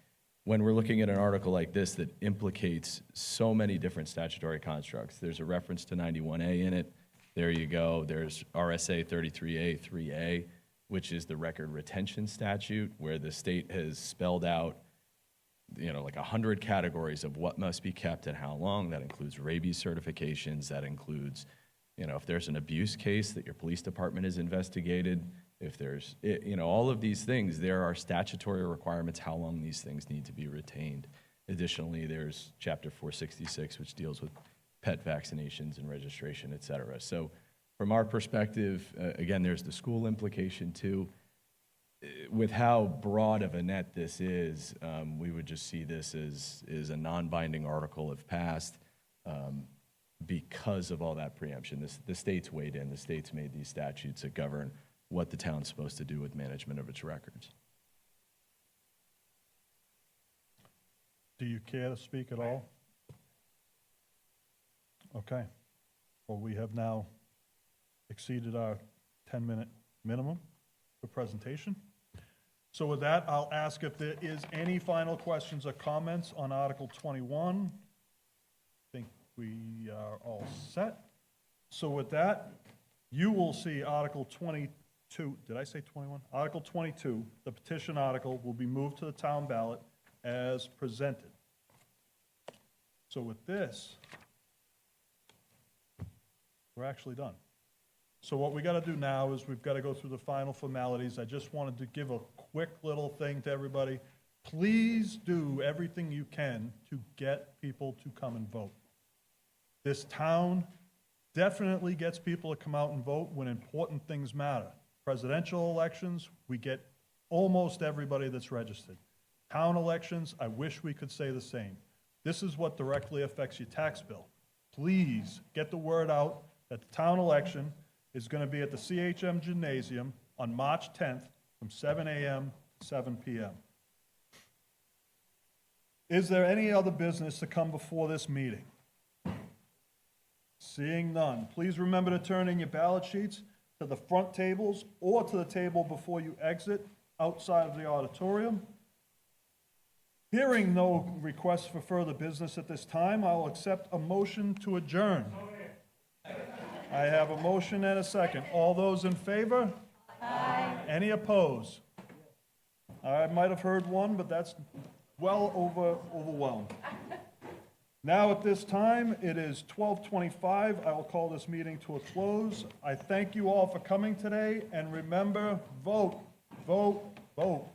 when we're looking at an article like this that implicates so many different statutory constructs, there's a reference to 91A in it. There you go. There's RSA 33A 3A, which is the record retention statute, where the state has spelled out, like 100 categories of what must be kept and how long. That includes rabies certifications. That includes, if there's an abuse case that your police department has investigated, if there's, all of these things, there are statutory requirements how long these things need to be retained. Additionally, there's Chapter 466, which deals with pet vaccinations and registration, et cetera. So from our perspective, again, there's the school implication too. With how broad of a net this is, we would just see this as a non-binding article if passed because of all that preemption. The state's weighed in. The state's made these statutes that govern what the town's supposed to do with management of its records. Do you care to speak at all? Okay. Well, we have now exceeded our 10-minute minimum for presentation. So with that, I'll ask if there is any final questions or comments on Article 21. I think we are all set. So with that, you will see Article 22, did I say 21? Article 22, the petition article, will be moved to the town ballot as presented. So with this, we're actually done. So what we got to do now is we've got to go through the final formalities. I just wanted to give a quick little thing to everybody. Please do everything you can to get people to come and vote. This town definitely gets people to come out and vote when important things matter. Presidential elections, we get almost everybody that's registered. Town elections, I wish we could say the same. This is what directly affects your tax bill. Please get the word out that the town election is going to be at the CHM Gymnasium on March 10th from 7 a.m. to 7 p.m. Is there any other business to come before this meeting? Seeing none, please remember to turn in your ballot sheets to the front tables or to the table before you exit outside of the auditorium. Hearing no requests for further business at this time, I will accept a motion to adjourn. I have a motion and a second. All those in favor? Aye. Any opposed? I might have heard one, but that's well overwhelmed. Now at this time, it is 12:25. I will call this meeting to a close. I thank you all for coming today, and remember, vote, vote, vote.